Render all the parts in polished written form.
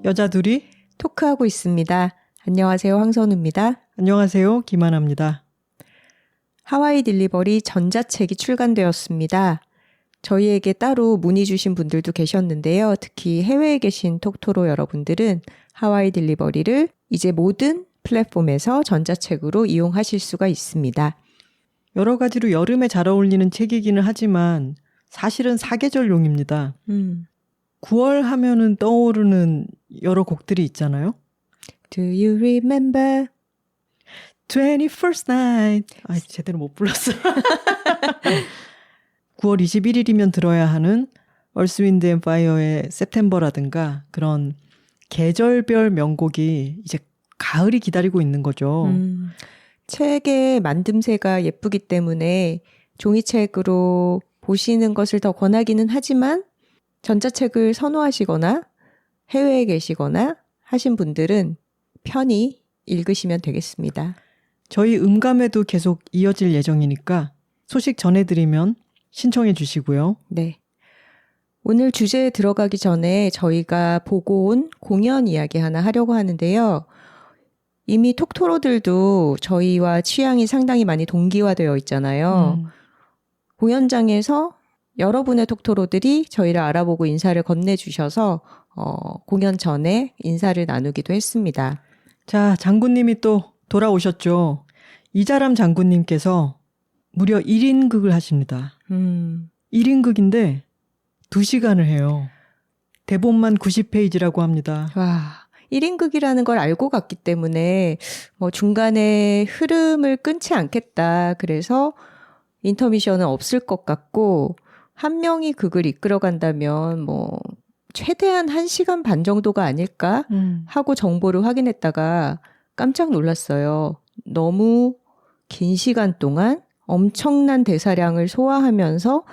여자 둘이 토크하고 있습니다. 안녕하세요. 황선우입니다. 안녕하세요. 김하나입니다. 하와이 딜리버리 전자책이 출간되었습니다. 저희에게 따로 문의 주신 분들도 계셨는데요. 특히 해외에 계신 톡토로 여러분들은 하와이 딜리버리를 이제 모든 플랫폼에서 전자책으로 이용하실 수가 있습니다. 여러 가지로 여름에 잘 어울리는 책이기는 하지만 사실은 사계절용입니다. 9월 하면은 떠오르는 여러 곡들이 있잖아요. Do you remember? 21st night. 제대로 못 불렀어. 9월 21일이면 들어야 하는 Earth, Wind and Fire의 September라든가 그런 계절별 명곡이 이제 가을이 기다리고 있는 거죠. 책의 만듦새가 예쁘기 때문에 종이책으로 보시는 것을 더 권하기는 하지만 전자책을 선호하시거나 해외에 계시거나 하신 분들은 편히 읽으시면 되겠습니다. 저희 음감에도 계속 이어질 예정이니까 소식 전해드리면 신청해 주시고요. 네. 오늘 주제에 들어가기 전에 저희가 보고 온 공연 이야기 하나 하려고 하는데요. 이미 톡토로들도 저희와 취향이 상당히 많이 동기화되어 있잖아요. 공연장에서 여러분의 톡토로들이 저희를 알아보고 인사를 건네주셔서 공연 전에 인사를 나누기도 했습니다. 자, 장군님이 또 돌아오셨죠. 이자람 장군님께서 무려 1인극을 하십니다. 1인극인데 2시간을 해요. 대본만 90페이지라고 합니다. 와, 1인극이라는 걸 알고 갔기 때문에 중간에 흐름을 끊지 않겠다. 그래서 인터미션은 없을 것 같고 한 명이 극을 이끌어간다면 최대한 1시간 반 정도가 아닐까 하고 정보를 확인했다가 깜짝 놀랐어요. 너무 긴 시간 동안 엄청난 대사량을 소화하면서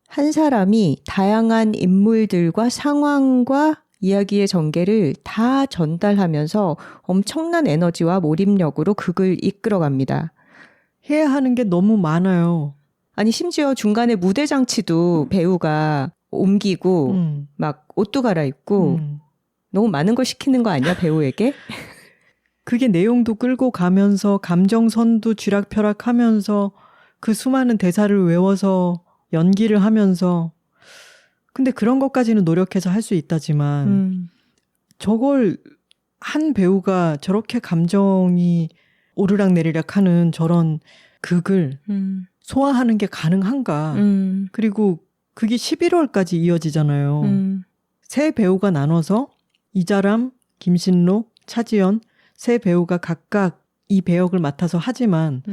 한 사람이 다양한 인물들과 상황과 이야기의 전개를 다 전달하면서 엄청난 에너지와 몰입력으로 극을 이끌어갑니다. 해야 하는 게 너무 많아요. 아니 심지어 중간에 무대 장치도 배우가 옮기고 막 옷도 갈아입고 너무 많은 걸 시키는 거 아니야 배우에게? 그게 내용도 끌고 가면서 감정선도 쥐락펴락하면서 그 수많은 대사를 외워서 연기를 하면서 근데 그런 것까지는 노력해서 할 수 있다지만 저걸 한 배우가 저렇게 감정이 오르락내리락 하는 저런 극을 소화하는 게 가능한가. 그리고 그게 11월까지 이어지잖아요. 세 배우가 나눠서 이자람, 김신록, 차지연 세 배우가 각각 이 배역을 맡아서 하지만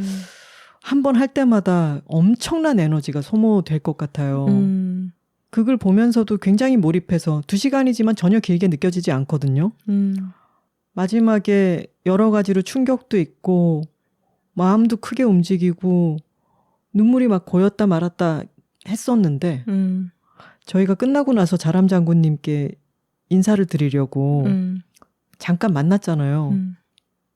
한 번 할 때마다 엄청난 에너지가 소모될 것 같아요. 그걸 보면서도 굉장히 몰입해서 2시간이지만 전혀 길게 느껴지지 않거든요. 마지막에 여러 가지로 충격도 있고 마음도 크게 움직이고 눈물이 막 고였다 말았다 했었는데 저희가 끝나고 나서 자람 장군님께 인사를 드리려고 잠깐 만났잖아요.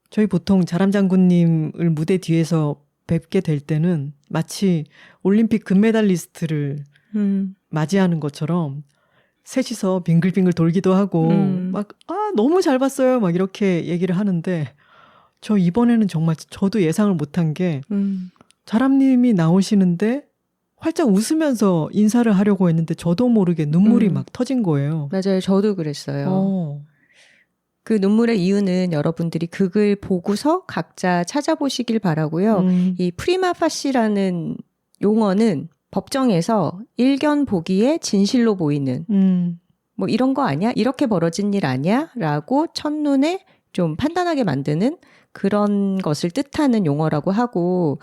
저희 보통 자람 장군님을 무대 뒤에서 뵙게 될 때는 마치 올림픽 금메달리스트를 맞이하는 것처럼 셋이서 빙글빙글 돌기도 하고 막 너무 잘 봤어요 막 이렇게 얘기를 하는데 저 이번에는 정말 저도 예상을 못한 게 자람님이 나오시는데 활짝 웃으면서 인사를 하려고 했는데 저도 모르게 눈물이 막 터진 거예요. 맞아요. 저도 그랬어요. 그 눈물의 이유는 여러분들이 극을 보고서 각자 찾아보시길 바라고요. 이 프리마 파시라는 용어는 법정에서 일견 보기에 진실로 보이는 이런 거 아니야? 이렇게 벌어진 일 아니야? 라고 첫눈에 좀 판단하게 만드는 그런 것을 뜻하는 용어라고 하고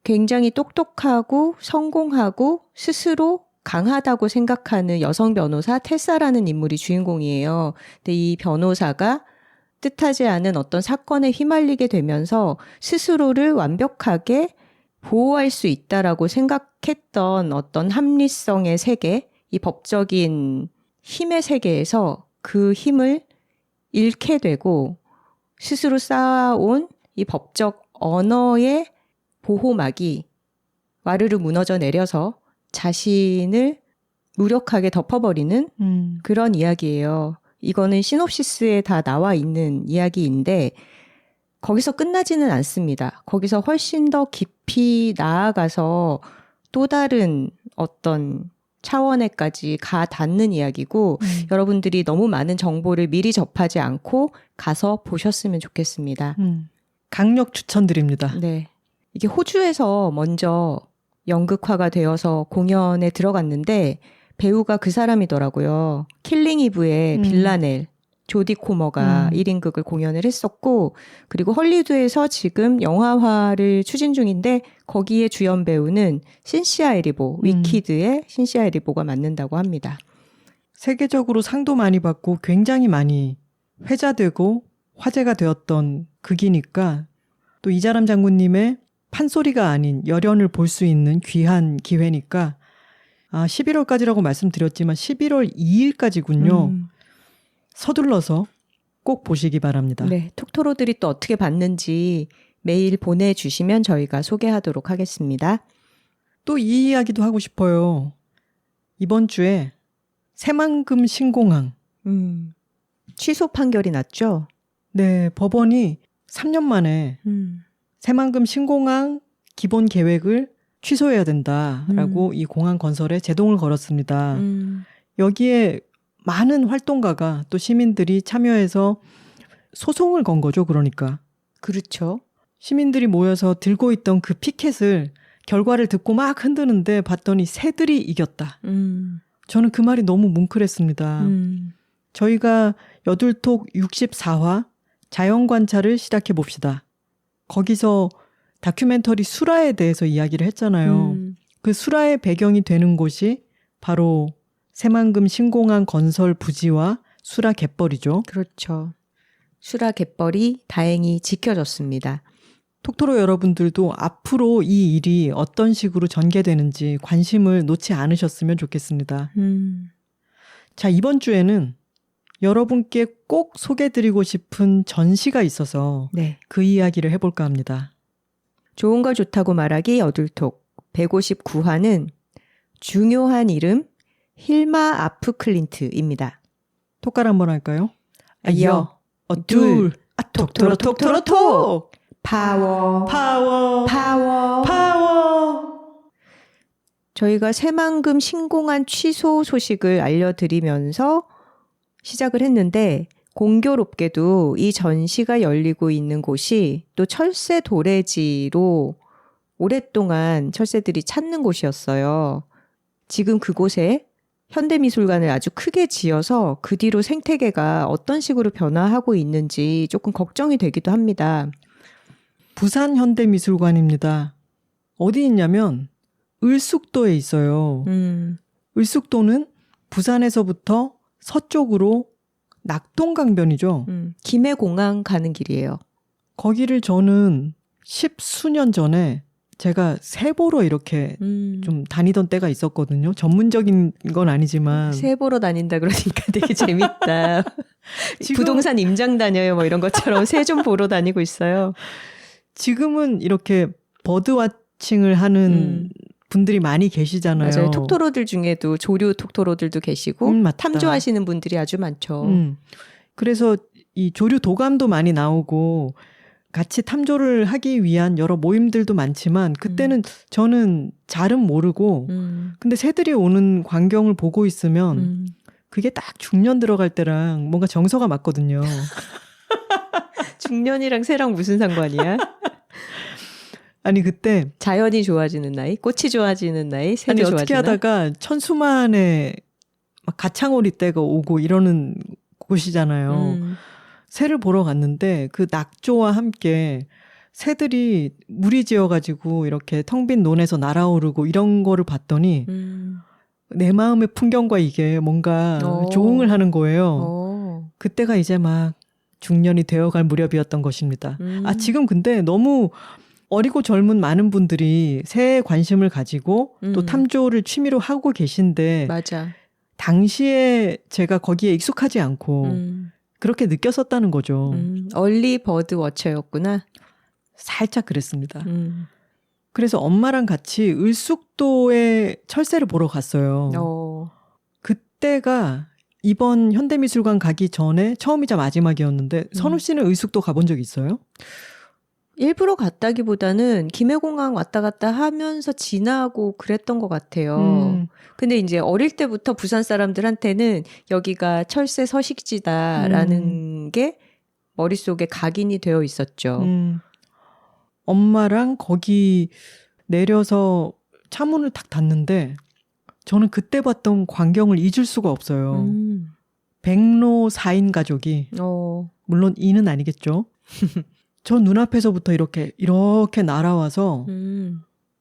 굉장히 똑똑하고 성공하고 스스로 강하다고 생각하는 여성 변호사 테사라는 인물이 주인공이에요. 근데 이 변호사가 뜻하지 않은 어떤 사건에 휘말리게 되면서 스스로를 완벽하게 보호할 수 있다라고 생각했던 어떤 합리성의 세계, 이 법적인 힘의 세계에서 그 힘을 잃게 되고 스스로 쌓아온 이 법적 언어의 보호막이 와르르 무너져 내려서 자신을 무력하게 덮어버리는 그런 이야기예요. 이거는 시놉시스에 다 나와 있는 이야기인데 거기서 끝나지는 않습니다. 거기서 훨씬 더 깊이 나아가서 또 다른 어떤 차원에까지 가 닿는 이야기고 여러분들이 너무 많은 정보를 미리 접하지 않고 가서 보셨으면 좋겠습니다. 강력 추천드립니다. 네. 이게 호주에서 먼저 연극화가 되어서 공연에 들어갔는데 배우가 그 사람이더라고요. 킬링 이브의 빌라넬, 조디 코머가 1인극을 공연을 했었고 그리고 헐리우드에서 지금 영화화를 추진 중인데 거기에 주연 배우는 신시아 에리보, 위키드의 신시아 에리보가 맡는다고 합니다. 세계적으로 상도 많이 받고 굉장히 많이 회자되고 화제가 되었던 극이니까 또 이자람 장군님의 판소리가 아닌 열연을 볼 수 있는 귀한 기회니까 11월까지라고 말씀드렸지만 11월 2일까지군요. 서둘러서 꼭 보시기 바랍니다. 네, 톡토로들이 또 어떻게 봤는지 메일 보내주시면 저희가 소개하도록 하겠습니다. 또 이 이야기도 하고 싶어요. 이번 주에 새만금 신공항. 취소 판결이 났죠? 네, 법원이 3년 만에 새만금 신공항 기본 계획을 취소해야 된다라고 이 공항 건설에 제동을 걸었습니다. 여기에 많은 활동가가 또 시민들이 참여해서 소송을 건 거죠. 그러니까. 그렇죠. 시민들이 모여서 들고 있던 그 피켓을 결과를 듣고 막 흔드는데 봤더니 새들이 이겼다. 저는 그 말이 너무 뭉클했습니다. 저희가 여둘톡 64화 자연관찰을 시작해 봅시다. 거기서 다큐멘터리 수라에 대해서 이야기를 했잖아요. 그 수라의 배경이 되는 곳이 바로 새만금 신공항 건설 부지와 수라 갯벌이죠. 그렇죠. 수라 갯벌이 다행히 지켜졌습니다. 톡토로 여러분들도 앞으로 이 일이 어떤 식으로 전개되는지 관심을 놓지 않으셨으면 좋겠습니다. 자, 이번 주에는 여러분께 꼭 소개해드리고 싶은 전시가 있어서 네. 그 이야기를 해볼까 합니다. 좋은 걸 좋다고 말하기 여둘톡 159화는 중요한 이름 힐마 아프 클린트입니다. 톡깔 한번 할까요? 여, 둘, 톡토로 톡토로 톡! 파워, 파워, 파워, 파워! 저희가 새만금 신공항 취소 소식을 알려드리면서 시작을 했는데 공교롭게도 이 전시가 열리고 있는 곳이 또 철새 도래지로 오랫동안 철새들이 찾는 곳이었어요. 지금 그곳에 현대미술관을 아주 크게 지어서 그 뒤로 생태계가 어떤 식으로 변화하고 있는지 조금 걱정이 되기도 합니다. 부산 현대미술관입니다. 어디 있냐면 을숙도에 있어요. 을숙도는 부산에서부터 서쪽으로 낙동강변이죠. 김해공항 가는 길이에요. 거기를 저는 10수년 전에 제가 새 보러 이렇게 좀 다니던 때가 있었거든요. 전문적인 건 아니지만. 새 보러 다닌다 그러니까 되게 재밌다. 부동산 임장 다녀요 뭐 이런 것처럼 새 좀 보러 다니고 있어요. 지금은 이렇게 버드와칭을 하는 분들이 많이 계시잖아요. 맞아요. 톡토로들 중에도 조류 톡토로들도 계시고 탐조하시는 분들이 아주 많죠. 그래서 이 조류 도감도 많이 나오고 같이 탐조를 하기 위한 여러 모임들도 많지만 그때는 저는 잘은 모르고 근데 새들이 오는 광경을 보고 있으면 그게 딱 중년 들어갈 때랑 뭔가 정서가 맞거든요. 중년이랑 새랑 무슨 상관이야? 아니 그때 자연이 좋아지는 나이, 꽃이 좋아지는 나이, 새도 아니 좋아지는 어떻게 하다가 천수만에 막 가창오리 때가 오고 이러는 곳이잖아요. 새를 보러 갔는데 그 낙조와 함께 새들이 무리지어가지고 이렇게 텅 빈 논에서 날아오르고 이런 거를 봤더니 내 마음의 풍경과 이게 뭔가 조응을 하는 거예요. 그때가 이제 막 중년이 되어갈 무렵이었던 것입니다. 지금 근데 너무 어리고 젊은 많은 분들이 새에 관심을 가지고 또 탐조를 취미로 하고 계신데 맞아. 당시에 제가 거기에 익숙하지 않고 그렇게 느꼈었다는 거죠. 얼리 버드 워처였구나. 살짝 그랬습니다. 그래서 엄마랑 같이 을숙도에 철새를 보러 갔어요. 그때가 이번 현대미술관 가기 전에 처음이자 마지막이었는데 선우 씨는 을숙도 가본 적 있어요? 일부러 갔다기보다는 김해공항 왔다 갔다 하면서 지나고 그랬던 것 같아요. 근데 이제 어릴 때부터 부산 사람들한테는 여기가 철새 서식지다라는 게 머릿속에 각인이 되어 있었죠. 엄마랑 거기 내려서 차문을 탁 닫는데 저는 그때 봤던 광경을 잊을 수가 없어요. 백로 4인 가족이 물론 이는 아니겠죠. 저 눈앞에서부터 이렇게 날아와서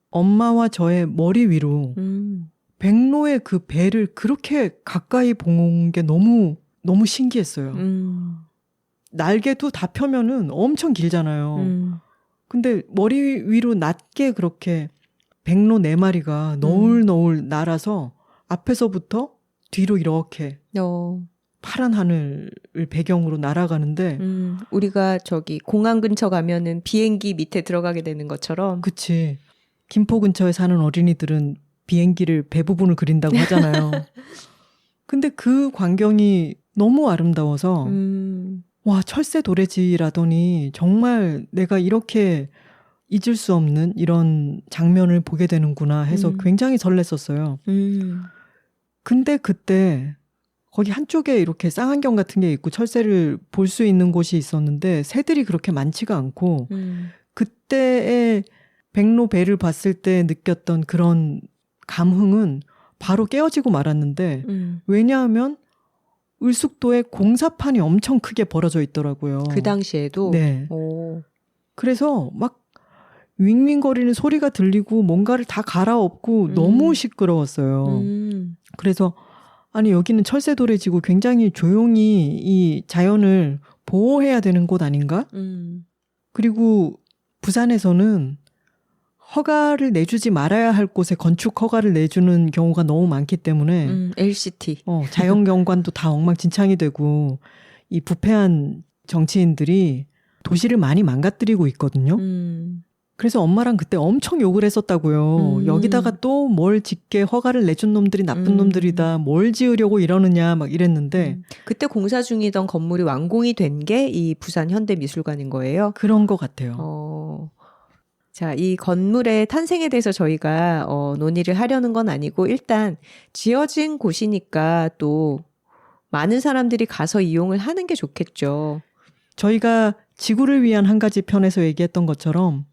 엄마와 저의 머리 위로 백로의 그 배를 그렇게 가까이 본 게 너무 신기했어요. 날개도 다 펴면은 엄청 길잖아요. 근데 머리 위로 낮게 그렇게 백로 4마리가 너울너울 날아서 앞에서부터 뒤로 이렇게 파란 하늘을 배경으로 날아가는데 우리가 저기 공항 근처 가면은 비행기 밑에 들어가게 되는 것처럼. 그치. 김포 근처에 사는 어린이들은 비행기를 배 부분을 그린다고 하잖아요. 근데 그 광경이 너무 아름다워서 와, 철새 도래지라더니 정말 내가 이렇게 잊을 수 없는 이런 장면을 보게 되는구나 해서 굉장히 설렜었어요. 근데 그때 거기 한쪽에 이렇게 쌍안경 같은 게 있고 철새를 볼 수 있는 곳이 있었는데 새들이 그렇게 많지가 않고 그때의 백로 배를 봤을 때 느꼈던 그런 감흥은 바로 깨어지고 말았는데 왜냐하면 을숙도에 공사판이 엄청 크게 벌어져 있더라고요. 그 당시에도? 네. 그래서 막 윙윙거리는 소리가 들리고 뭔가를 다 갈아엎고 너무 시끄러웠어요. 그래서 아니 여기는 철새도래지고 굉장히 조용히 이 자연을 보호해야 되는 곳 아닌가? 그리고 부산에서는 허가를 내주지 말아야 할 곳에 건축 허가를 내주는 경우가 너무 많기 때문에 LCT 자연경관도 다 엉망진창이 되고 이 부패한 정치인들이 도시를 많이 망가뜨리고 있거든요. 그래서 엄마랑 그때 엄청 욕을 했었다고요. 여기다가 또 뭘 짓게 허가를 내준 놈들이 나쁜 놈들이다. 뭘 지으려고 이러느냐 막 이랬는데 그때 공사 중이던 건물이 완공이 된 게 이 부산 현대미술관인 거예요? 그런 것 같아요. 자, 이 건물의 탄생에 대해서 저희가 논의를 하려는 건 아니고 일단 지어진 곳이니까 또 많은 사람들이 가서 이용을 하는 게 좋겠죠. 저희가 지구를 위한 한 가지 편에서 얘기했던 것처럼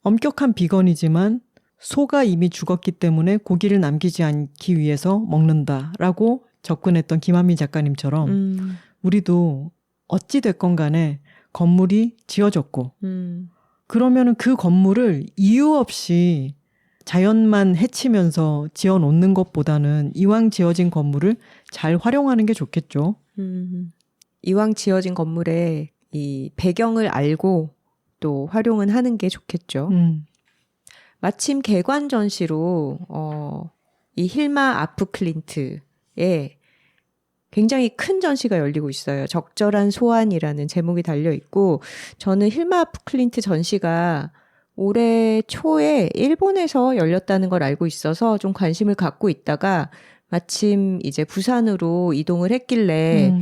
엄격한 비건이지만 소가 이미 죽었기 때문에 고기를 남기지 않기 위해서 먹는다라고 접근했던 김한미 작가님처럼 우리도 어찌 됐건 간에 건물이 지어졌고 그러면은 그 건물을 이유 없이 자연만 해치면서 지어 놓는 것보다는 이왕 지어진 건물을 잘 활용하는 게 좋겠죠. 이왕 지어진 건물에 이 배경을 알고 또 활용은 하는 게 좋겠죠. 마침 개관 전시로 이 힐마 아프클린트에 굉장히 큰 전시가 열리고 있어요. 적절한 소환이라는 제목이 달려 있고 저는 힐마 아프클린트 전시가 올해 초에 일본에서 열렸다는 걸 알고 있어서 좀 관심을 갖고 있다가 마침 이제 부산으로 이동을 했길래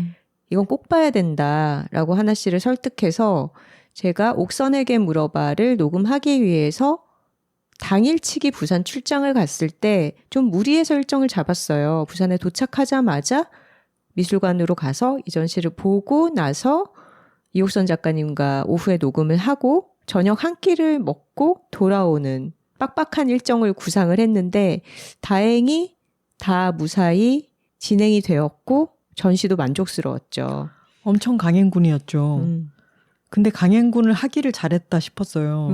이건 꼭 봐야 된다라고 하나 씨를 설득해서 제가 옥선에게 물어봐를 녹음하기 위해서 당일치기 부산 출장을 갔을 때 좀 무리해서 일정을 잡았어요. 부산에 도착하자마자 미술관으로 가서 이 전시를 보고 나서 이옥선 작가님과 오후에 녹음을 하고 저녁 한 끼를 먹고 돌아오는 빡빡한 일정을 구상을 했는데 다행히 다 무사히 진행이 되었고 전시도 만족스러웠죠. 엄청 강행군이었죠. 근데 강행군을 하기를 잘했다 싶었어요.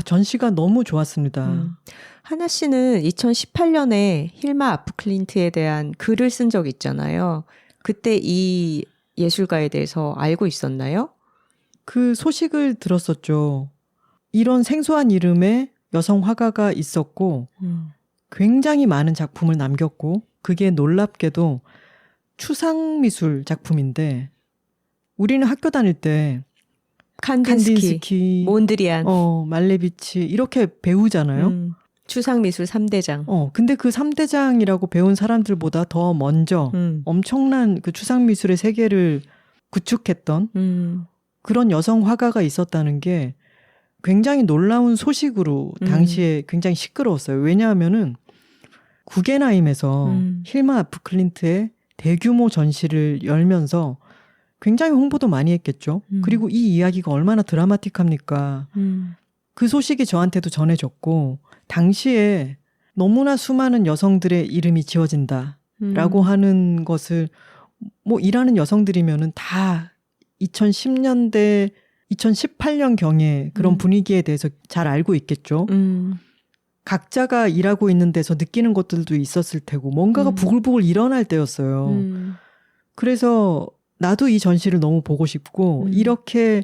전시가 너무 좋았습니다. 하나 씨는 2018년에 힐마 아프클린트에 대한 글을 쓴 적 있잖아요. 그때 이 예술가에 대해서 알고 있었나요? 그 소식을 들었었죠. 이런 생소한 이름의 여성 화가가 있었고 굉장히 많은 작품을 남겼고 그게 놀랍게도 추상미술 작품인데 우리는 학교 다닐 때 칸딘스키, 몬드리안, 말레비치 이렇게 배우잖아요. 추상미술 3대장. 근데 그 3대장이라고 배운 사람들보다 더 먼저 엄청난 그 추상미술의 세계를 구축했던 그런 여성 화가가 있었다는 게 굉장히 놀라운 소식으로 당시에 굉장히 시끄러웠어요. 왜냐하면은 구겐하임에서 힐마 아프 클린트의 대규모 전시를 열면서 굉장히 홍보도 많이 했겠죠. 그리고 이 이야기가 얼마나 드라마틱합니까. 그 소식이 저한테도 전해졌고 당시에 너무나 수많은 여성들의 이름이 지워진다라고 하는 것을 뭐 일하는 여성들이면은 다 2010년대 2018년경에 그런 분위기에 대해서 잘 알고 있겠죠. 각자가 일하고 있는 데서 느끼는 것들도 있었을 테고 뭔가가 부글부글 일어날 때였어요. 그래서 나도 이 전시를 너무 보고 싶고 이렇게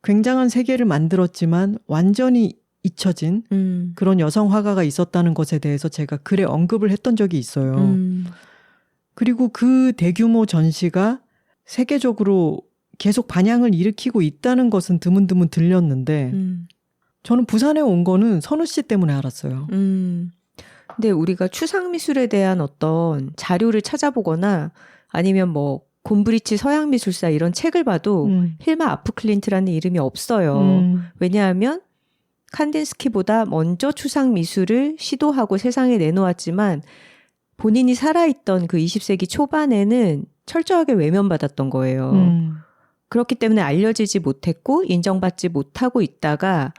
굉장한 세계를 만들었지만 완전히 잊혀진 그런 여성 화가가 있었다는 것에 대해서 제가 글에 언급을 했던 적이 있어요. 그리고 그 대규모 전시가 세계적으로 계속 반향을 일으키고 있다는 것은 드문드문 들렸는데 저는 부산에 온 거는 선우 씨 때문에 알았어요. 근데 우리가 추상미술에 대한 어떤 자료를 찾아보거나 아니면 뭐 곰브리치 서양미술사 이런 책을 봐도 힐마 아프 클린트라는 이름이 없어요. 왜냐하면 칸딘스키보다 먼저 추상미술을 시도하고 세상에 내놓았지만 본인이 살아있던 그 20세기 초반에는 철저하게 외면받았던 거예요. 그렇기 때문에 알려지지 못했고 인정받지 못하고 있다가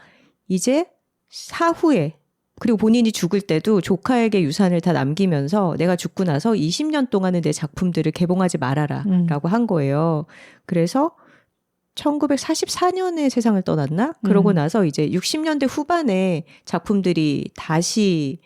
이제 사후에 그리고 본인이 죽을 때도 조카에게 유산을 다 남기면서 내가 죽고 나서 20년 동안은 내 작품들을 개봉하지 말아라 라고 한 거예요. 그래서 1944년에 세상을 떠났나? 그러고 나서 이제 60년대 후반에 작품들이 다시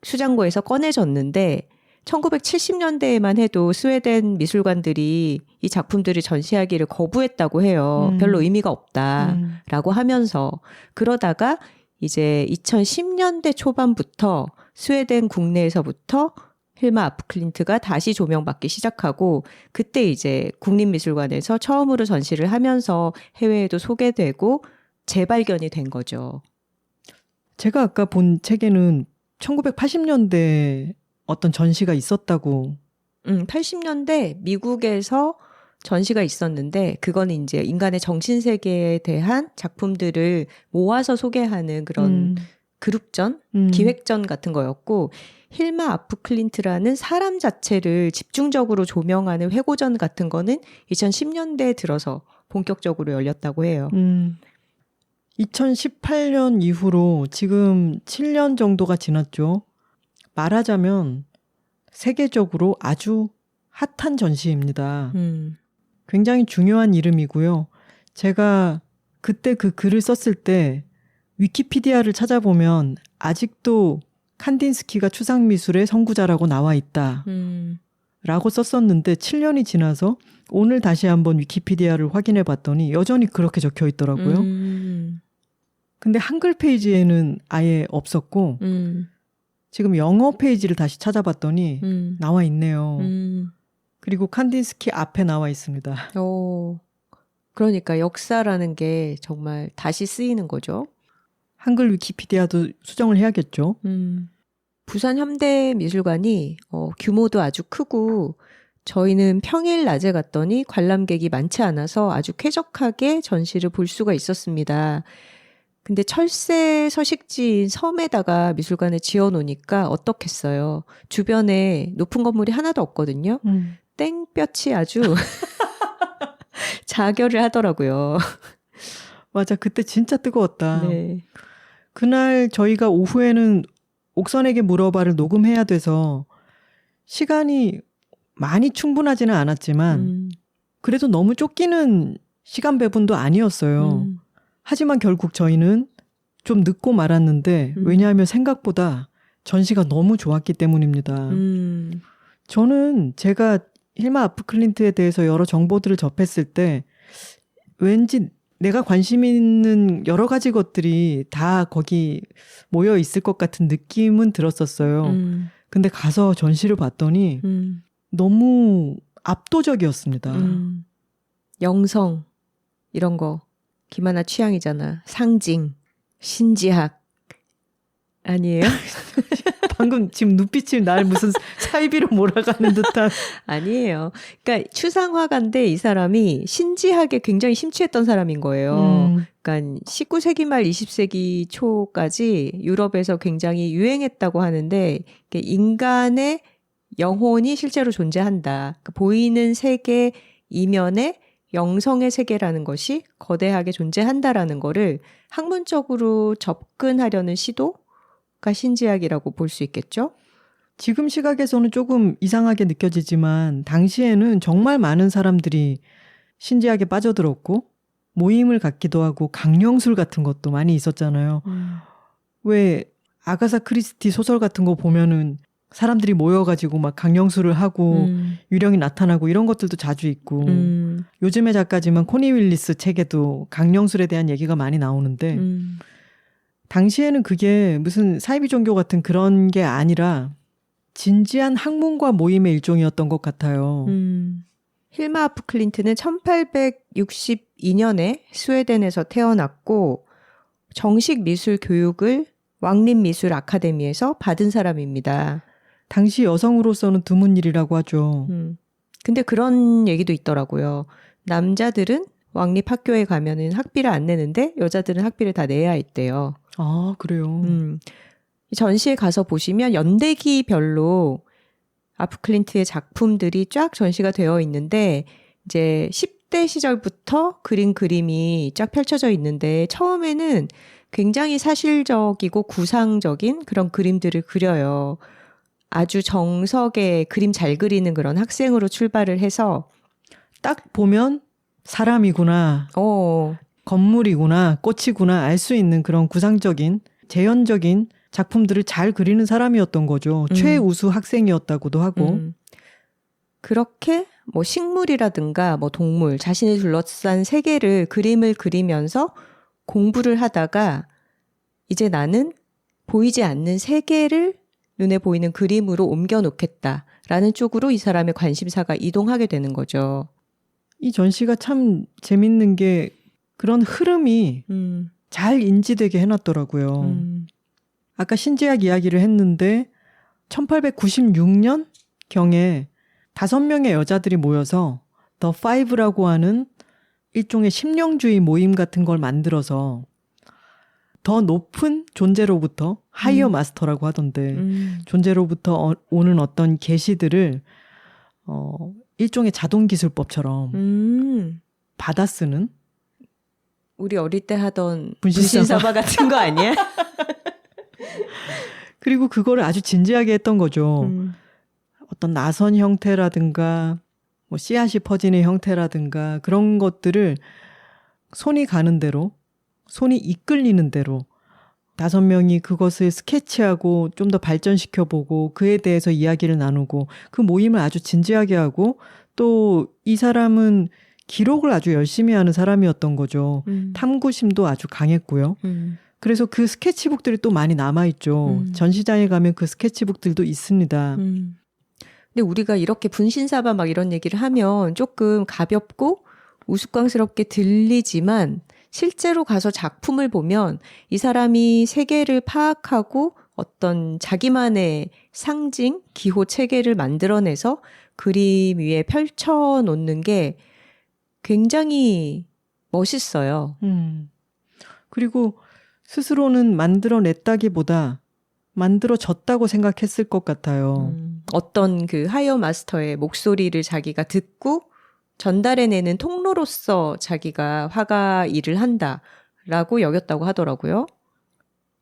수장고에서 꺼내졌는데 1970년대에만 해도 스웨덴 미술관들이 이 작품들을 전시하기를 거부했다고 해요. 별로 의미가 없다라고 하면서 그러다가 이제 2010년대 초반부터 스웨덴 국내에서부터 힐마 아프 클린트가 다시 조명받기 시작하고 그때 이제 국립미술관에서 처음으로 전시를 하면서 해외에도 소개되고 재발견이 된 거죠. 제가 아까 본 책에는 1980년대 어떤 전시가 있었다고. 80년대 미국에서 전시가 있었는데 그거는 이제 인간의 정신세계에 대한 작품들을 모아서 소개하는 그런 그룹전, 기획전 같은 거였고 힐마 아프 클린트라는 사람 자체를 집중적으로 조명하는 회고전 같은 거는 2010년대에 들어서 본격적으로 열렸다고 해요. 2018년 이후로 지금 7년 정도가 지났죠. 말하자면 세계적으로 아주 핫한 전시입니다. 굉장히 중요한 이름이고요. 제가 그때 그 글을 썼을 때 위키피디아를 찾아보면 아직도 칸딘스키가 추상미술의 선구자라고 나와 있다 라고 썼었는데 7년이 지나서 오늘 다시 한번 위키피디아를 확인해 봤더니 여전히 그렇게 적혀 있더라고요. 근데 한글 페이지에는 아예 없었고 지금 영어 페이지를 다시 찾아봤더니 나와 있네요. 그리고 칸딘스키 앞에 나와 있습니다. 그러니까 역사라는 게 정말 다시 쓰이는 거죠. 한글 위키피디아도 수정을 해야겠죠. 부산 현대미술관이 규모도 아주 크고 저희는 평일 낮에 갔더니 관람객이 많지 않아서 아주 쾌적하게 전시를 볼 수가 있었습니다. 근데 철새 서식지인 섬에다가 미술관을 지어놓으니까 어떻겠어요. 주변에 높은 건물이 하나도 없거든요. 땡볕이 아주 자결을 하더라고요. 맞아. 그때 진짜 뜨거웠다. 네. 그날 저희가 오후에는 옥선에게 물어봐를 녹음해야 돼서 시간이 많이 충분하지는 않았지만 그래도 너무 쫓기는 시간 배분도 아니었어요. 하지만 결국 저희는 좀 늦고 말았는데 왜냐하면 생각보다 전시가 너무 좋았기 때문입니다. 저는 제가 힐마 아프 클린트에 대해서 여러 정보들을 접했을 때 왠지 내가 관심 있는 여러 가지 것들이 다 거기 모여 있을 것 같은 느낌은 들었었어요. 근데 가서 전시를 봤더니 너무 압도적이었습니다. 영성 이런 거 김하나 취향이잖아. 상징, 신지학 아니에요? 방금 지금 눈빛이 날 무슨 사이비로 몰아가는 듯한. 아니에요. 그러니까 추상화가인데 이 사람이 신지학에 굉장히 심취했던 사람인 거예요. 그러니까 19세기 말 20세기 초까지 유럽에서 굉장히 유행했다고 하는데 인간의 영혼이 실제로 존재한다. 그러니까 보이는 세계 이면에 영성의 세계라는 것이 거대하게 존재한다라는 거를 학문적으로 접근하려는 시도가 신지학이라고 볼 수 있겠죠? 지금 시각에서는 조금 이상하게 느껴지지만 당시에는 정말 많은 사람들이 신지학에 빠져들었고 모임을 갖기도 하고 강령술 같은 것도 많이 있었잖아요. 왜 아가사 크리스티 소설 같은 거 보면은 사람들이 모여가지고 막 강령술을 하고 유령이 나타나고 이런 것들도 자주 있고 요즘의 작가지만 코니 윌리스 책에도 강령술에 대한 얘기가 많이 나오는데 당시에는 그게 무슨 사이비 종교 같은 그런 게 아니라 진지한 학문과 모임의 일종이었던 것 같아요. 힐마 아프 클린트는 1862년에 스웨덴에서 태어났고 정식 미술 교육을 왕립미술 아카데미에서 받은 사람입니다. 당시 여성으로서는 드문 일이라고 하죠. 근데 그런 얘기도 있더라고요. 남자들은 왕립학교에 가면은 학비를 안 내는데 여자들은 학비를 다 내야 했대요. 아, 그래요? 전시에 가서 보시면 연대기별로 아프클린트의 작품들이 쫙 전시가 되어 있는데 이제 10대 시절부터 그린 그림이 쫙 펼쳐져 있는데 처음에는 굉장히 사실적이고 구상적인 그런 그림들을 그려요. 아주 정석의 그림 잘 그리는 그런 학생으로 출발을 해서 딱 보면 사람이구나, 건물이구나, 꽃이구나 알 수 있는 그런 구상적인, 재현적인 작품들을 잘 그리는 사람이었던 거죠. 최우수 학생이었다고도 하고. 그렇게 뭐 식물이라든가 뭐 동물, 자신을 둘러싼 세계를 그림을 그리면서 공부를 하다가 이제 나는 보이지 않는 세계를 눈에 보이는 그림으로 옮겨놓겠다라는 쪽으로 이 사람의 관심사가 이동하게 되는 거죠. 이 전시가 참 재밌는 게 그런 흐름이 잘 인지되게 해놨더라고요. 아까 신지학 이야기를 했는데 1896년경에 5명의 여자들이 모여서 The Five라고 하는 일종의 심령주의 모임 같은 걸 만들어서 더 높은 존재로부터 하이어 마스터라고 하던데 존재로부터 오는 어떤 계시들을 일종의 자동기술법처럼 받아 쓰는 우리 어릴 때 하던 분신사바 같은 거 아니야? 그리고 그거를 아주 진지하게 했던 거죠. 어떤 나선 형태라든가 뭐 씨앗이 퍼지는 형태라든가 그런 것들을 손이 가는 대로 손이 이끌리는 대로 5명이 그것을 스케치하고 좀 더 발전시켜보고 그에 대해서 이야기를 나누고 그 모임을 아주 진지하게 하고 또 이 사람은 기록을 아주 열심히 하는 사람이었던 거죠. 탐구심도 아주 강했고요. 그래서 그 스케치북들이 또 많이 남아있죠. 전시장에 가면 그 스케치북들도 있습니다. 근데 우리가 이렇게 분신사바 막 이런 얘기를 하면 조금 가볍고 우스꽝스럽게 들리지만 실제로 가서 작품을 보면 이 사람이 세계를 파악하고 어떤 자기만의 상징, 기호 체계를 만들어내서 그림 위에 펼쳐놓는 게 굉장히 멋있어요. 그리고 스스로는 만들어냈다기보다 만들어졌다고 생각했을 것 같아요. 어떤 그 하이어 마스터의 목소리를 자기가 듣고 전달해내는 통로로서 자기가 화가 일을 한다라고 여겼다고 하더라고요.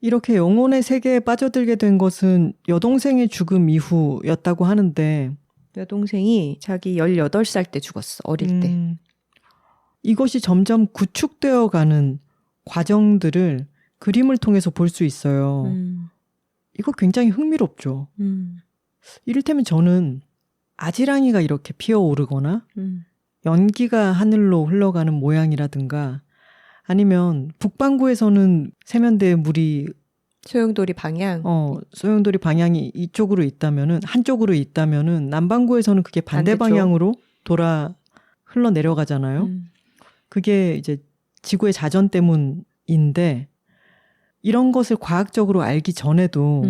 이렇게 영혼의 세계에 빠져들게 된 것은 여동생의 죽음 이후였다고 하는데 여동생이 자기 18살 때 죽었어. 어릴 때. 이것이 점점 구축되어가는 과정들을 그림을 통해서 볼 수 있어요. 이거 굉장히 흥미롭죠. 이를테면 저는 아지랑이가 이렇게 피어오르거나 연기가 하늘로 흘러가는 모양이라든가 아니면 북반구에서는 세면대에 물이 소용돌이 방향. 소용돌이 방향이 이쪽으로 있다면은 한쪽으로 있다면은 남반구에서는 그게 반대 반대쪽. 방향으로 돌아 흘러 내려가잖아요. 그게 이제 지구의 자전 때문인데 이런 것을 과학적으로 알기 전에도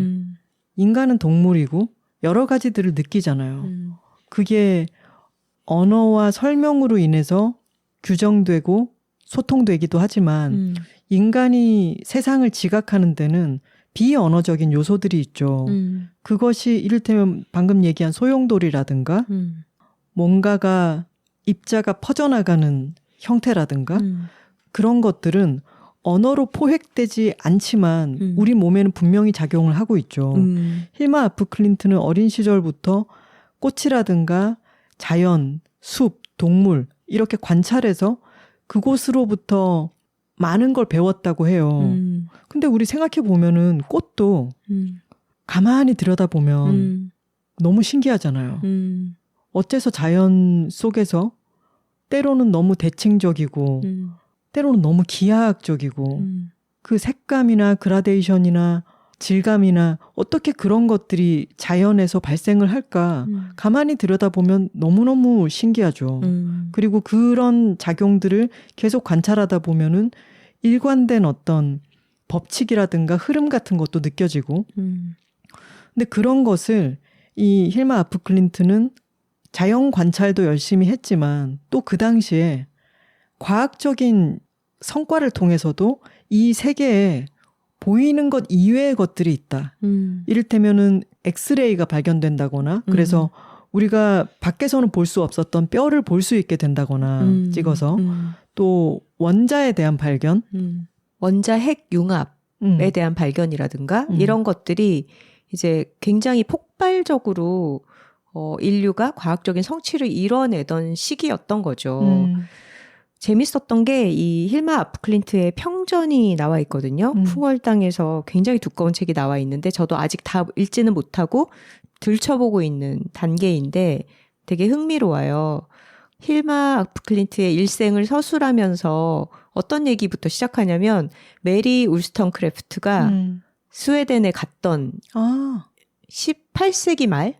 인간은 동물이고 여러 가지들을 느끼잖아요. 그게 언어와 설명으로 인해서 규정되고 소통되기도 하지만 인간이 세상을 지각하는 데는 비언어적인 요소들이 있죠. 그것이 이를테면 방금 얘기한 소용돌이라든가 뭔가가 입자가 퍼져나가는 형태라든가 그런 것들은 언어로 포획되지 않지만 우리 몸에는 분명히 작용을 하고 있죠. 힐마 아프 클린트는 어린 시절부터 꽃이라든가 자연, 숲, 동물 이렇게 관찰해서 그곳으로부터 많은 걸 배웠다고 해요. 근데 우리 생각해 보면은 꽃도 가만히 들여다보면 너무 신기하잖아요. 어째서 자연 속에서 때로는 너무 대칭적이고 때로는 너무 기하학적이고 그 색감이나 그라데이션이나 질감이나 어떻게 그런 것들이 자연에서 발생을 할까 가만히 들여다보면 너무너무 신기하죠. 그리고 그런 작용들을 계속 관찰하다 보면은 일관된 어떤 법칙이라든가 흐름 같은 것도 느껴지고 근데 그런 것을 이 힐마 아프 클린트는 자연 관찰도 열심히 했지만 또 그 당시에 과학적인 성과를 통해서도 이 세계에 보이는 것 이외의 것들이 있다. 이를테면은 엑스레이가 발견된다거나 그래서 우리가 밖에서는 볼 수 없었던 뼈를 볼 수 있게 된다거나 찍어서 또 원자에 대한 발견 원자 핵 융합에 대한 발견이라든가 이런 것들이 이제 굉장히 폭발적으로 인류가 과학적인 성취를 이뤄내던 시기였던 거죠. 재밌었던 게 이 힐마 아프 클린트의 평전이 나와 있거든요. 풍월당에서 굉장히 두꺼운 책이 나와 있는데 저도 아직 다 읽지는 못하고 들춰보고 있는 단계인데 되게 흥미로워요. 힐마 아프 클린트의 일생을 서술하면서 어떤 얘기부터 시작하냐면 메리 울스턴크래프트가 스웨덴에 갔던 18세기 말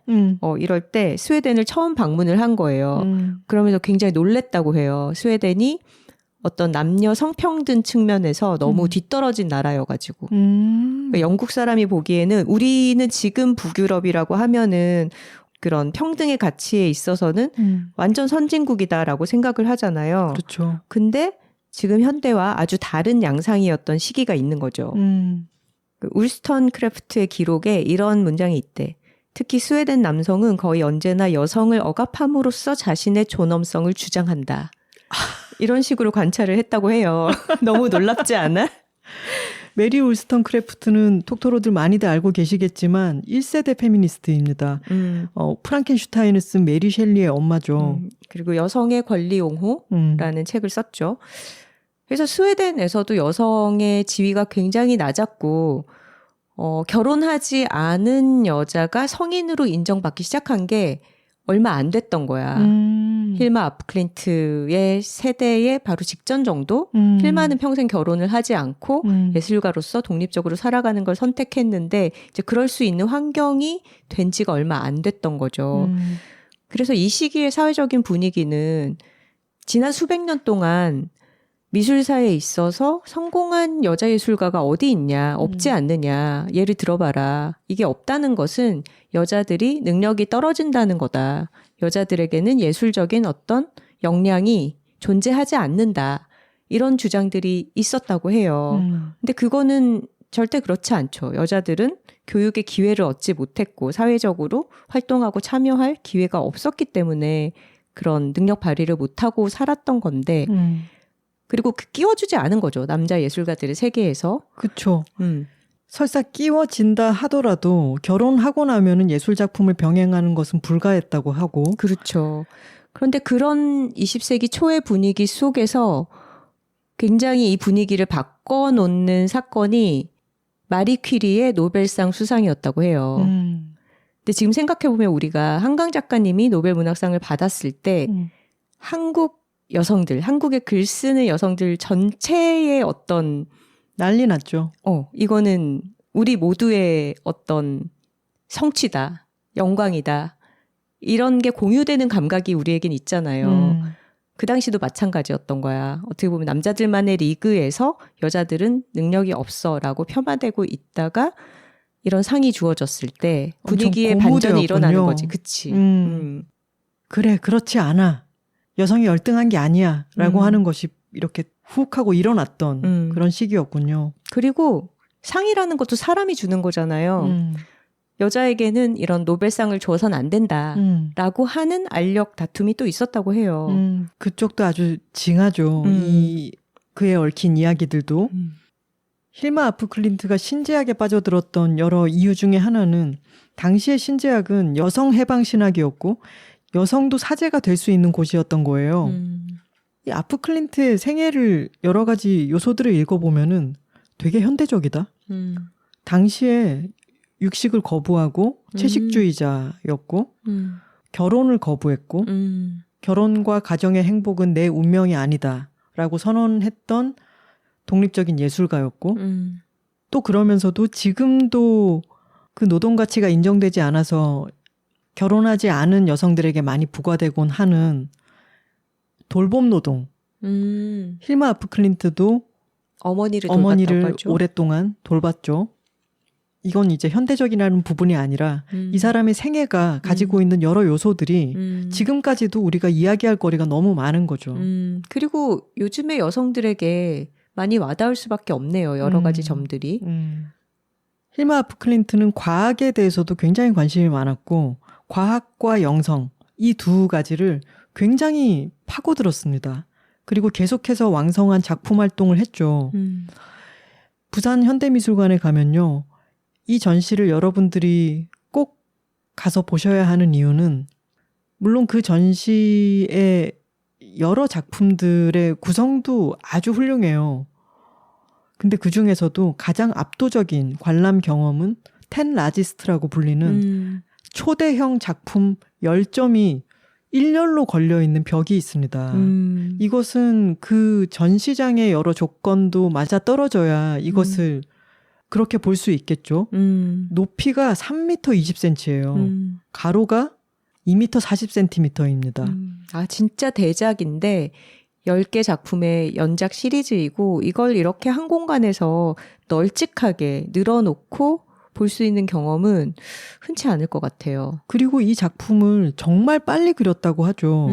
이럴 때 스웨덴을 처음 방문을 한 거예요. 그러면서 굉장히 놀랬다고 해요. 스웨덴이 어떤 남녀 성평등 측면에서 너무 뒤떨어진 나라여가지고 그러니까 영국 사람이 보기에는 우리는 지금 북유럽이라고 하면은 그런 평등의 가치에 있어서는 완전 선진국이다라고 생각을 하잖아요. 그렇죠. 근데 지금 현대와 아주 다른 양상이었던 시기가 있는 거죠. 울스턴 크래프트의 기록에 이런 문장이 있대. 특히 스웨덴 남성은 거의 언제나 여성을 억압함으로써 자신의 존엄성을 주장한다. 이런 식으로 관찰을 했다고 해요. 너무 놀랍지 않아? 메리 울스턴 크래프트는 톡토로들 많이들 알고 계시겠지만 1세대 페미니스트입니다. 프랑켄슈타인을 쓴 메리 셸리의 엄마죠. 그리고 여성의 권리 옹호라는 책을 썼죠. 그래서 스웨덴에서도 여성의 지위가 굉장히 낮았고 결혼하지 않은 여자가 성인으로 인정받기 시작한 게 얼마 안 됐던 거야. 힐마 아프 클린트의 세대의 바로 직전 정도? 힐마는 평생 결혼을 하지 않고 예술가로서 독립적으로 살아가는 걸 선택했는데 이제 그럴 수 있는 환경이 된 지가 얼마 안 됐던 거죠. 그래서 이 시기의 사회적인 분위기는 지난 수백 년 동안 미술사에 있어서 성공한 여자 예술가가 어디 있냐, 없지 않느냐, 예를 들어봐라. 이게 없다는 것은 여자들이 능력이 떨어진다는 거다. 여자들에게는 예술적인 어떤 역량이 존재하지 않는다. 이런 주장들이 있었다고 해요. 근데 그거는 절대 그렇지 않죠. 여자들은 교육의 기회를 얻지 못했고 사회적으로 활동하고 참여할 기회가 없었기 때문에 그런 능력 발휘를 못하고 살았던 건데 그리고 끼워주지 않은 거죠. 남자 예술가들의 세계에서. 그렇죠. 설사 끼워진다 하더라도 결혼하고 나면은 예술 작품을 병행하는 것은 불가했다고 하고. 그렇죠. 그런데 그런 20세기 초의 분위기 속에서 굉장히 이 분위기를 바꿔놓는 사건이 마리 퀴리의 노벨상 수상이었다고 해요. 근데 지금 생각해보면 우리가 한강 작가님이 노벨 문학상을 받았을 때 한국 여성들, 한국의 글 쓰는 여성들 전체의 어떤 난리 났죠. 이거는 우리 모두의 어떤 성취다, 영광이다. 이런 게 공유되는 감각이 우리에겐 있잖아요. 그 당시도 마찬가지였던 거야. 어떻게 보면 남자들만의 리그에서 여자들은 능력이 없어라고 폄하되고 있다가 이런 상이 주어졌을 때 분위기의 반전이 일어나는 거지. 그치? 그래, 그렇지 않아. 여성이 열등한 게 아니야. 라고 하는 것이 이렇게 훅 하고 일어났던 그런 시기였군요. 그리고 상이라는 것도 사람이 주는 거잖아요. 여자에게는 이런 노벨상을 줘선 안 된다라고 하는 알력 다툼이 또 있었다고 해요. 그쪽도 아주 징하죠. 그에 얽힌 이야기들도. 힐마 아프 클린트가 신제약에 빠져들었던 여러 이유 중에 하나는 당시의 신제약은 여성 해방 신학이었고 여성도 사제가 될 수 있는 곳이었던 거예요. 이 아프 클린트의 생애를 여러 가지 요소들을 읽어보면은 되게 현대적이다. 당시에 육식을 거부하고 채식주의자였고 결혼을 거부했고 결혼과 가정의 행복은 내 운명이 아니다라고 선언했던 독립적인 예술가였고 또 그러면서도 지금도 그 노동 가치가 인정되지 않아서 결혼하지 않은 여성들에게 많이 부과되곤 하는 돌봄 노동. 힐마 아프 클린트도 어머니를 오랫동안 돌봤죠. 이건 이제 현대적이라는 부분이 아니라 이 사람의 생애가 가지고 있는 여러 요소들이 지금까지도 우리가 이야기할 거리가 너무 많은 거죠. 그리고 요즘의 여성들에게 많이 와닿을 수밖에 없네요. 여러 가지 점들이. 힐마 아프 클린트는 과학에 대해서도 굉장히 관심이 많았고 과학과 영성 이 두 가지를 굉장히 파고들었습니다. 그리고 계속해서 왕성한 작품 활동을 했죠. 부산 현대미술관에 가면요. 이 전시를 여러분들이 꼭 가서 보셔야 하는 이유는 물론 그 전시의 여러 작품들의 구성도 아주 훌륭해요. 근데 그 중에서도 가장 압도적인 관람 경험은 텐 라지스트라고 불리는 초대형 작품 10점이 일렬로 걸려있는 벽이 있습니다. 이것은 그 전시장의 여러 조건도 맞아떨어져야 이것을 그렇게 볼 수 있겠죠. 높이가 3m 20cm예요. 가로가 2m 40cm입니다. 아, 진짜 대작인데 10개 작품의 연작 시리즈이고 이걸 이렇게 한 공간에서 널찍하게 늘어놓고 볼 수 있는 경험은 흔치 않을 것 같아요. 그리고 이 작품을 정말 빨리 그렸다고 하죠.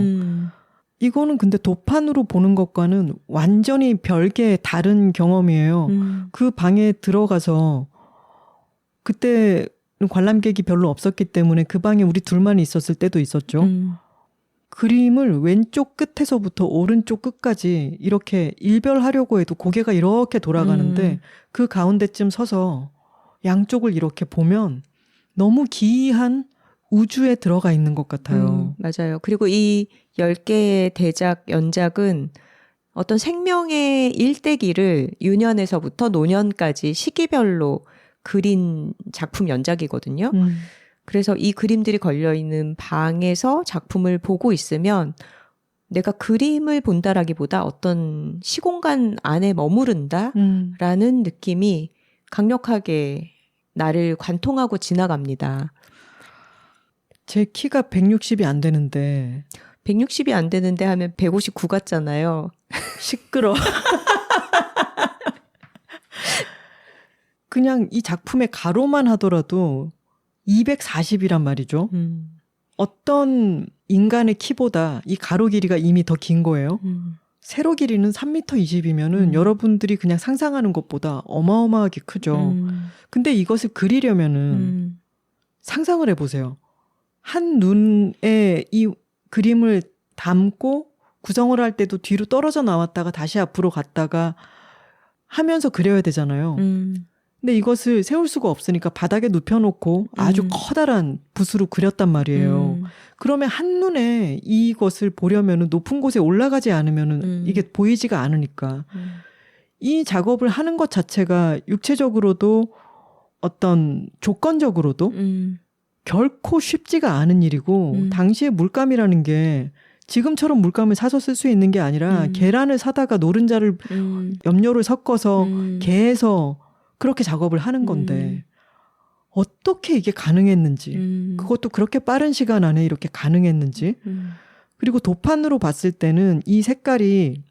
이거는 근데 도판으로 보는 것과는 완전히 별개의 다른 경험이에요. 그 방에 들어가서 그때 관람객이 별로 없었기 때문에 그 방에 우리 둘만 있었을 때도 있었죠. 그림을 왼쪽 끝에서부터 오른쪽 끝까지 이렇게 일별하려고 해도 고개가 이렇게 돌아가는데 그 가운데쯤 서서 양쪽을 이렇게 보면 너무 기이한 우주에 들어가 있는 것 같아요. 맞아요. 그리고 이 10개의 대작, 연작은 어떤 생명의 일대기를 유년에서부터 노년까지 시기별로 그린 작품 연작이거든요. 그래서 이 그림들이 걸려있는 방에서 작품을 보고 있으면 내가 그림을 본다라기보다 어떤 시공간 안에 머무른다라는 느낌이 강력하게 나를 관통하고 지나갑니다. 제 키가 160이 안 되는데 160이 안 되는데 하면 159 같잖아요. 시끄러. 그냥 이 작품의 가로만 하더라도 240이란 말이죠. 어떤 인간의 키보다 이 가로 길이가 이미 더 긴 거예요. 세로 길이는 3m 20이면은 여러분들이 그냥 상상하는 것보다 어마어마하게 크죠. 근데 이것을 그리려면은 상상을 해보세요. 한 눈에 이 그림을 담고 구성을 할 때도 뒤로 떨어져 나왔다가 다시 앞으로 갔다가 하면서 그려야 되잖아요. 근데 이것을 세울 수가 없으니까 바닥에 눕혀놓고 아주 커다란 붓으로 그렸단 말이에요. 그러면 한눈에 이것을 보려면 높은 곳에 올라가지 않으면 이게 보이지가 않으니까. 이 작업을 하는 것 자체가 육체적으로도 어떤 조건적으로도 결코 쉽지가 않은 일이고 당시에 물감이라는 게 지금처럼 물감을 사서 쓸 수 있는 게 아니라 계란을 사다가 노른자를 염료를 섞어서 개에서 그렇게 작업을 하는 건데 어떻게 이게 가능했는지 그것도 그렇게 빠른 시간 안에 이렇게 가능했는지 그리고 도판으로 봤을 때는 이 색깔이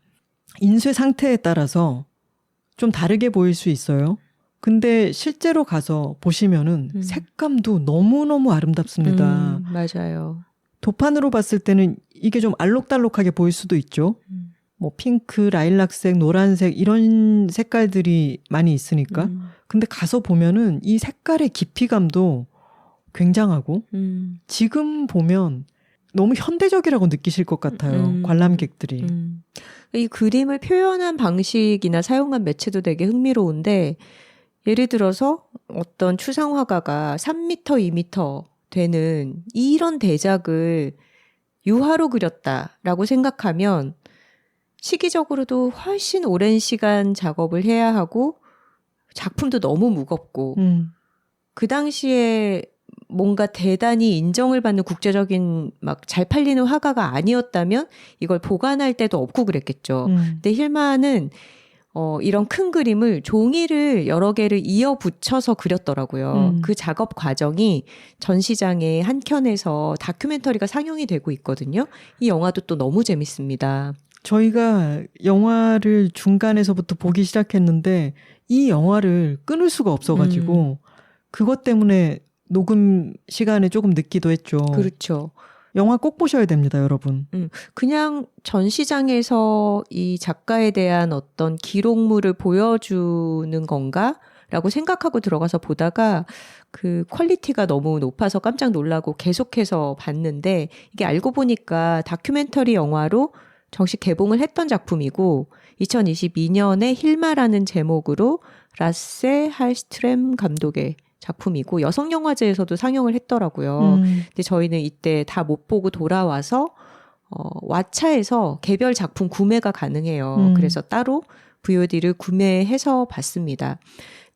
인쇄 상태에 따라서 좀 다르게 보일 수 있어요. 근데 실제로 가서 보시면은 색감도 너무너무 아름답습니다. 맞아요. 도판으로 봤을 때는 이게 좀 알록달록하게 보일 수도 있죠. 뭐 핑크, 라일락색, 노란색 이런 색깔들이 많이 있으니까. 근데 가서 보면은 이 색깔의 깊이감도 굉장하고 지금 보면 너무 현대적이라고 느끼실 것 같아요. 관람객들이. 이 그림을 표현한 방식이나 사용한 매체도 되게 흥미로운데 예를 들어서 어떤 추상화가가 3m, 2m 되는 이런 대작을 유화로 그렸다라고 생각하면 시기적으로도 훨씬 오랜 시간 작업을 해야 하고 작품도 너무 무겁고 그 당시에 뭔가 대단히 인정을 받는 국제적인 막 잘 팔리는 화가가 아니었다면 이걸 보관할 때도 없고 그랬겠죠. 근데 힐만은 이런 큰 그림을 종이를 여러 개를 이어 붙여서 그렸더라고요. 그 작업 과정이 전시장의 한 켠에서 다큐멘터리가 상영이 되고 있거든요. 이 영화도 또 너무 재밌습니다. 저희가 영화를 중간에서부터 보기 시작했는데 이 영화를 끊을 수가 없어가지고 그것 때문에 녹음 시간에 조금 늦기도 했죠. 그렇죠. 영화 꼭 보셔야 됩니다, 여러분. 그냥 전시장에서 이 작가에 대한 어떤 기록물을 보여주는 건가? 라고 생각하고 들어가서 보다가 그 퀄리티가 너무 높아서 깜짝 놀라고 계속해서 봤는데 이게 알고 보니까 다큐멘터리 영화로 정식 개봉을 했던 작품이고 2022년에 힐마라는 제목으로 라세 할스트렘 감독의 작품이고 여성영화제에서도 상영을 했더라고요. 근데 저희는 이때 다 못 보고 돌아와서 왓챠에서 개별 작품 구매가 가능해요. 그래서 따로 VOD를 구매해서 봤습니다.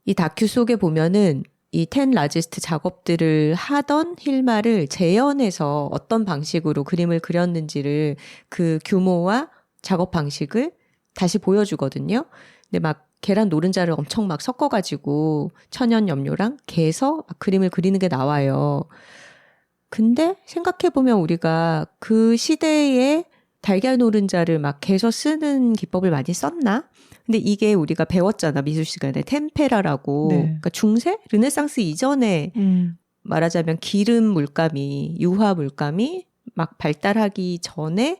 이 다큐 속에 보면은 이 10 라지스트 작업들을 하던 힐마를 재현해서 어떤 방식으로 그림을 그렸는지를 그 규모와 작업 방식을 다시 보여주거든요. 근데 막 계란 노른자를 엄청 막 섞어가지고 천연 염료랑 개서 막 그림을 그리는 게 나와요. 근데 생각해보면 우리가 그 시대에 달걀 노른자를 막 개서 쓰는 기법을 많이 썼나? 근데 이게 우리가 배웠잖아, 미술 시간에. 템페라라고. 네. 그러니까 중세? 르네상스 이전에 말하자면 기름 물감이, 유화 물감이 막 발달하기 전에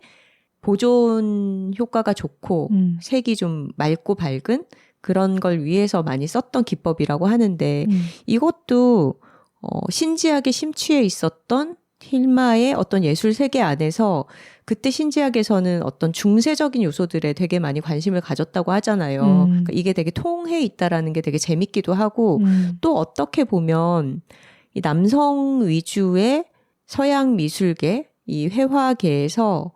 보존 효과가 좋고 색이 좀 맑고 밝은 그런 걸 위해서 많이 썼던 기법이라고 하는데 이것도 신지학에 심취해 있었던 힐마의 어떤 예술 세계 안에서 그때 신지학에서는 어떤 중세적인 요소들에 되게 많이 관심을 가졌다고 하잖아요. 그러니까 이게 되게 통해 있다라는 게 되게 재밌기도 하고 또 어떻게 보면 이 남성 위주의 서양 미술계, 이 회화계에서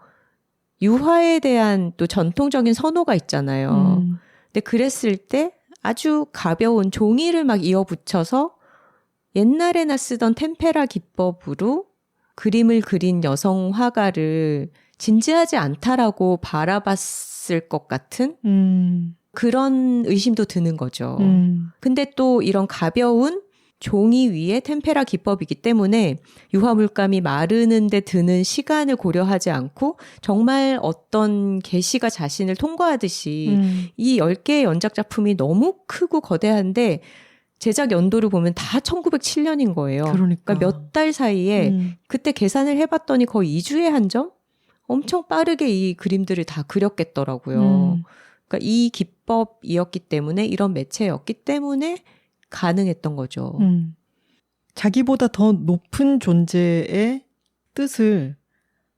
유화에 대한 또 전통적인 선호가 있잖아요. 근데 그랬을 때 아주 가벼운 종이를 막 이어붙여서 옛날에나 쓰던 템페라 기법으로 그림을 그린 여성 화가를 진지하지 않다라고 바라봤을 것 같은 그런 의심도 드는 거죠. 근데 또 이런 가벼운 종이 위에 템페라 기법이기 때문에 유화물감이 마르는데 드는 시간을 고려하지 않고 정말 어떤 계시가 자신을 통과하듯이 이 10개의 연작 작품이 너무 크고 거대한데 제작 연도를 보면 다 1907년인 거예요. 그러니까 몇 달 사이에 그때 계산을 해봤더니 거의 2주에 한 점? 엄청 빠르게 이 그림들을 다 그렸겠더라고요. 그러니까 이 기법이었기 때문에 이런 매체였기 때문에 가능했던 거죠. 자기보다 더 높은 존재의 뜻을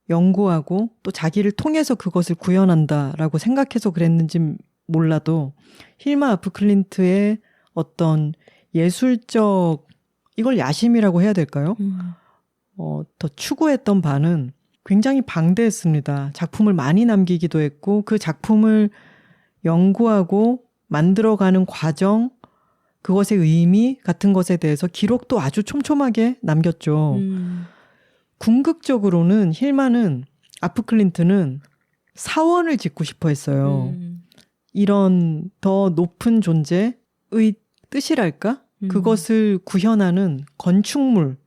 연구하고 또 자기를 통해서 그것을 구현한다라고 생각해서 그랬는지 몰라도 힐마 아프 클린트의 어떤 예술적 이걸 야심이라고 해야 될까요? 더 추구했던 바는 굉장히 방대했습니다. 작품을 많이 남기기도 했고 그 작품을 연구하고 만들어가는 과정 그것의 의미 같은 것에 대해서 기록도 아주 촘촘하게 남겼죠. 궁극적으로는 힐마는 아프 클린트는 사원을 짓고 싶어 했어요. 이런 더 높은 존재의 뜻이랄까? 그것을 구현하는 건축물,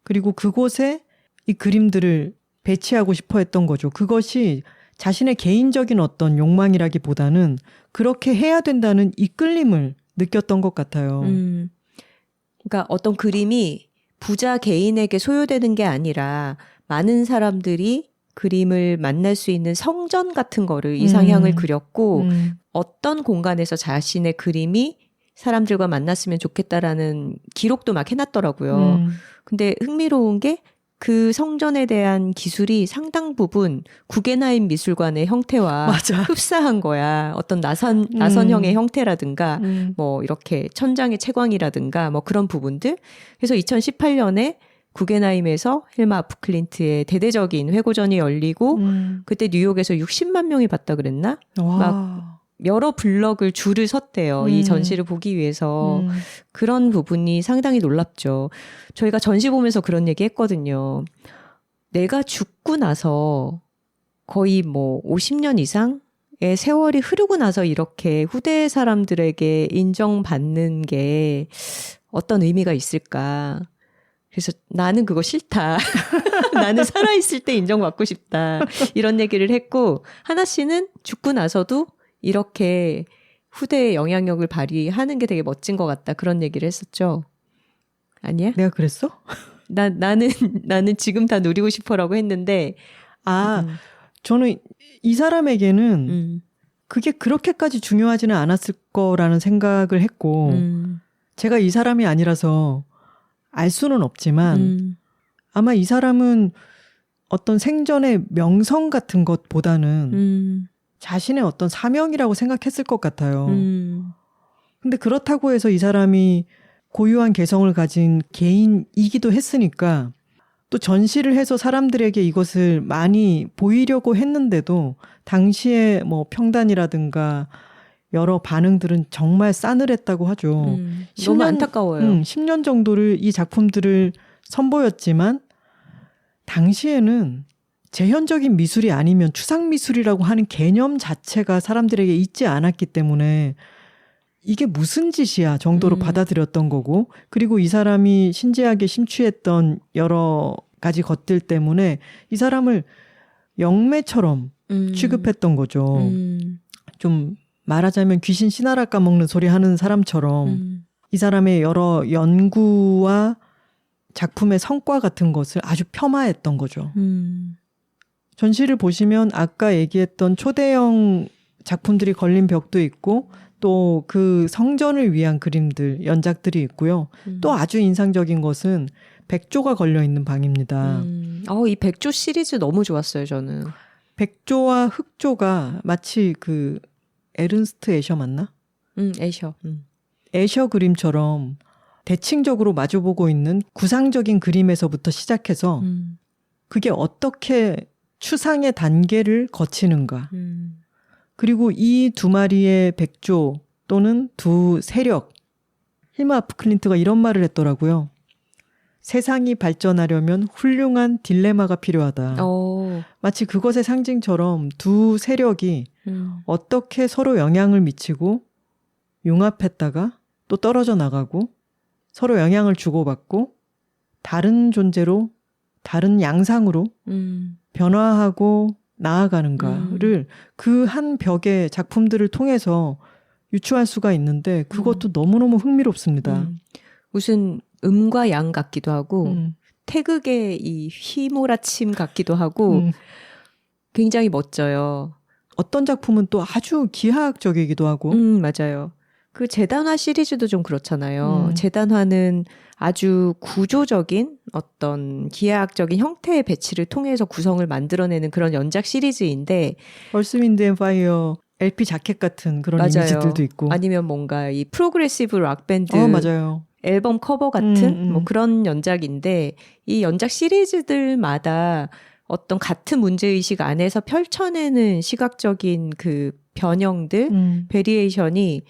그리고 그곳에 이 그림들을 배치하고 싶어 했던 거죠. 그것이 자신의 개인적인 어떤 욕망이라기보다는 그렇게 해야 된다는 이끌림을 느꼈던 것 같아요. 그러니까 어떤 그림이 부자 개인에게 소요되는 게 아니라 많은 사람들이 그림을 만날 수 있는 성전 같은 거를 이상향을 그렸고 어떤 공간에서 자신의 그림이 사람들과 만났으면 좋겠다라는 기록도 막 해놨더라고요. 근데 흥미로운 게 그 성전에 대한 기술이 상당 부분 구겐하임 미술관의 형태와 맞아. 흡사한 거야. 어떤 나선형의 형태라든가 뭐 이렇게 천장의 채광이라든가 뭐 그런 부분들. 그래서 2018년에 구겐하임에서 힐마 아프 클린트의 대대적인 회고전이 열리고 그때 뉴욕에서 60만 명이 봤다 그랬나? 와. 막 여러 블럭을 줄을 섰대요. 이 전시를 보기 위해서. 그런 부분이 상당히 놀랍죠. 저희가 전시 보면서 그런 얘기 했거든요. 내가 죽고 나서 거의 뭐 50년 이상의 세월이 흐르고 나서 이렇게 후대 사람들에게 인정받는 게 어떤 의미가 있을까. 그래서 나는 그거 싫다. 나는 살아있을 때 인정받고 싶다. 이런 얘기를 했고, 하나 씨는 죽고 나서도 이렇게 후대의 영향력을 발휘하는 게 되게 멋진 것 같다. 그런 얘기를 했었죠. 아니야? 내가 그랬어? 나는 지금 다 누리고 싶어라고 했는데. 저는 이 사람에게는 그게 그렇게까지 중요하지는 않았을 거라는 생각을 했고, 제가 이 사람이 아니라서 알 수는 없지만, 아마 이 사람은 어떤 생전의 명성 같은 것보다는 자신의 어떤 사명이라고 생각했을 것 같아요. 근데 그렇다고 해서 이 사람이 고유한 개성을 가진 개인이기도 했으니까 또 전시를 해서 사람들에게 이것을 많이 보이려고 했는데도 당시에 뭐 평단이라든가 여러 반응들은 정말 싸늘했다고 하죠. 10년, 너무 안타까워요. 10년 정도를 이 작품들을 선보였지만 당시에는 재현적인 미술이 아니면 추상미술이라고 하는 개념 자체가 사람들에게 있지 않았기 때문에 이게 무슨 짓이야 정도로 받아들였던 거고, 그리고 이 사람이 신지하게 심취했던 여러 가지 것들 때문에 이 사람을 영매처럼 취급했던 거죠. 좀 말하자면 귀신 씨나라 까먹는 소리 하는 사람처럼 이 사람의 여러 연구와 작품의 성과 같은 것을 아주 폄하했던 거죠. 전시를 보시면 아까 얘기했던 초대형 작품들이 걸린 벽도 있고 또 그 성전을 위한 그림들, 연작들이 있고요. 또 아주 인상적인 것은 백조가 걸려있는 방입니다. 이 백조 시리즈 너무 좋았어요, 저는. 백조와 흑조가 마치 그 에른스트 애셔 맞나? 애셔. 애셔 그림처럼 대칭적으로 마주보고 있는 구상적인 그림에서부터 시작해서 그게 어떻게 추상의 단계를 거치는가. 그리고 이 두 마리의 백조 또는 두 세력, 힐마 아프 클린트가 이런 말을 했더라고요. 세상이 발전하려면 훌륭한 딜레마가 필요하다. 마치 그것의 상징처럼 두 세력이 어떻게 서로 영향을 미치고 융합했다가 또 떨어져 나가고 서로 영향을 주고받고 다른 존재로, 다른 양상으로 변화하고 나아가는가를 그 한 벽의 작품들을 통해서 유추할 수가 있는데 그것도 너무너무 흥미롭습니다. 무슨 음과 양 같기도 하고 태극의 이 휘몰아침 같기도 하고 굉장히 멋져요. 어떤 작품은 또 아주 기하학적이기도 하고. 맞아요. 그 재단화 시리즈도 좀 그렇잖아요. 재단화는 아주 구조적인 어떤 기하학적인 형태의 배치를 통해서 구성을 만들어내는 그런 연작 시리즈인데 얼스 윈드 앤 파이어 LP 자켓 같은 그런 맞아요. 이미지들도 있고. 아니면 뭔가 이 프로그레시브 락밴드 맞아요. 앨범 커버 같은 뭐 그런 연작인데 이 연작 시리즈들마다 어떤 같은 문제의식 안에서 펼쳐내는 시각적인 그 변형들, 베리에이션이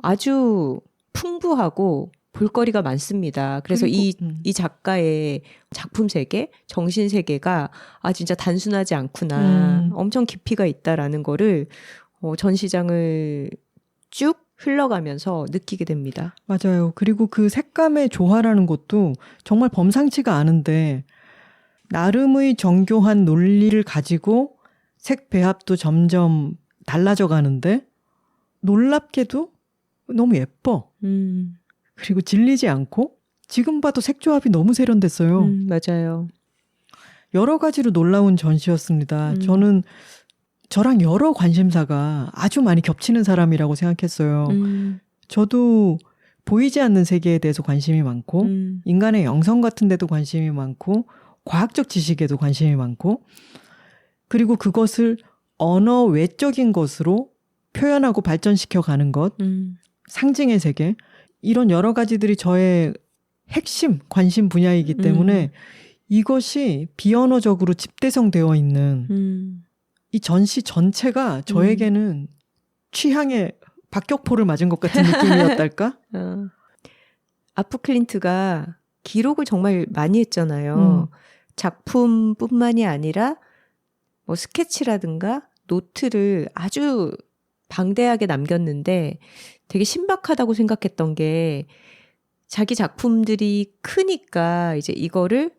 아주 풍부하고 볼거리가 많습니다. 그래서 이 작가의 작품 세계, 정신 세계가 진짜 단순하지 않구나. 엄청 깊이가 있다라는 거를 전시장을 쭉 흘러가면서 느끼게 됩니다. 맞아요. 그리고 그 색감의 조화라는 것도 정말 범상치가 않은데 나름의 정교한 논리를 가지고 색 배합도 점점 달라져 가는데 놀랍게도 너무 예뻐. 그리고 질리지 않고 지금 봐도 색조합이 너무 세련됐어요. 맞아요. 여러 가지로 놀라운 전시였습니다. 저는 저랑 여러 관심사가 아주 많이 겹치는 사람이라고 생각했어요. 저도 보이지 않는 세계에 대해서 관심이 많고 인간의 영성 같은 데도 관심이 많고 과학적 지식에도 관심이 많고 그리고 그것을 언어 외적인 것으로 표현하고 발전시켜 가는 것, 상징의 세계 이런 여러 가지들이 저의 핵심 관심 분야이기 때문에 이것이 비언어적으로 집대성되어 있는 이 전시 전체가 저에게는 취향의 박격포를 맞은 것 같은 느낌이었달까? 아프 클린트가 기록을 정말 많이 했잖아요. 작품뿐만이 아니라 뭐 스케치라든가 노트를 아주 방대하게 남겼는데 되게 신박하다고 생각했던 게 자기 작품들이 크니까 이제 이거를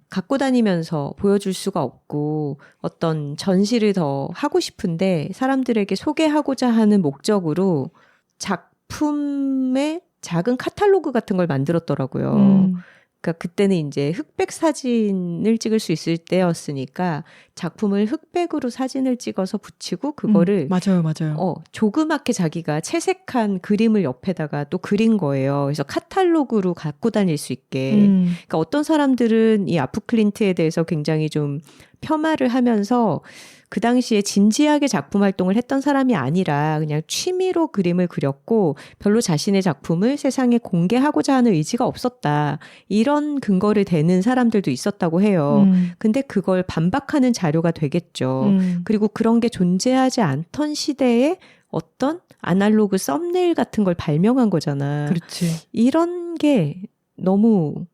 갖고 다니면서 보여줄 수가 없고 어떤 전시를 더 하고 싶은데 사람들에게 소개하고자 하는 목적으로 작품의 작은 카탈로그 같은 걸 만들었더라고요. 그러니까 그때는 이제 흑백 사진을 찍을 수 있을 때였으니까 작품을 흑백으로 사진을 찍어서 붙이고 그거를 맞아요. 조그맣게 자기가 채색한 그림을 옆에다가 또 그린 거예요. 그래서 카탈로그로 갖고 다닐 수 있게. 그러니까 어떤 사람들은 이 아프 클린트에 대해서 굉장히 좀 폄하를 하면서 그 당시에 진지하게 작품 활동을 했던 사람이 아니라 그냥 취미로 그림을 그렸고 별로 자신의 작품을 세상에 공개하고자 하는 의지가 없었다. 이런 근거를 대는 사람들도 있었다고 해요. 근데 그걸 반박하는 자료가 되겠죠. 그리고 그런 게 존재하지 않던 시대에 어떤 아날로그 썸네일 같은 걸 발명한 거잖아. 그렇지. 이런 게 너무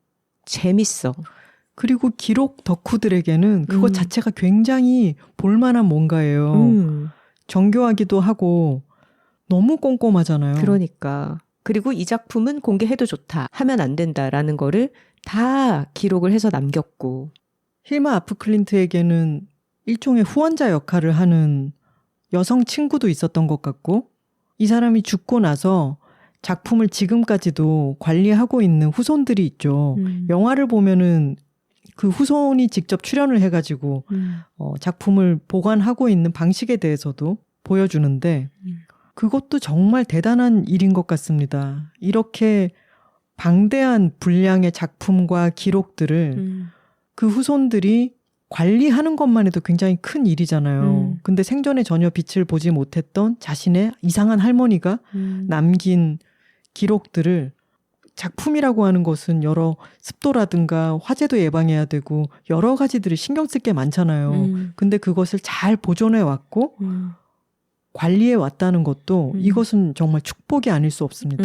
재밌어. 그리고 기록 덕후들에게는 그것 자체가 굉장히 볼만한 뭔가예요. 정교하기도 하고 너무 꼼꼼하잖아요. 그러니까. 그리고 이 작품은 공개해도 좋다. 하면 안 된다라는 거를 다 기록을 해서 남겼고. 힐마 아프 클린트에게는 일종의 후원자 역할을 하는 여성 친구도 있었던 것 같고 이 사람이 죽고 나서 작품을 지금까지도 관리하고 있는 후손들이 있죠. 영화를 보면은 그 후손이 직접 출연을 해가지고 작품을 보관하고 있는 방식에 대해서도 보여주는데 그것도 정말 대단한 일인 것 같습니다. 이렇게 방대한 분량의 작품과 기록들을 그 후손들이 관리하는 것만 해도 굉장히 큰 일이잖아요. 근데 생전에 전혀 빛을 보지 못했던 자신의 이상한 할머니가 남긴 기록들을 작품이라고 하는 것은 여러 습도라든가 화재도 예방해야 되고 여러 가지들이 신경 쓸 게 많잖아요. 근데 그것을 잘 보존해 왔고 관리해 왔다는 것도 이것은 정말 축복이 아닐 수 없습니다.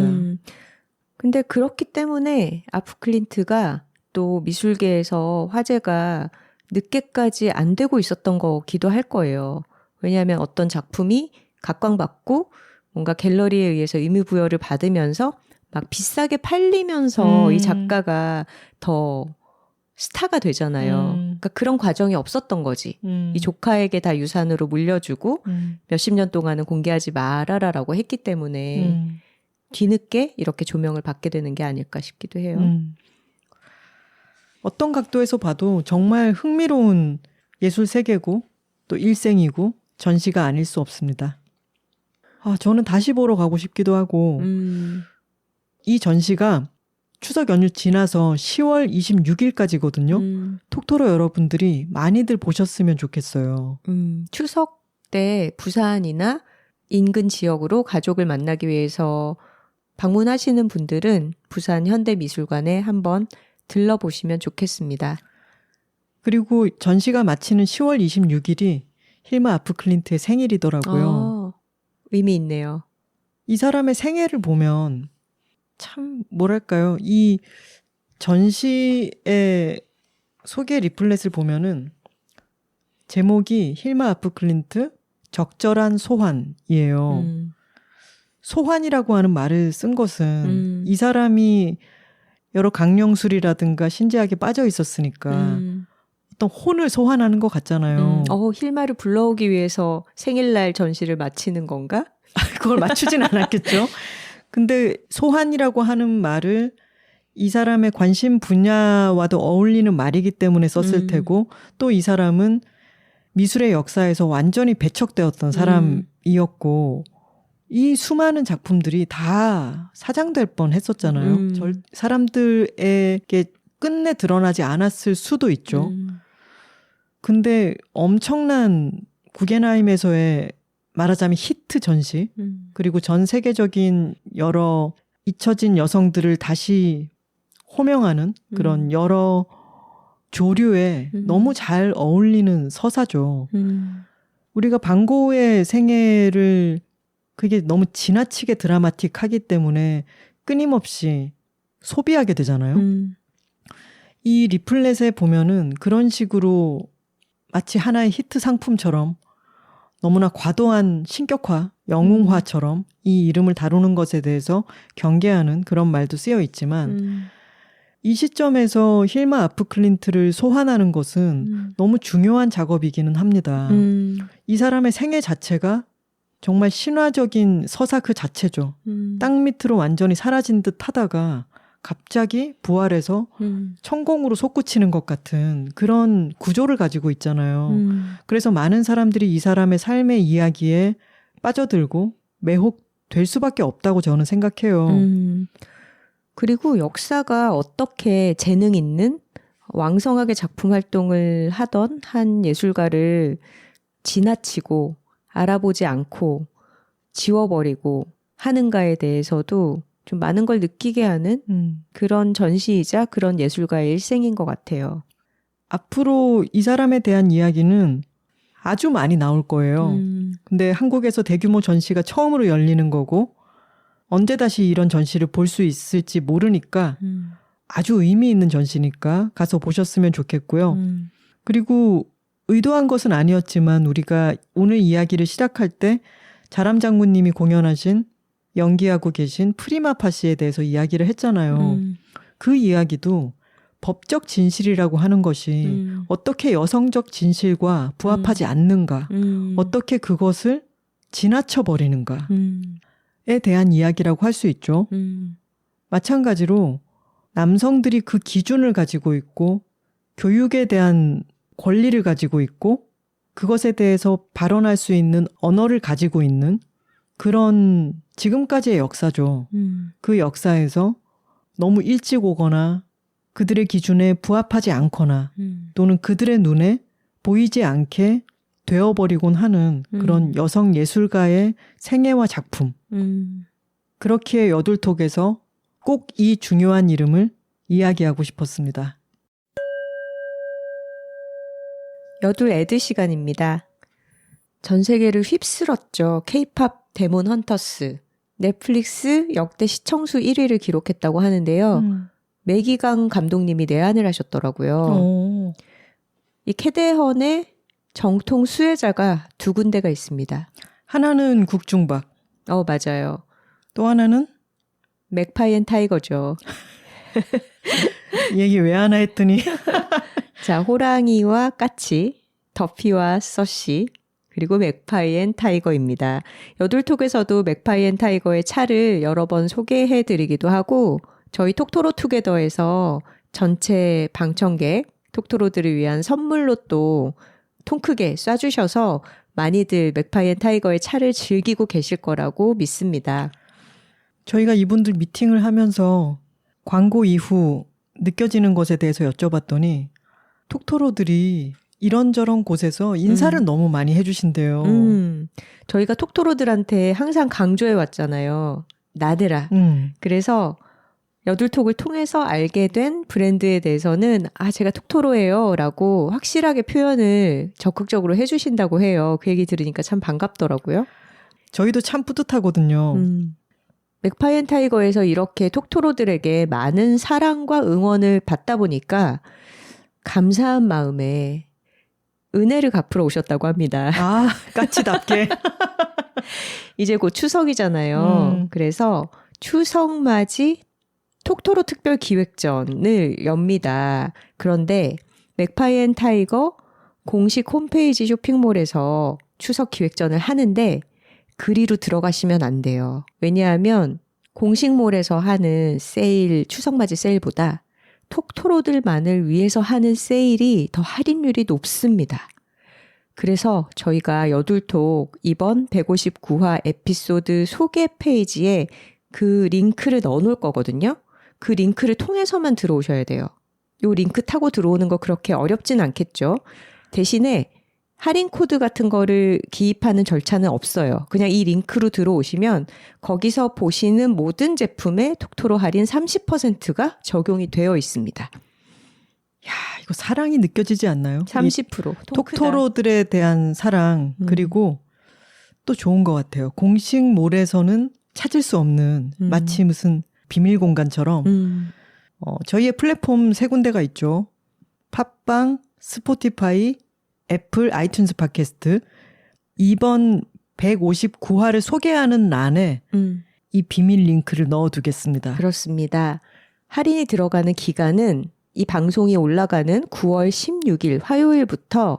근데 그렇기 때문에 아프 클린트가 또 미술계에서 화제가 늦게까지 안 되고 있었던 거기도 할 거예요. 왜냐하면 어떤 작품이 각광받고 뭔가 갤러리에 의해서 의미부여를 받으면서 막 비싸게 팔리면서 이 작가가 더 스타가 되잖아요. 그러니까 그런 과정이 없었던 거지. 이 조카에게 다 유산으로 물려주고 몇십 년 동안은 공개하지 말아라라고 했기 때문에 뒤늦게 이렇게 조명을 받게 되는 게 아닐까 싶기도 해요. 어떤 각도에서 봐도 정말 흥미로운 예술 세계고 또 일생이고 전시가 아닐 수 없습니다. 저는 다시 보러 가고 싶기도 하고 이 전시가 추석 연휴 지나서 10월 26일까지거든요. 톡토로 여러분들이 많이들 보셨으면 좋겠어요. 추석 때 부산이나 인근 지역으로 가족을 만나기 위해서 방문하시는 분들은 부산 현대미술관에 한번 들러보시면 좋겠습니다. 그리고 전시가 마치는 10월 26일이 힐마 아프 클린트의 생일이더라고요. 의미 있네요. 이 사람의 생애를 보면 참 뭐랄까요. 이 전시의 소개 리플렛을 보면은 제목이 힐마 아프 클린트 적절한 소환이에요. 소환이라고 하는 말을 쓴 것은 이 사람이 여러 강령술이라든가 신지학에 빠져 있었으니까 어떤 혼을 소환하는 것 같잖아요. 힐마를 불러오기 위해서 생일날 전시를 마치는 건가? 그걸 맞추진 않았겠죠. 근데 소환이라고 하는 말을 이 사람의 관심 분야와도 어울리는 말이기 때문에 썼을 테고 또 이 사람은 미술의 역사에서 완전히 배척되었던 사람이었고 이 수많은 작품들이 다 사장될 뻔했었잖아요. 사람들에게 끝내 드러나지 않았을 수도 있죠. 근데 엄청난 구겐하임에서의 말하자면 히트 전시 그리고 전 세계적인 여러 잊혀진 여성들을 다시 호명하는 그런 여러 조류에 너무 잘 어울리는 서사죠. 우리가 반 고흐의 생애를 그게 너무 지나치게 드라마틱하기 때문에 끊임없이 소비하게 되잖아요. 이 리플렛에 보면은 그런 식으로 마치 하나의 히트 상품처럼 너무나 과도한 신격화, 영웅화처럼 이 이름을 다루는 것에 대해서 경계하는 그런 말도 쓰여 있지만 이 시점에서 힐마 아프 클린트를 소환하는 것은 너무 중요한 작업이기는 합니다. 이 사람의 생애 자체가 정말 신화적인 서사 그 자체죠. 땅 밑으로 완전히 사라진 듯 하다가 갑자기 부활해서 천공으로 솟구치는 것 같은 그런 구조를 가지고 있잖아요. 그래서 많은 사람들이 이 사람의 삶의 이야기에 빠져들고 매혹될 수밖에 없다고 저는 생각해요. 그리고 역사가 어떻게 재능 있는 왕성하게 작품 활동을 하던 한 예술가를 지나치고 알아보지 않고 지워버리고 하는가에 대해서도 좀 많은 걸 느끼게 하는 그런 전시이자 그런 예술가의 일생인 것 같아요. 앞으로 이 사람에 대한 이야기는 아주 많이 나올 거예요. 근데 한국에서 대규모 전시가 처음으로 열리는 거고 언제 다시 이런 전시를 볼 수 있을지 모르니까 아주 의미 있는 전시니까 가서 보셨으면 좋겠고요. 그리고 의도한 것은 아니었지만 우리가 오늘 이야기를 시작할 때 자람 장군님이 공연하신 연기하고 계신 프리마 파시에 대해서 이야기를 했잖아요. 그 이야기도 법적 진실이라고 하는 것이 어떻게 여성적 진실과 부합하지 않는가, 어떻게 그것을 지나쳐버리는가에 대한 이야기라고 할 수 있죠. 마찬가지로 남성들이 그 기준을 가지고 있고 교육에 대한 권리를 가지고 있고 그것에 대해서 발언할 수 있는 언어를 가지고 있는 그런 지금까지의 역사죠. 그 역사에서 너무 일찍 오거나 그들의 기준에 부합하지 않거나 또는 그들의 눈에 보이지 않게 되어버리곤 하는 그런 여성 예술가의 생애와 작품. 그렇기에 여둘톡에서 꼭 이 중요한 이름을 이야기하고 싶었습니다. 여둘 애드 시간입니다. 전 세계를 휩쓸었죠. K-팝 데몬 헌터스. 넷플릭스 역대 시청수 1위를 기록했다고 하는데요. 매기강 감독님이 내한을 하셨더라고요. 이 캐대헌의 정통 수혜자가 두 군데가 있습니다. 하나는 국중박. 맞아요. 또 하나는? 맥파이 앤 타이거죠. 얘기 왜 하나 했더니. 자, 호랑이와 까치, 더피와 서시, 그리고 맥파이 앤 타이거입니다. 여둘톡에서도 맥파이 앤 타이거의 차를 여러 번 소개해드리기도 하고 저희 톡토로 투게더에서 전체 방청객, 톡토로들을 위한 선물로 또 통 크게 쏴주셔서 많이들 맥파이 앤 타이거의 차를 즐기고 계실 거라고 믿습니다. 저희가 이분들 미팅을 하면서 광고 이후 느껴지는 것에 대해서 여쭤봤더니 톡토로들이 이런저런 곳에서 인사를 너무 많이 해주신대요. 저희가 톡토로들한테 항상 강조해 왔잖아요. 나들아. 그래서 여둘톡을 통해서 알게 된 브랜드에 대해서는 제가 톡토로예요 라고 확실하게 표현을 적극적으로 해주신다고 해요. 그 얘기 들으니까 참 반갑더라고요. 저희도 참 뿌듯하거든요. 맥파이 앤 타이거에서 이렇게 톡토로들에게 많은 사랑과 응원을 받다 보니까 감사한 마음에 은혜를 갚으러 오셨다고 합니다. 아, 까치답게. 이제 곧 추석이잖아요. 그래서 추석맞이 톡토로 특별 기획전을 엽니다. 그런데 맥파이 앤 타이거 공식 홈페이지 쇼핑몰에서 추석 기획전을 하는데 그리로 들어가시면 안 돼요. 왜냐하면 공식몰에서 하는 세일, 추석맞이 세일보다 톡토로들만을 위해서 하는 세일이 더 할인율이 높습니다. 그래서 저희가 여둘톡 이번 159화 에피소드 소개 페이지에 그 링크를 넣어놓을 거거든요. 그 링크를 통해서만 들어오셔야 돼요. 요 링크 타고 들어오는 거 그렇게 어렵진 않겠죠. 대신에 할인 코드 같은 거를 기입하는 절차는 없어요. 그냥 이 링크로 들어오시면 거기서 보시는 모든 제품에 톡토로 할인 30%가 적용이 되어 있습니다. 야, 이거 사랑이 느껴지지 않나요? 30%. 톡토로들에 대한 사랑, 그리고 또 좋은 것 같아요. 공식 몰에서는 찾을 수 없는 마치 무슨 비밀 공간처럼 저희의 플랫폼 세 군데가 있죠. 팟빵, 스포티파이, 애플 아이튠즈 팟캐스트. 이번 159화를 소개하는 란에 이 비밀 링크를 넣어두겠습니다. 그렇습니다. 할인이 들어가는 기간은 이 방송이 올라가는 9월 16일 화요일부터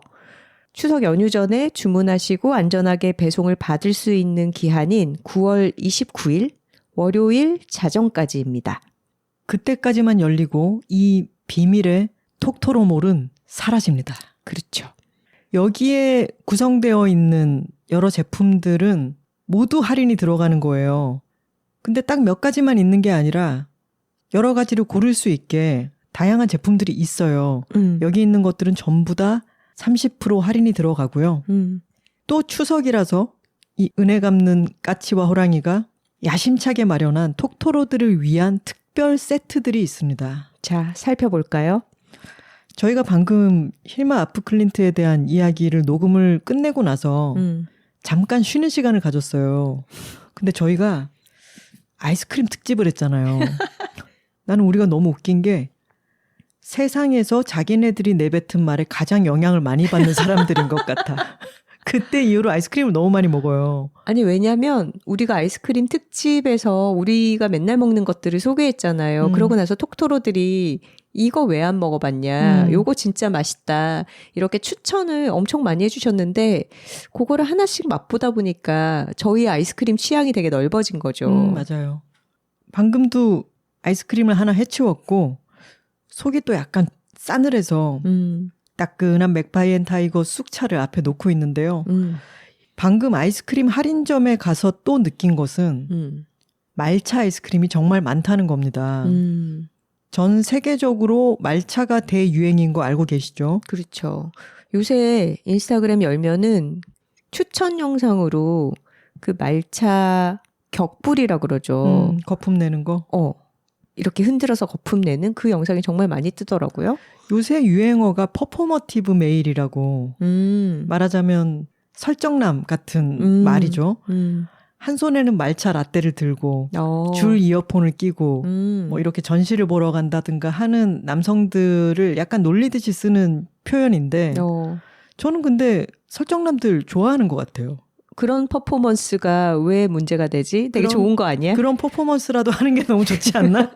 추석 연휴 전에 주문하시고 안전하게 배송을 받을 수 있는 기한인 9월 29일 월요일 자정까지입니다. 그때까지만 열리고 이 비밀의 톡토로몰은 사라집니다. 그렇죠. 여기에 구성되어 있는 여러 제품들은 모두 할인이 들어가는 거예요. 근데 딱 몇 가지만 있는 게 아니라 여러 가지를 고를 수 있게 다양한 제품들이 있어요. 여기 있는 것들은 전부 다 30% 할인이 들어가고요. 또 추석이라서 이 은혜 갚는 까치와 호랑이가 야심차게 마련한 톡토로들을 위한 특별 세트들이 있습니다. 자, 살펴볼까요? 저희가 방금 힐마 아프클린트에 대한 이야기를 녹음을 끝내고 나서 잠깐 쉬는 시간을 가졌어요. 근데 저희가 아이스크림 특집을 했잖아요. 나는 우리가 너무 웃긴 게 세상에서 자기네들이 내뱉은 말에 가장 영향을 많이 받는 사람들인 것 같아. 그때 이후로 아이스크림을 너무 많이 먹어요. 아니 왜냐면 우리가 아이스크림 특집에서 우리가 맨날 먹는 것들을 소개했잖아요. 그러고 나서 톡토로들이 이거 왜 안 먹어봤냐. 요거 진짜 맛있다. 이렇게 추천을 엄청 많이 해주셨는데 그거를 하나씩 맛보다 보니까 저희 아이스크림 취향이 되게 넓어진 거죠. 맞아요. 방금도 아이스크림을 하나 해치웠고 속이 또 약간 싸늘해서 따끈한 맥파이 앤 타이거 쑥차를 앞에 놓고 있는데요. 방금 아이스크림 할인점에 가서 또 느낀 것은 말차 아이스크림이 정말 많다는 겁니다. 전 세계적으로 말차가 대유행인 거 알고 계시죠? 그렇죠. 요새 인스타그램 열면은 추천 영상으로 그 말차 격불이라 그러죠. 거품 내는 거? 이렇게 흔들어서 거품 내는 그 영상이 정말 많이 뜨더라고요. 요새 유행어가 퍼포머티브 메일이라고 말하자면 설정남 같은 말이죠. 한 손에는 말차 라떼를 들고 줄 이어폰을 끼고 뭐 이렇게 전시를 보러 간다든가 하는 남성들을 약간 놀리듯이 쓰는 표현인데 저는 근데 설정남들 좋아하는 것 같아요. 그런 퍼포먼스가 왜 문제가 되지? 되게 좋은 거 아니야? 그런 퍼포먼스라도 하는 게 너무 좋지 않나?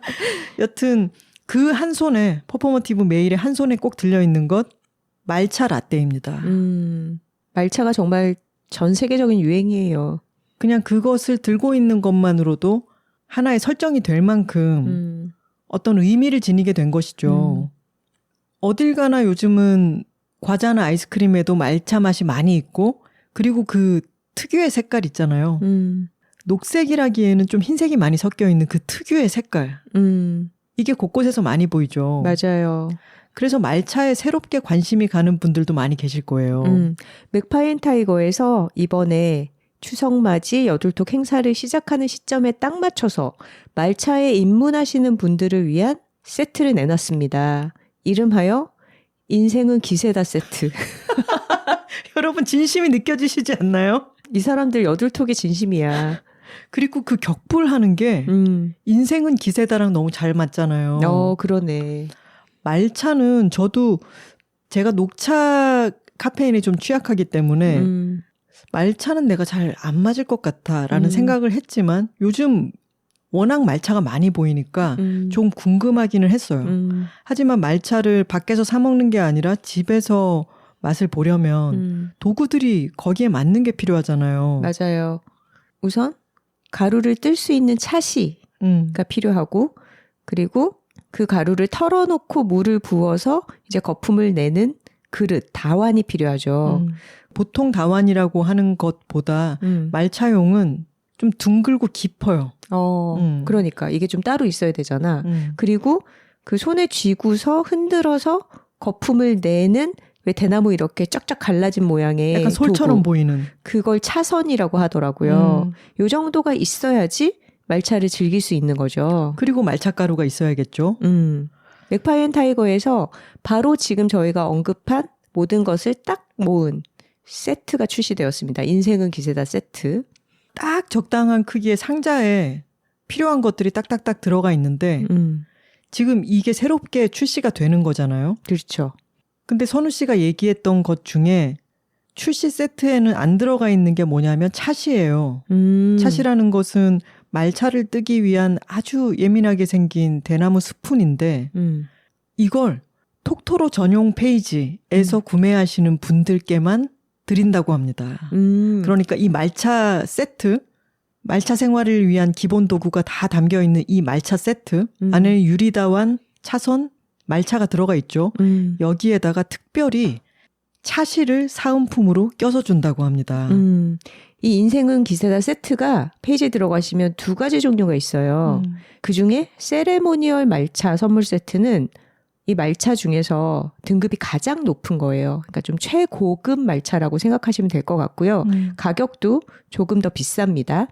여튼 그 한 손에 퍼포머티브 메일에 한 손에 꼭 들려있는 것 말차 라떼입니다. 말차가 정말 전 세계적인 유행이에요. 그냥 그것을 들고 있는 것만으로도 하나의 설정이 될 만큼 어떤 의미를 지니게 된 것이죠. 어딜 가나 요즘은 과자나 아이스크림에도 말차 맛이 많이 있고 그리고 그 특유의 색깔 있잖아요. 녹색이라기에는 좀 흰색이 많이 섞여 있는 그 특유의 색깔. 이게 곳곳에서 많이 보이죠. 맞아요. 그래서 말차에 새롭게 관심이 가는 분들도 많이 계실 거예요. 맥파이 앤 타이거에서 이번에 추석맞이 여둘톡 행사를 시작하는 시점에 딱 맞춰서 말차에 입문하시는 분들을 위한 세트를 내놨습니다. 이름하여 인생은 기세다 세트. 여러분 진심이 느껴지시지 않나요? 이 사람들 여둘톡이 진심이야. 그리고 그 격불하는 게 인생은 기세다랑 너무 잘 맞잖아요. 그러네. 말차는 저도 제가 녹차 카페인에 좀 취약하기 때문에 말차는 내가 잘 안 맞을 것 같다라는 생각을 했지만 요즘 워낙 말차가 많이 보이니까 좀 궁금하기는 했어요. 하지만 말차를 밖에서 사 먹는 게 아니라 집에서 맛을 보려면 도구들이 거기에 맞는 게 필요하잖아요. 맞아요. 우선 가루를 뜰 수 있는 차시가 필요하고 그리고 그 가루를 털어놓고 물을 부어서 이제 거품을 내는 그릇, 다완이 필요하죠. 보통 다완이라고 하는 것보다 말차용은 좀 둥글고 깊어요. 그러니까 이게 좀 따로 있어야 되잖아. 그리고 그 손에 쥐고서 흔들어서 거품을 내는 왜 대나무 이렇게 쫙쫙 갈라진 모양의 약간 솔처럼 도구. 보이는. 그걸 차선이라고 하더라고요. 요 정도가 있어야지 말차를 즐길 수 있는 거죠. 그리고 말차가루가 있어야겠죠. 맥파이 앤 타이거에서 바로 지금 저희가 언급한 모든 것을 딱 모은 세트가 출시되었습니다. 인생은 기세다 세트. 딱 적당한 크기의 상자에 필요한 것들이 딱딱딱 들어가 있는데 지금 이게 새롭게 출시가 되는 거잖아요. 그렇죠. 근데 선우 씨가 얘기했던 것 중에 출시 세트에는 안 들어가 있는 게 뭐냐면 차시예요. 차시라는 것은 말차를 뜨기 위한 아주 예민하게 생긴 대나무 스푼인데 이걸 톡토로 전용 페이지에서 구매하시는 분들께만 드린다고 합니다. 그러니까 이 말차 세트, 말차 생활을 위한 기본 도구가 다 담겨 있는 이 말차 세트 안에 유리다완, 차선, 말차가 들어가 있죠. 여기에다가 특별히 차시를 사은품으로 껴서 준다고 합니다. 이 인생은 기세다 세트가 페이지에 들어가시면 두 가지 종류가 있어요. 그중에 세레모니얼 말차 선물 세트는 이 말차 중에서 등급이 가장 높은 거예요. 그러니까 좀 최고급 말차라고 생각하시면 될 것 같고요. 가격도 조금 더 비쌉니다.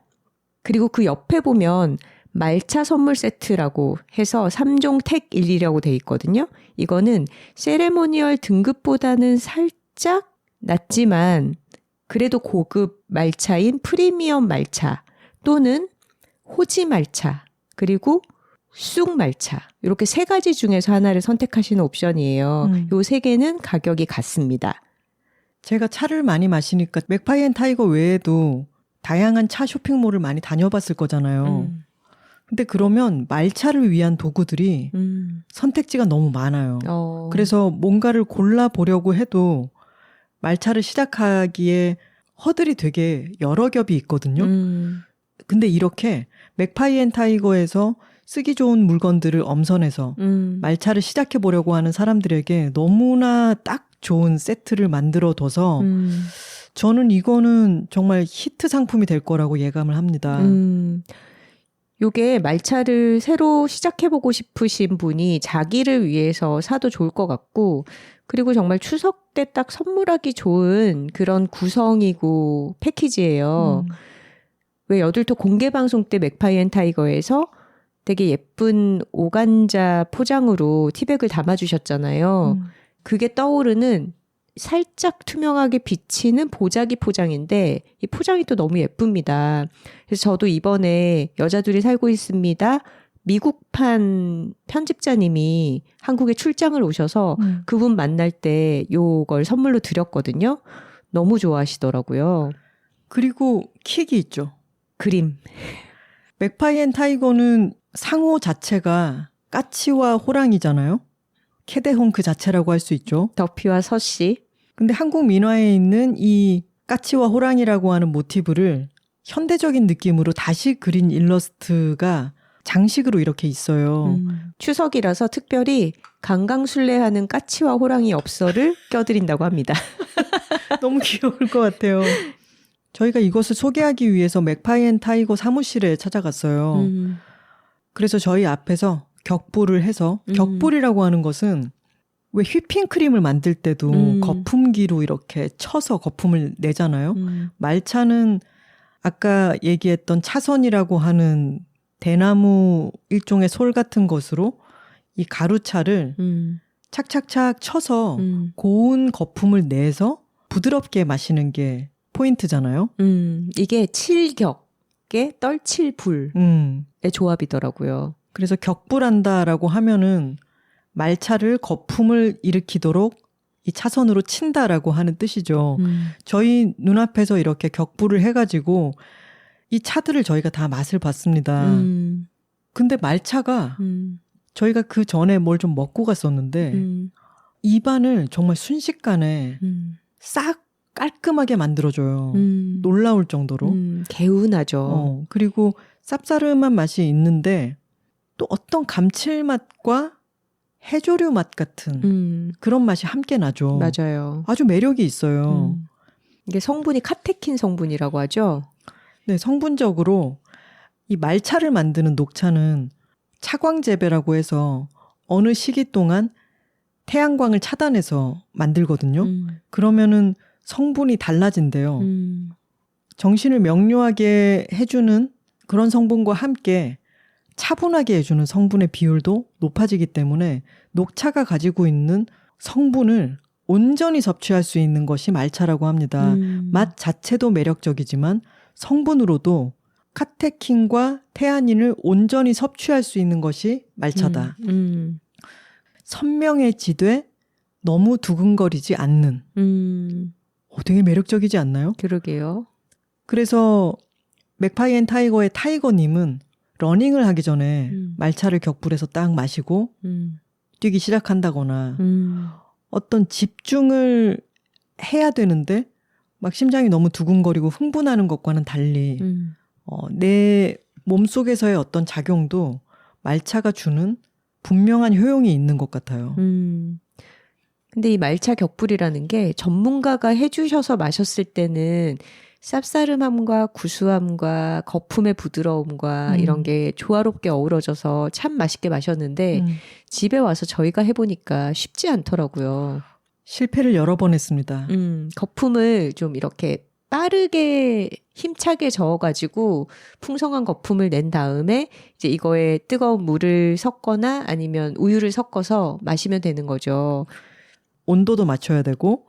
그리고 그 옆에 보면 말차 선물 세트라고 해서 3종 택 1이라고 돼 있거든요. 이거는 세레모니얼 등급보다는 살짝 낮지만 그래도 고급 말차인 프리미엄 말차 또는 호지 말차 그리고 쑥 말차 이렇게 세 가지 중에서 하나를 선택하시는 옵션이에요. 요 세 개는 가격이 같습니다. 제가 차를 많이 마시니까 맥파이 앤 타이거 외에도 다양한 차 쇼핑몰을 많이 다녀봤을 거잖아요. 근데 그러면 말차를 위한 도구들이 선택지가 너무 많아요. 그래서 뭔가를 골라보려고 해도 말차를 시작하기에 허들이 되게 여러 겹이 있거든요. 근데 이렇게 맥파이 앤 타이거에서 쓰기 좋은 물건들을 엄선해서 말차를 시작해보려고 하는 사람들에게 너무나 딱 좋은 세트를 만들어둬서 저는 이거는 정말 히트 상품이 될 거라고 예감을 합니다. 요게 말차를 새로 시작해보고 싶으신 분이 자기를 위해서 사도 좋을 것 같고 그리고 정말 추석 때 딱 선물하기 좋은 그런 구성이고 패키지예요. 왜 여들토 공개 방송 때 맥파이 앤 타이거에서 되게 예쁜 오간자 포장으로 티백을 담아주셨잖아요. 그게 떠오르는 살짝 투명하게 비치는 보자기 포장인데 이 포장이 또 너무 예쁩니다. 그래서 저도 이번에 여자들이 살고 있습니다. 미국판 편집자님이 한국에 출장을 오셔서 그분 만날 때 요걸 선물로 드렸거든요. 너무 좋아하시더라고요. 그리고 킥이 있죠. 그림. 맥파이 앤 타이거는 상호 자체가 까치와 호랑이잖아요. 캐데홍 그 자체라고 할 수 있죠. 덕피와 서씨. 근데 한국 민화에 있는 이 까치와 호랑이라고 하는 모티브를 현대적인 느낌으로 다시 그린 일러스트가 장식으로 이렇게 있어요. 추석이라서 특별히 강강술래하는 까치와 호랑이 엽서를 껴드린다고 합니다. 너무 귀여울 것 같아요. 저희가 이것을 소개하기 위해서 맥파이 앤 타이거 사무실에 찾아갔어요. 그래서 저희 앞에서 격불을 해서 격불이라고 하는 것은 왜 휘핑크림을 만들 때도 거품기로 이렇게 쳐서 거품을 내잖아요. 말차는 아까 얘기했던 차선이라고 하는 대나무 일종의 솔 같은 것으로 이 가루차를 착착착 쳐서 고운 거품을 내서 부드럽게 마시는 게 포인트잖아요. 이게 칠격, 맑게 떨칠 불의 조합이더라고요. 그래서 격불한다라고 하면은 말차를 거품을 일으키도록 이 차선으로 친다라고 하는 뜻이죠. 저희 눈앞에서 이렇게 격불을 해가지고 이 차들을 저희가 다 맛을 봤습니다. 근데 말차가 저희가 그 전에 뭘 좀 먹고 갔었는데 입안을 정말 순식간에 싹 깔끔하게 만들어줘요. 놀라울 정도로. 개운하죠. 그리고 쌉싸름한 맛이 있는데 또 어떤 감칠맛과 해조류 맛 같은 그런 맛이 함께 나죠. 맞아요. 아주 매력이 있어요. 이게 성분이 카테킨 성분이라고 하죠. 네, 성분적으로 이 말차를 만드는 녹차는 차광 재배라고 해서 어느 시기 동안 태양광을 차단해서 만들거든요. 그러면은 성분이 달라진대요. 정신을 명료하게 해주는 그런 성분과 함께 차분하게 해주는 성분의 비율도 높아지기 때문에 녹차가 가지고 있는 성분을 온전히 섭취할 수 있는 것이 말차라고 합니다. 맛 자체도 매력적이지만 성분으로도 카테킨과 테아닌을 온전히 섭취할 수 있는 것이 말차다. 선명해지되 너무 두근거리지 않는. 되게 매력적이지 않나요? 그러게요. 그래서 맥파이 앤 타이거의 타이거님은 러닝을 하기 전에 말차를 격불해서 딱 마시고 뛰기 시작한다거나 어떤 집중을 해야 되는데 막 심장이 너무 두근거리고 흥분하는 것과는 달리 내 몸속에서의 어떤 작용도 말차가 주는 분명한 효용이 있는 것 같아요. 근데 이 말차 격불이라는 게 전문가가 해주셔서 마셨을 때는 쌉싸름함과 구수함과 거품의 부드러움과 이런 게 조화롭게 어우러져서 참 맛있게 마셨는데 집에 와서 저희가 해보니까 쉽지 않더라고요. 실패를 여러 번 했습니다. 거품을 좀 이렇게 빠르게 힘차게 저어가지고 풍성한 거품을 낸 다음에 이제 이거에 뜨거운 물을 섞거나 아니면 우유를 섞어서 마시면 되는 거죠. 온도도 맞춰야 되고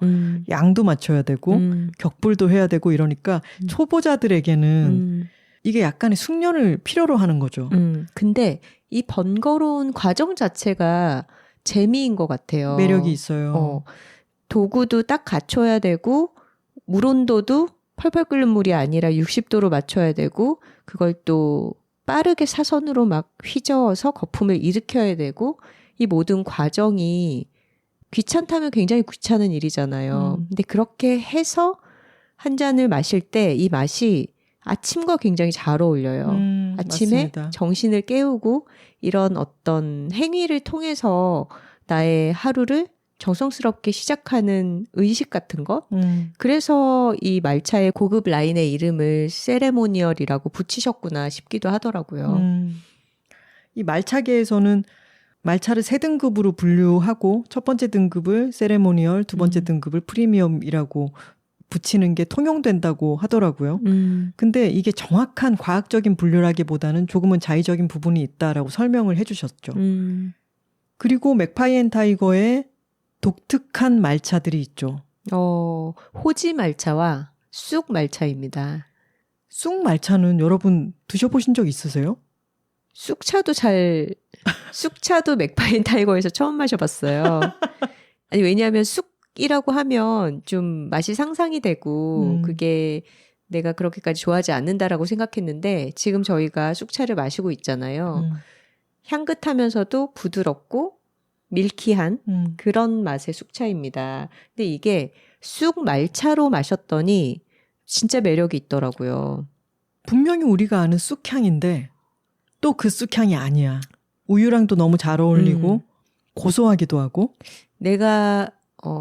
양도 맞춰야 되고 격불도 해야 되고 이러니까 초보자들에게는 이게 약간의 숙련을 필요로 하는 거죠. 근데 이 번거로운 과정 자체가 재미인 것 같아요. 매력이 있어요. 도구도 딱 갖춰야 되고 물 온도도 펄펄 끓는 물이 아니라 60도로 맞춰야 되고 그걸 또 빠르게 사선으로 막 휘저어서 거품을 일으켜야 되고 이 모든 과정이 귀찮다면 굉장히 귀찮은 일이잖아요. 근데 그렇게 해서 한 잔을 마실 때 이 맛이 아침과 굉장히 잘 어울려요. 아침에 맞습니다. 정신을 깨우고 이런 어떤 행위를 통해서 나의 하루를 정성스럽게 시작하는 의식 같은 것. 그래서 이 말차의 고급 라인의 이름을 세레모니얼이라고 붙이셨구나 싶기도 하더라고요. 이 말차계에서는 말차를 3등급으로 분류하고 첫 번째 등급을 세레모니얼, 두 번째 등급을 프리미엄이라고 붙이는 게 통용된다고 하더라고요. 근데 이게 정확한 과학적인 분류라기보다는 조금은 자의적인 부분이 있다라고 설명을 해주셨죠. 그리고 맥파이 앤 타이거의 독특한 말차들이 있죠. 호지 말차와 쑥 말차입니다. 쑥 말차는 여러분 드셔보신 적 있으세요? 쑥차도 맥파이 앤 타이거에서 처음 마셔봤어요. 아니, 왜냐하면 쑥이라고 하면 좀 맛이 상상이 되고 그게 내가 그렇게까지 좋아하지 않는다라고 생각했는데 지금 저희가 쑥차를 마시고 있잖아요. 향긋하면서도 부드럽고 밀키한 그런 맛의 쑥차입니다. 근데 이게 쑥 말차로 마셨더니 진짜 매력이 있더라고요. 분명히 우리가 아는 쑥향인데 또 그 쑥향이 아니야. 우유랑도 너무 잘 어울리고 고소하기도 하고. 내가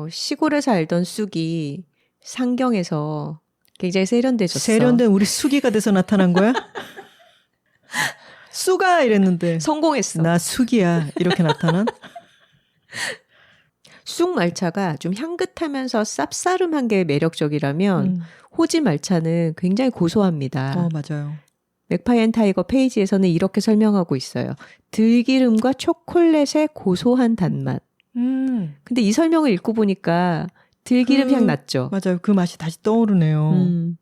시골에서 알던 쑥이 상경에서 굉장히 세련돼졌어. 세련된 우리 쑥이가 돼서 나타난 거야? 쑥아 이랬는데 성공했어. 나 쑥이야 이렇게 나타난? 쑥 말차가 좀 향긋하면서 쌉싸름한 게 매력적이라면 호지 말차는 굉장히 고소합니다. 맞아요. 맥파이 앤 타이거 페이지에서는 이렇게 설명하고 있어요. 들기름과 초콜릿의 고소한 단맛. 근데 이 설명을 읽고 보니까 들기름 향 났죠. 맞아요. 그 맛이 다시 떠오르네요.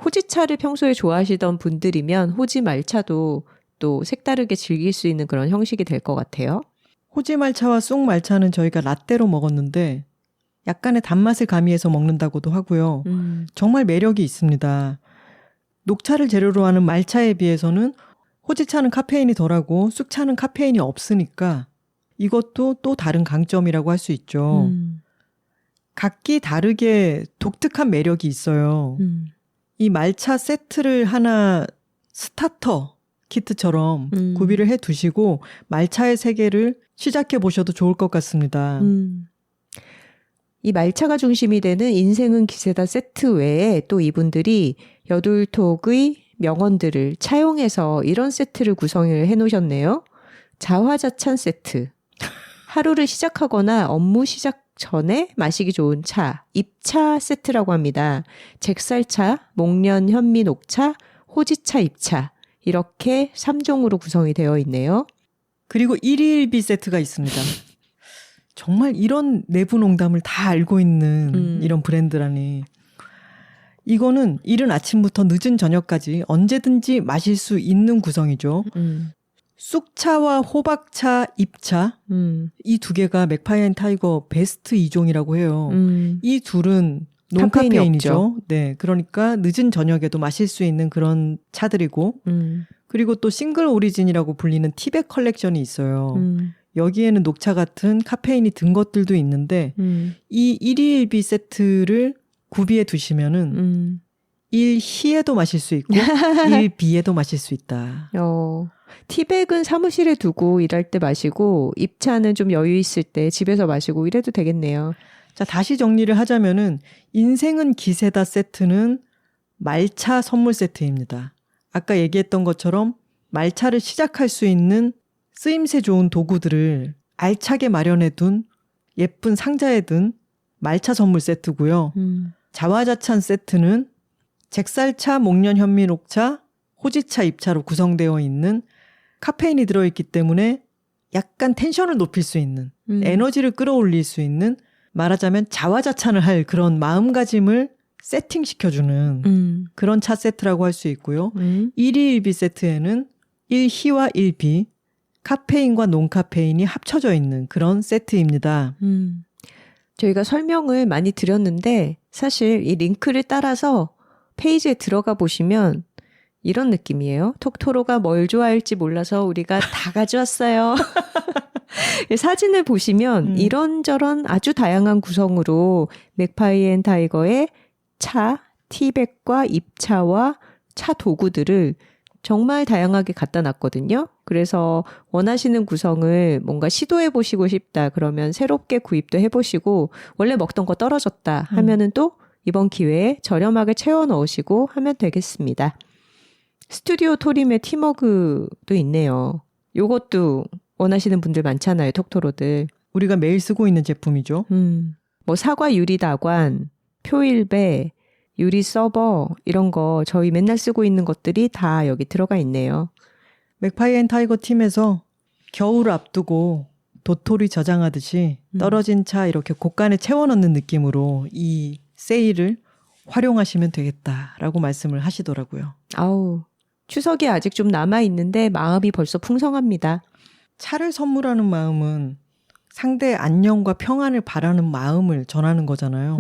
호지차를 평소에 좋아하시던 분들이면 호지 말차도 또 색다르게 즐길 수 있는 그런 형식이 될 것 같아요. 호지 말차와 쑥 말차는 저희가 라떼로 먹었는데 약간의 단맛을 가미해서 먹는다고도 하고요. 정말 매력이 있습니다. 녹차를 재료로 하는 말차에 비해서는 호지차는 카페인이 덜하고 쑥차는 카페인이 없으니까 이것도 또 다른 강점이라고 할 수 있죠. 각기 다르게 독특한 매력이 있어요. 이 말차 세트를 하나 스타터 키트처럼 구비를 해 두시고 말차의 세계를 시작해 보셔도 좋을 것 같습니다. 이 말차가 중심이 되는 인생은 기세다 세트 외에 또 이분들이 여둘톡의 명언들을 차용해서 이런 세트를 구성을 해놓으셨네요. 자화자찬 세트. 하루를 시작하거나 업무 시작 전에 마시기 좋은 차, 입차 세트라고 합니다. 잭살차, 목련 현미 녹차, 호지차 입차 이렇게 3종으로 구성이 되어 있네요. 그리고 1일1비 세트가 있습니다. 정말 이런 내부 농담을 다 알고 있는 이런 브랜드라니. 이거는 이른 아침부터 늦은 저녁까지 언제든지 마실 수 있는 구성이죠. 쑥차와 호박차, 잎차 이 두 개가 맥파이 앤 타이거 베스트 2종이라고 해요. 이 둘은 논카페인이죠. 네, 그러니까 늦은 저녁에도 마실 수 있는 그런 차들이고 그리고 또 싱글 오리진이라고 불리는 티백 컬렉션이 있어요. 여기에는 녹차 같은 카페인이 든 것들도 있는데 이 1일1비 세트를 구비해 두시면은 1희에도 마실 수 있고 1비에도 마실 수 있다. 티백은 사무실에 두고 일할 때 마시고 입차는 좀 여유 있을 때 집에서 마시고 이래도 되겠네요. 자, 다시 정리를 하자면은 인생은 기세다 세트는 말차 선물 세트입니다. 아까 얘기했던 것처럼 말차를 시작할 수 있는 쓰임새 좋은 도구들을 알차게 마련해 둔 예쁜 상자에 든 말차 선물 세트고요. 자화자찬 세트는 잭살차, 목련 현미 녹차, 호지차 입차로 구성되어 있는 카페인이 들어있기 때문에 약간 텐션을 높일 수 있는 에너지를 끌어올릴 수 있는 말하자면 자화자찬을 할 그런 마음가짐을 세팅시켜주는 그런 차 세트라고 할 수 있고요. 1일1비 세트에는 1희와 1비 카페인과 논카페인이 합쳐져 있는 그런 세트입니다. 저희가 설명을 많이 드렸는데 사실 이 링크를 따라서 페이지에 들어가 보시면 이런 느낌이에요. 톡토로가 뭘 좋아할지 몰라서 우리가 다 가져왔어요. 사진을 보시면 이런저런 아주 다양한 구성으로 맥파이 앤 타이거의 차, 티백과 입차와 차 도구들을 정말 다양하게 갖다 놨거든요. 그래서 원하시는 구성을 뭔가 시도해 보시고 싶다 그러면 새롭게 구입도 해보시고 원래 먹던 거 떨어졌다 하면은 또 이번 기회에 저렴하게 채워 넣으시고 하면 되겠습니다. 스튜디오 토림의 티머그도 있네요. 요것도 원하시는 분들 많잖아요. 톡토로들. 우리가 매일 쓰고 있는 제품이죠. 뭐 사과 유리 다관, 표일배, 유리 서버 이런 거 저희 맨날 쓰고 있는 것들이 다 여기 들어가 있네요. 맥파이 앤 타이거 팀에서 겨울을 앞두고 도토리 저장하듯이 떨어진 차 이렇게 곳간에 채워넣는 느낌으로 이 세일을 활용하시면 되겠다라고 말씀을 하시더라고요. 아우, 추석이 아직 좀 남아있는데 마음이 벌써 풍성합니다. 차를 선물하는 마음은 상대의 안녕과 평안을 바라는 마음을 전하는 거잖아요.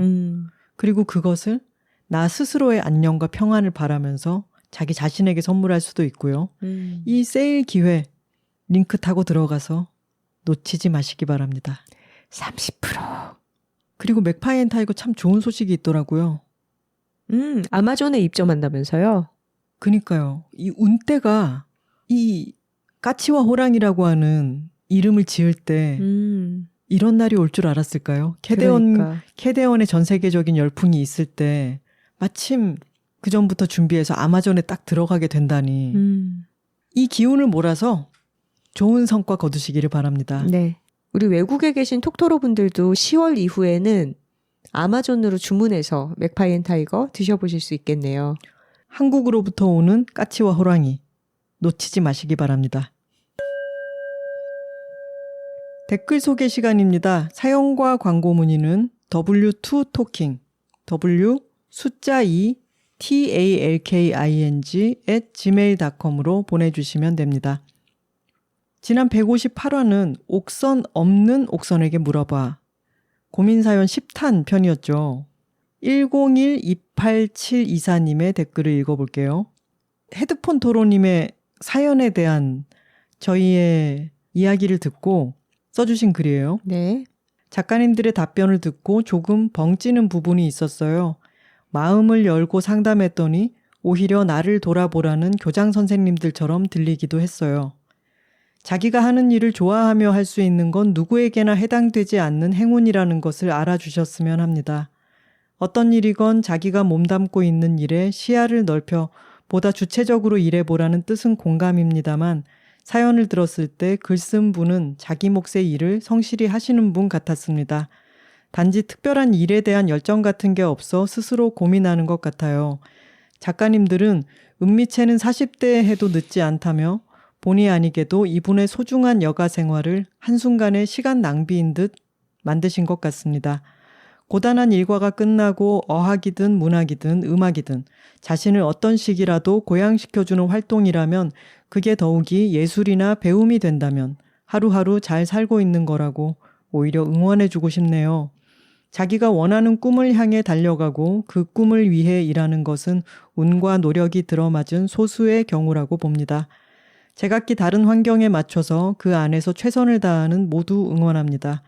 그리고 그것을 나 스스로의 안녕과 평안을 바라면서 자기 자신에게 선물할 수도 있고요. 이 세일 기회 링크 타고 들어가서 놓치지 마시기 바랍니다. 30%. 그리고 맥파이 앤 타이거 참 좋은 소식이 있더라고요. 아마존에 입점한다면서요? 그니까요. 이 운대가 이 까치와 호랑이라고 하는 이름을 지을 때 이런 날이 올 줄 알았을까요? 캐데언의 전 세계적인 열풍이 있을 때 마침 그 전부터 준비해서 아마존에 딱 들어가게 된다니 이 기운을 몰아서 좋은 성과 거두시기를 바랍니다. 네. 우리 외국에 계신 톡토로 분들도 10월 이후에는 아마존으로 주문해서 맥파이 앤 타이거 드셔보실 수 있겠네요. 한국으로부터 오는 까치와 호랑이 놓치지 마시기 바랍니다. 댓글 소개 시간입니다. 사연과 광고 문의는 W2토킹 W 숫자 2 talking@gmail.com으로 보내주시면 됩니다. 지난 158화는 옥선 없는 옥선에게 물어봐. 고민사연 10탄 편이었죠. 1012872님의 댓글을 읽어볼게요. 헤드폰 토로님의 사연에 대한 저희의 이야기를 듣고 써주신 글이에요. 네. 작가님들의 답변을 듣고 조금 벙찌는 부분이 있었어요. 마음을 열고 상담했더니 오히려 나를 돌아보라는 교장 선생님들처럼 들리기도 했어요. 자기가 하는 일을 좋아하며 할 수 있는 건 누구에게나 해당되지 않는 행운이라는 것을 알아주셨으면 합니다. 어떤 일이건 자기가 몸담고 있는 일에 시야를 넓혀 보다 주체적으로 일해보라는 뜻은 공감입니다만 사연을 들었을 때 글 쓴 분은 자기 몫의 일을 성실히 하시는 분 같았습니다. 단지 특별한 일에 대한 열정 같은 게 없어 스스로 고민하는 것 같아요. 작가님들은 은미채는 40대에 해도 늦지 않다며 본의 아니게도 이분의 소중한 여가 생활을 한순간의 시간 낭비인 듯 만드신 것 같습니다. 고단한 일과가 끝나고 어학이든 문학이든 음악이든 자신을 어떤 식이라도 고양시켜주는 활동이라면 그게 더욱이 예술이나 배움이 된다면 하루하루 잘 살고 있는 거라고 오히려 응원해주고 싶네요. 자기가 원하는 꿈을 향해 달려가고 그 꿈을 위해 일하는 것은 운과 노력이 들어맞은 소수의 경우라고 봅니다. 제각기 다른 환경에 맞춰서 그 안에서 최선을 다하는 모두 응원합니다.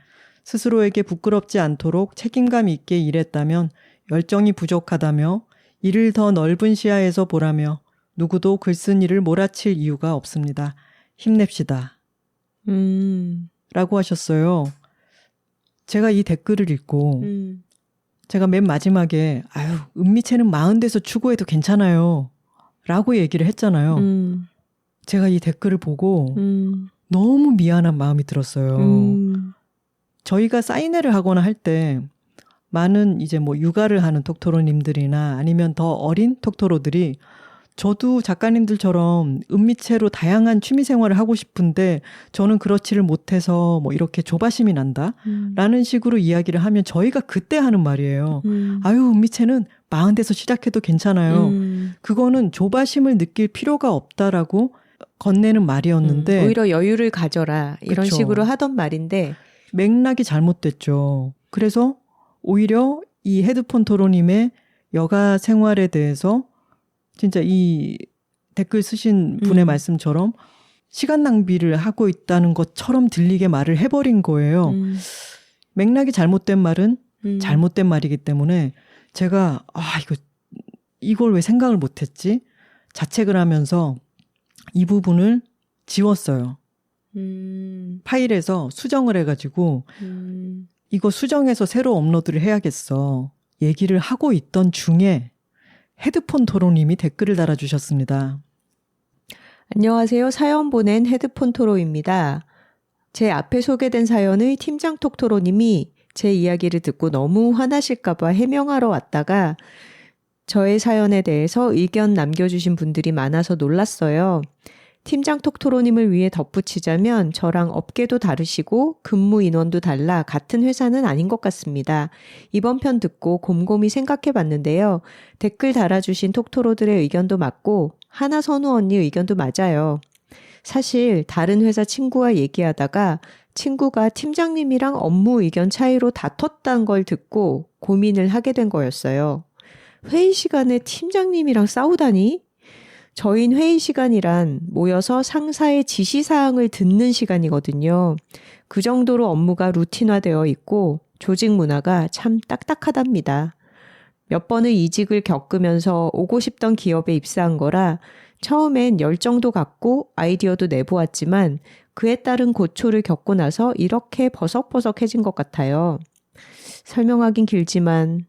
스스로에게 부끄럽지 않도록 책임감 있게 일했다면 열정이 부족하다며 일을 더 넓은 시야에서 보라며 누구도 글쓴 일을 몰아칠 이유가 없습니다. 힘냅시다. 라고 하셨어요. 제가 이 댓글을 읽고 제가 맨 마지막에 은미채는 40대에서 추구해도 괜찮아요. 라고 얘기를 했잖아요. 제가 이 댓글을 보고 너무 미안한 마음이 들었어요. 저희가 사인회를 하거나 할 때 많은 이제 뭐 육아를 하는 톡토로님들이나 아니면 더 어린 톡토로들이 저도 작가님들처럼 은미채로 다양한 취미생활을 하고 싶은데 저는 그렇지를 못해서 뭐 이렇게 조바심이 난다 라는 식으로 이야기를 하면 저희가 그때 하는 말이에요. 은미채는 40대에서 시작해도 괜찮아요. 그거는 조바심을 느낄 필요가 없다라고 건네는 말이었는데 오히려 여유를 가져라 이런 그쵸. 식으로 하던 말인데 맥락이 잘못됐죠. 그래서 오히려 이 헤드폰 토로님의 여가 생활에 대해서 진짜 이 댓글 쓰신 분의 말씀처럼 시간 낭비를 하고 있다는 것처럼 들리게 말을 해버린 거예요. 맥락이 잘못된 말은 잘못된 말이기 때문에 제가 이걸 왜 생각을 못했지? 자책을 하면서 이 부분을 지웠어요. 파일에서 수정을 해가지고 이거 수정해서 새로 업로드를 해야겠어. 얘기를 하고 있던 중에 헤드폰 토로님이 댓글을 달아주셨습니다. 안녕하세요. 사연 보낸 헤드폰 토로입니다. 제 앞에 소개된 사연의 팀장 톡토로님이 제 이야기를 듣고 너무 화나실까봐 해명하러 왔다가 저의 사연에 대해서 의견 남겨주신 분들이 많아서 놀랐어요. 팀장 톡토로님을 위해 덧붙이자면 저랑 업계도 다르시고 근무 인원도 달라 같은 회사는 아닌 것 같습니다. 이번 편 듣고 곰곰이 생각해 봤는데요. 댓글 달아주신 톡토로들의 의견도 맞고 하나선우 언니 의견도 맞아요. 사실 다른 회사 친구와 얘기하다가 친구가 팀장님이랑 업무 의견 차이로 다퉜다는 걸 듣고 고민을 하게 된 거였어요. 회의 시간에 팀장님이랑 싸우다니? 저흰 회의 시간이란 모여서 상사의 지시사항을 듣는 시간이거든요. 그 정도로 업무가 루틴화되어 있고 조직 문화가 참 딱딱하답니다. 몇 번의 이직을 겪으면서 오고 싶던 기업에 입사한 거라 처음엔 열정도 갖고 아이디어도 내보았지만 그에 따른 고초를 겪고 나서 이렇게 버석버석해진 것 같아요. 설명하긴 길지만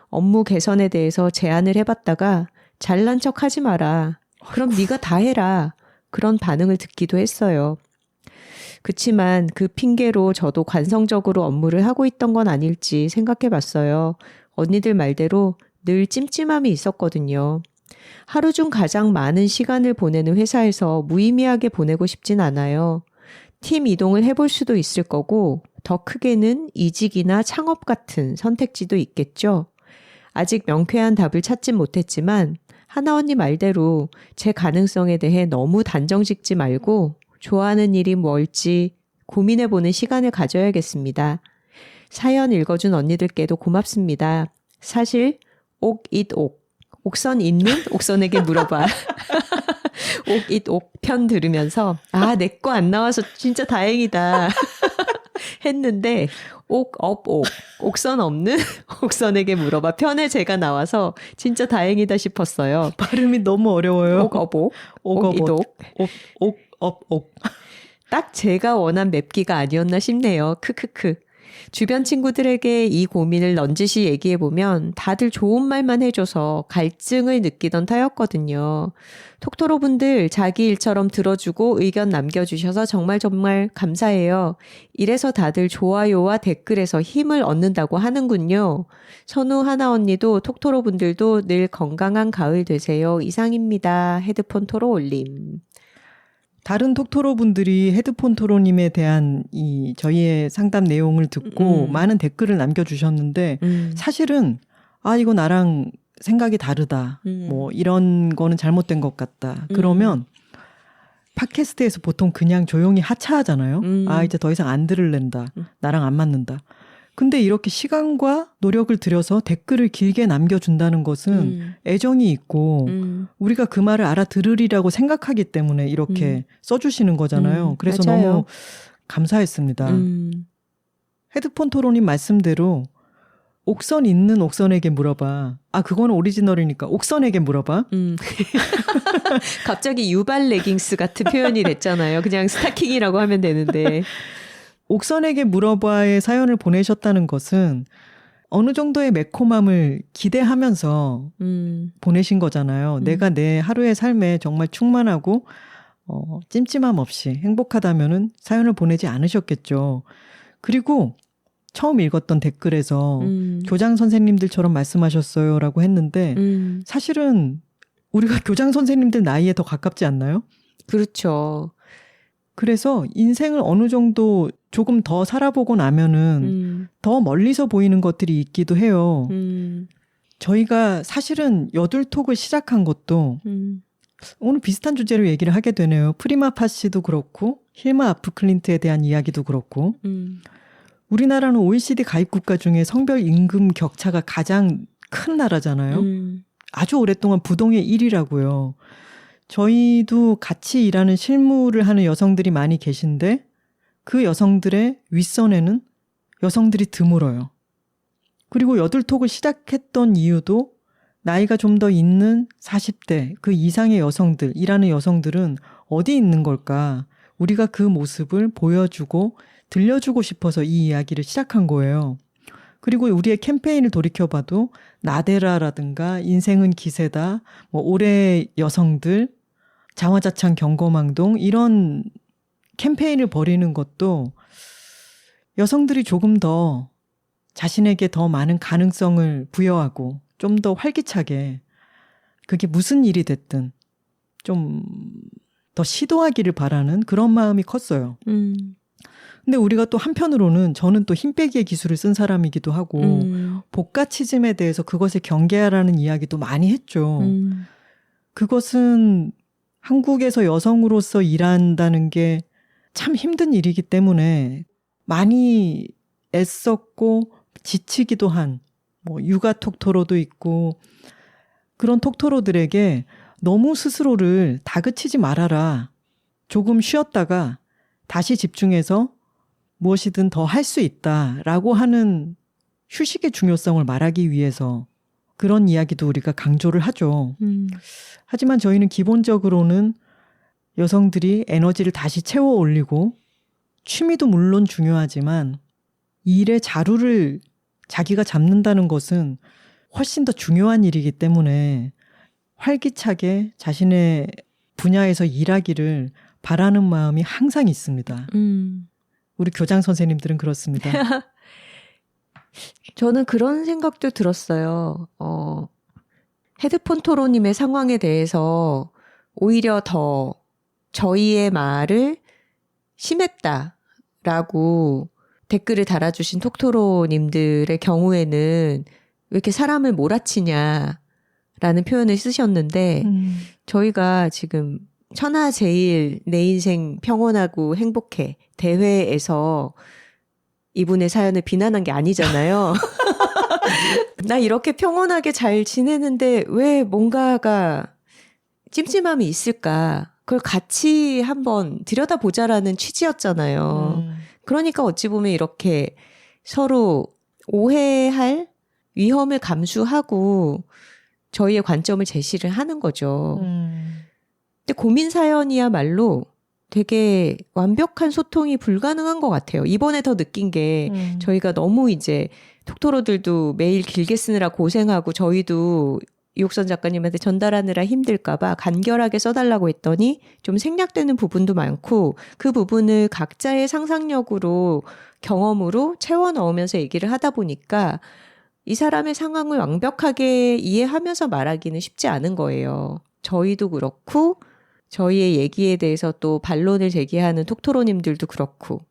업무 개선에 대해서 제안을 해봤다가 잘난 척 하지 마라. 그럼 네가 다 해라. 그런 반응을 듣기도 했어요. 그치만 그 핑계로 저도 관성적으로 업무를 하고 있던 건 아닐지 생각해 봤어요. 언니들 말대로 늘 찜찜함이 있었거든요. 하루 중 가장 많은 시간을 보내는 회사에서 무의미하게 보내고 싶진 않아요. 팀 이동을 해볼 수도 있을 거고 더 크게는 이직이나 창업 같은 선택지도 있겠죠. 아직 명쾌한 답을 찾진 못했지만 하나 언니 말대로 제 가능성에 대해 너무 단정 짓지 말고 좋아하는 일이 뭘지 고민해보는 시간을 가져야겠습니다. 사연 읽어준 언니들께도 고맙습니다. 사실 옥선 있는 옥선에게 물어봐. 편 들으면서 내 거 안 나와서 진짜 다행이다 했는데 옥선 없는 옥선에게 물어봐 편에 제가 나와서 진짜 다행이다 싶었어요. 발음이 너무 어려워요. 딱 제가 원한 맵기가 아니었나 싶네요. 크크크. 주변 친구들에게 이 고민을 넌지시 얘기해보면 다들 좋은 말만 해줘서 갈증을 느끼던 타였거든요. 톡토로 분들 자기 일처럼 들어주고 의견 남겨주셔서 정말 감사해요. 이래서 다들 좋아요와 댓글에서 힘을 얻는다고 하는군요. 선우 하나 언니도 톡토로 분들도 늘 건강한 가을 되세요. 이상입니다. 헤드폰 토로 올림. 다른 톡토로 분들이 헤드폰 토로님에 대한 저희의 상담 내용을 듣고 많은 댓글을 남겨주셨는데 사실은 이거 나랑 생각이 다르다. 뭐 이런 거는 잘못된 것 같다. 그러면 팟캐스트에서 보통 그냥 조용히 하차하잖아요. 이제 더 이상 안 들을랜다. 나랑 안 맞는다. 근데 이렇게 시간과 노력을 들여서 댓글을 길게 남겨준다는 것은 애정이 있고 우리가 그 말을 알아들으리라고 생각하기 때문에 이렇게 써주시는 거잖아요. 그래서 맞아요. 너무 감사했습니다. 헤드폰 토론님 말씀대로 옥선 있는 옥선에게 물어봐. 그거는 오리지널이니까 옥선에게 물어봐. 갑자기 유발 레깅스 같은 표현이 됐잖아요. 그냥 스타킹이라고 하면 되는데. 옥선에게 물어봐의 사연을 보내셨다는 것은 어느 정도의 매콤함을 기대하면서 보내신 거잖아요. 내가 내 하루의 삶에 정말 충만하고 찜찜함 없이 행복하다면은 사연을 보내지 않으셨겠죠. 그리고 처음 읽었던 댓글에서 교장 선생님들처럼 말씀하셨어요라고 했는데 사실은 우리가 교장 선생님들 나이에 더 가깝지 않나요? 그렇죠. 그래서 인생을 어느 정도 조금 더 살아보고 나면은 더 멀리서 보이는 것들이 있기도 해요. 저희가 사실은 여둘톡을 시작한 것도 오늘 비슷한 주제로 얘기를 하게 되네요. 프리마 파시도 그렇고 힐마 아프클린트에 대한 이야기도 그렇고 우리나라는 OECD 가입 국가 중에 성별 임금 격차가 가장 큰 나라잖아요. 아주 오랫동안 부동의 1위라고요. 저희도 같이 일하는 실무를 하는 여성들이 많이 계신데 그 여성들의 윗선에는 여성들이 드물어요. 그리고 여둘톡을 시작했던 이유도 나이가 좀 더 있는 40대 그 이상의 여성들, 일하는 여성들은 어디 있는 걸까? 우리가 그 모습을 보여주고 들려주고 싶어서 이 이야기를 시작한 거예요. 그리고 우리의 캠페인을 돌이켜봐도 나데라라든가 인생은 기세다, 올해 여성들, 자화자찬 경거망동 이런 캠페인을 벌이는 것도 여성들이 조금 더 자신에게 더 많은 가능성을 부여하고 좀 더 활기차게 그게 무슨 일이 됐든 좀 더 시도하기를 바라는 그런 마음이 컸어요. 근데 우리가 또 한편으로는 저는 또 힘 빼기의 기술을 쓴 사람이기도 하고 복가치즘에 대해서 그것을 경계하라는 이야기도 많이 했죠. 그것은 한국에서 여성으로서 일한다는 게 참 힘든 일이기 때문에 많이 애썼고 지치기도 한 육아 톡토로도 있고 그런 톡토로들에게 너무 스스로를 다그치지 말아라. 조금 쉬었다가 다시 집중해서 무엇이든 더 할 수 있다라고 하는 휴식의 중요성을 말하기 위해서 그런 이야기도 우리가 강조를 하죠. 하지만 저희는 기본적으로는 여성들이 에너지를 다시 채워 올리고 취미도 물론 중요하지만 일의 자루를 자기가 잡는다는 것은 훨씬 더 중요한 일이기 때문에 활기차게 자신의 분야에서 일하기를 바라는 마음이 항상 있습니다. 우리 교장 선생님들은 그렇습니다. 저는 그런 생각도 들었어요. 헤드폰 토로님의 상황에 대해서 오히려 더 저희의 말을 심했다라고 댓글을 달아주신 톡토로님들의 경우에는 왜 이렇게 사람을 몰아치냐라는 표현을 쓰셨는데 저희가 지금 천하제일 내 인생 평온하고 행복해 대회에서 이분의 사연을 비난한 게 아니잖아요. 나 이렇게 평온하게 잘 지내는데 왜 뭔가가 찜찜함이 있을까? 그걸 같이 한번 들여다보자라는 취지였잖아요. 그러니까 어찌 보면 이렇게 서로 오해할 위험을 감수하고 저희의 관점을 제시를 하는 거죠. 근데 고민 사연이야말로 되게 완벽한 소통이 불가능한 것 같아요. 이번에 더 느낀 게 저희가 너무 이제 톡토로들도 매일 길게 쓰느라 고생하고 저희도 이옥선 작가님한테 전달하느라 힘들까봐 간결하게 써달라고 했더니 좀 생략되는 부분도 많고 그 부분을 각자의 상상력으로 경험으로 채워 넣으면서 얘기를 하다 보니까 이 사람의 상황을 완벽하게 이해하면서 말하기는 쉽지 않은 거예요. 저희도 그렇고 저희의 얘기에 대해서 또 반론을 제기하는 톡토로님들도 그렇고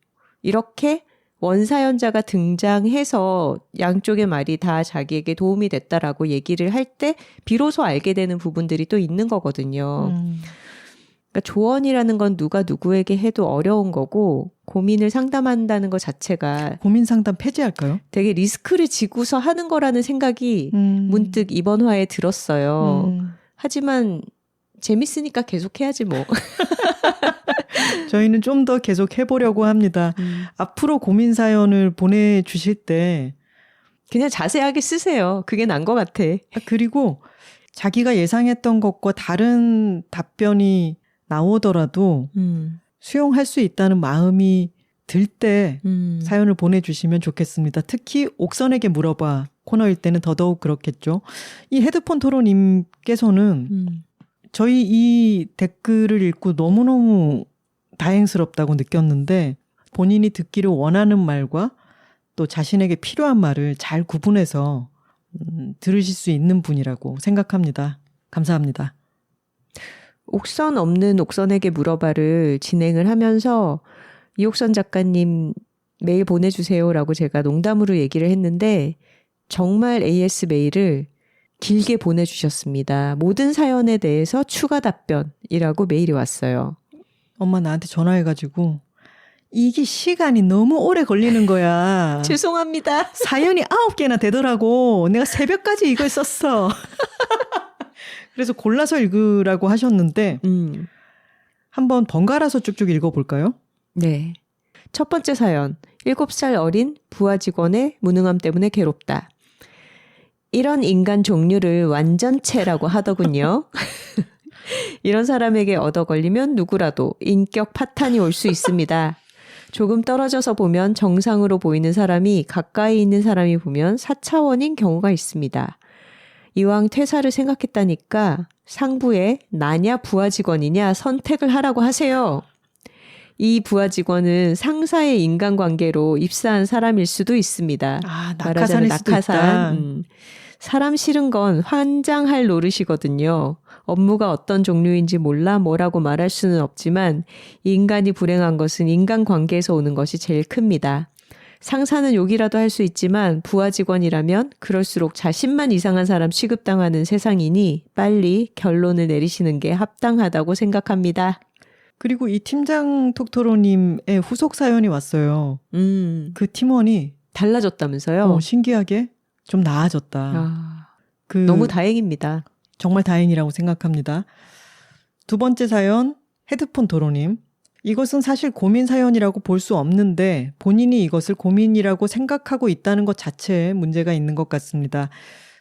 이렇게 원사연자가 등장해서 양쪽의 말이 다 자기에게 도움이 됐다라고 얘기를 할 때 비로소 알게 되는 부분들이 또 있는 거거든요. 그러니까 조언이라는 건 누가 누구에게 해도 어려운 거고 고민을 상담한다는 것 자체가 고민 상담 폐지할까요? 되게 리스크를 지고서 하는 거라는 생각이 문득 이번 화에 들었어요. 하지만 재밌으니까 계속 해야지 뭐. 저희는 좀 더 계속 해보려고 합니다. 앞으로 고민 사연을 보내주실 때 그냥 자세하게 쓰세요. 그게 난 것 같아. 그리고 자기가 예상했던 것과 다른 답변이 나오더라도 수용할 수 있다는 마음이 들 때 사연을 보내주시면 좋겠습니다. 특히 옥선에게 물어봐 코너일 때는 더더욱 그렇겠죠. 이 헤드폰 토로님께서는 저희 이 댓글을 읽고 너무너무 다행스럽다고 느꼈는데 본인이 듣기를 원하는 말과 또 자신에게 필요한 말을 잘 구분해서 들으실 수 있는 분이라고 생각합니다. 감사합니다. 옥선 없는 옥선에게 물어봐를 진행을 하면서 이옥선 작가님 메일 보내주세요라고 제가 농담으로 얘기를 했는데 정말 AS 메일을 길게 보내주셨습니다. 모든 사연에 대해서 추가 답변이라고 메일이 왔어요. 엄마 나한테 전화해가지고 이게 시간이 너무 오래 걸리는 거야. 죄송합니다. 사연이 9개나 되더라고. 내가 새벽까지 이걸 썼어. 그래서 골라서 읽으라고 하셨는데 한번 번갈아서 쭉쭉 읽어볼까요? 네. 첫 번째 사연. 7살 어린 부하 직원의 무능함 때문에 괴롭다. 이런 인간 종류를 완전체라고 하더군요. 이런 사람에게 얻어 걸리면 누구라도 인격 파탄이 올 수 있습니다. 조금 떨어져서 보면 정상으로 보이는 사람이 가까이 있는 사람이 보면 4차원인 경우가 있습니다. 이왕 퇴사를 생각했다니까 상부에 나냐 부하 직원이냐 선택을 하라고 하세요. 이 부하 직원은 상사의 인간관계로 입사한 사람일 수도 있습니다. 낙하산일 수도 있다. 사람 싫은 건 환장할 노릇이거든요. 업무가 어떤 종류인지 몰라 뭐라고 말할 수는 없지만 인간이 불행한 것은 인간관계에서 오는 것이 제일 큽니다. 상사는 욕이라도 할 수 있지만 부하 직원이라면 그럴수록 자신만 이상한 사람 취급당하는 세상이니 빨리 결론을 내리시는 게 합당하다고 생각합니다. 그리고 이 팀장 톡토로님의 후속 사연이 왔어요. 그 팀원이 달라졌다면서요? 신기하게 좀 나아졌다. 너무 다행입니다. 정말 다행이라고 생각합니다. 두 번째 사연 헤드폰 토로님. 이것은 사실 고민 사연이라고 볼 수 없는데 본인이 이것을 고민이라고 생각하고 있다는 것 자체에 문제가 있는 것 같습니다.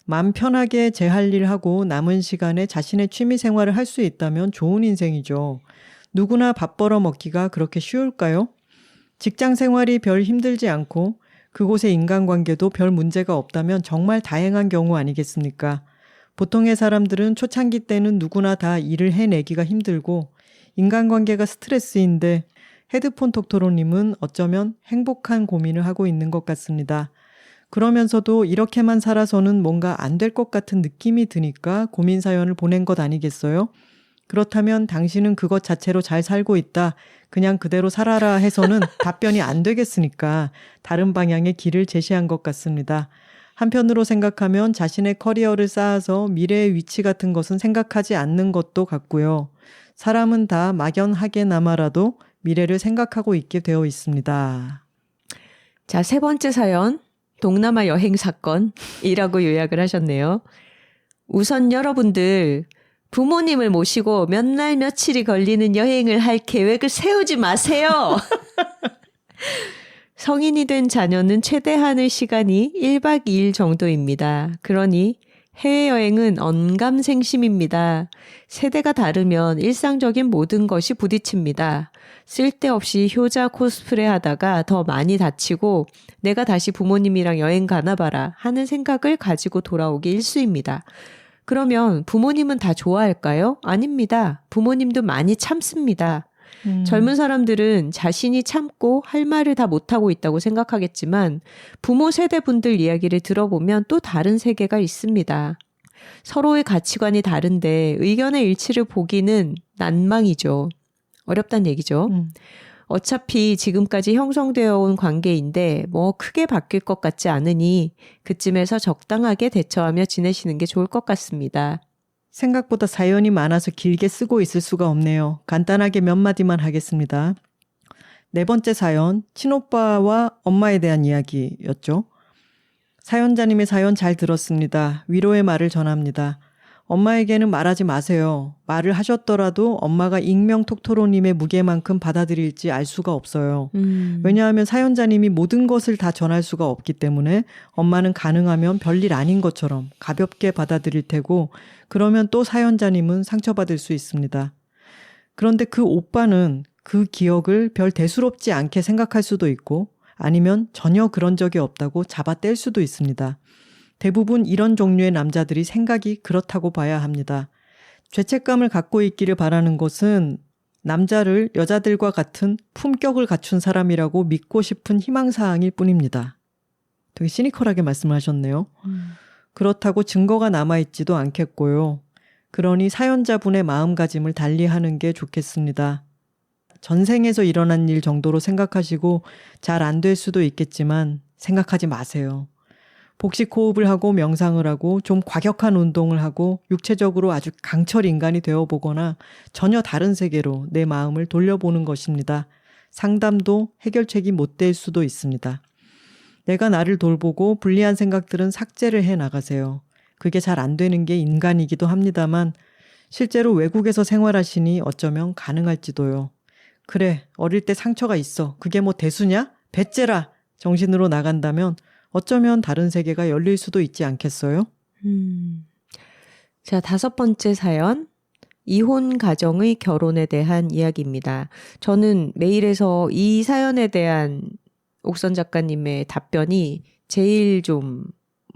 마음 편하게 제 할 일 하고 남은 시간에 자신의 취미 생활을 할 수 있다면 좋은 인생이죠. 누구나 밥 벌어 먹기가 그렇게 쉬울까요? 직장 생활이 별 힘들지 않고 그곳의 인간관계도 별 문제가 없다면 정말 다행한 경우 아니겠습니까? 보통의 사람들은 초창기 때는 누구나 다 일을 해내기가 힘들고 인간관계가 스트레스인데 헤드폰 톡토로님은 어쩌면 행복한 고민을 하고 있는 것 같습니다. 그러면서도 이렇게만 살아서는 뭔가 안 될 것 같은 느낌이 드니까 고민 사연을 보낸 것 아니겠어요? 그렇다면 당신은 그것 자체로 잘 살고 있다. 그냥 그대로 살아라 해서는 답변이 안 되겠으니까 다른 방향의 길을 제시한 것 같습니다. 한편으로 생각하면 자신의 커리어를 쌓아서 미래의 위치 같은 것은 생각하지 않는 것도 같고요. 사람은 다 막연하게나마라도 미래를 생각하고 있게 되어 있습니다. 자, 세 번째 사연. 동남아 여행 사건이라고 요약을 하셨네요. 우선 여러분들 부모님을 모시고 몇 날 며칠이 걸리는 여행을 할 계획을 세우지 마세요. 성인이 된 자녀는 최대한의 시간이 1박 2일 정도입니다. 그러니 해외여행은 언감생심입니다. 세대가 다르면 일상적인 모든 것이 부딪힙니다. 쓸데없이 효자 코스프레 하다가 더 많이 다치고 내가 다시 부모님이랑 여행 가나 봐라 하는 생각을 가지고 돌아오기 일쑤입니다. 그러면 부모님은 다 좋아할까요? 아닙니다. 부모님도 많이 참습니다. 젊은 사람들은 자신이 참고 할 말을 다 못하고 있다고 생각하겠지만 부모 세대분들 이야기를 들어보면 또 다른 세계가 있습니다. 서로의 가치관이 다른데 의견의 일치를 보기는 난망이죠. 어렵단 얘기죠. 어차피 지금까지 형성되어 온 관계인데 뭐 크게 바뀔 것 같지 않으니 그쯤에서 적당하게 대처하며 지내시는 게 좋을 것 같습니다. 생각보다 사연이 많아서 길게 쓰고 있을 수가 없네요. 간단하게 몇 마디만 하겠습니다. 네 번째 사연, 친오빠와 엄마에 대한 이야기였죠. 사연자님의 사연 잘 들었습니다. 위로의 말을 전합니다. 엄마에게는 말하지 마세요. 말을 하셨더라도 엄마가 익명톡토로님의 무게만큼 받아들일지 알 수가 없어요. 왜냐하면 사연자님이 모든 것을 다 전할 수가 없기 때문에 엄마는 가능하면 별일 아닌 것처럼 가볍게 받아들일 테고 그러면 또 사연자님은 상처받을 수 있습니다. 그런데 그 오빠는 그 기억을 별 대수롭지 않게 생각할 수도 있고 아니면 전혀 그런 적이 없다고 잡아뗄 수도 있습니다. 대부분 이런 종류의 남자들이 생각이 그렇다고 봐야 합니다. 죄책감을 갖고 있기를 바라는 것은 남자를 여자들과 같은 품격을 갖춘 사람이라고 믿고 싶은 희망사항일 뿐입니다. 되게 시니컬하게 말씀하셨네요. 그렇다고 증거가 남아있지도 않겠고요. 그러니 사연자분의 마음가짐을 달리하는 게 좋겠습니다. 전생에서 일어난 일 정도로 생각하시고 잘 안 될 수도 있겠지만 생각하지 마세요. 복식 호흡을 하고 명상을 하고 좀 과격한 운동을 하고 육체적으로 아주 강철 인간이 되어보거나 전혀 다른 세계로 내 마음을 돌려보는 것입니다. 상담도 해결책이 못 될 수도 있습니다. 내가 나를 돌보고 불리한 생각들은 삭제를 해 나가세요. 그게 잘 안 되는 게 인간이기도 합니다만 실제로 외국에서 생활하시니 어쩌면 가능할지도요. 그래, 어릴 때 상처가 있어. 그게 뭐 대수냐? 배째라! 정신으로 나간다면 어쩌면 다른 세계가 열릴 수도 있지 않겠어요? 자, 다섯 번째 사연. 이혼 가정의 결혼에 대한 이야기입니다. 저는 메일에서 이 사연에 대한 옥선 작가님의 답변이 제일 좀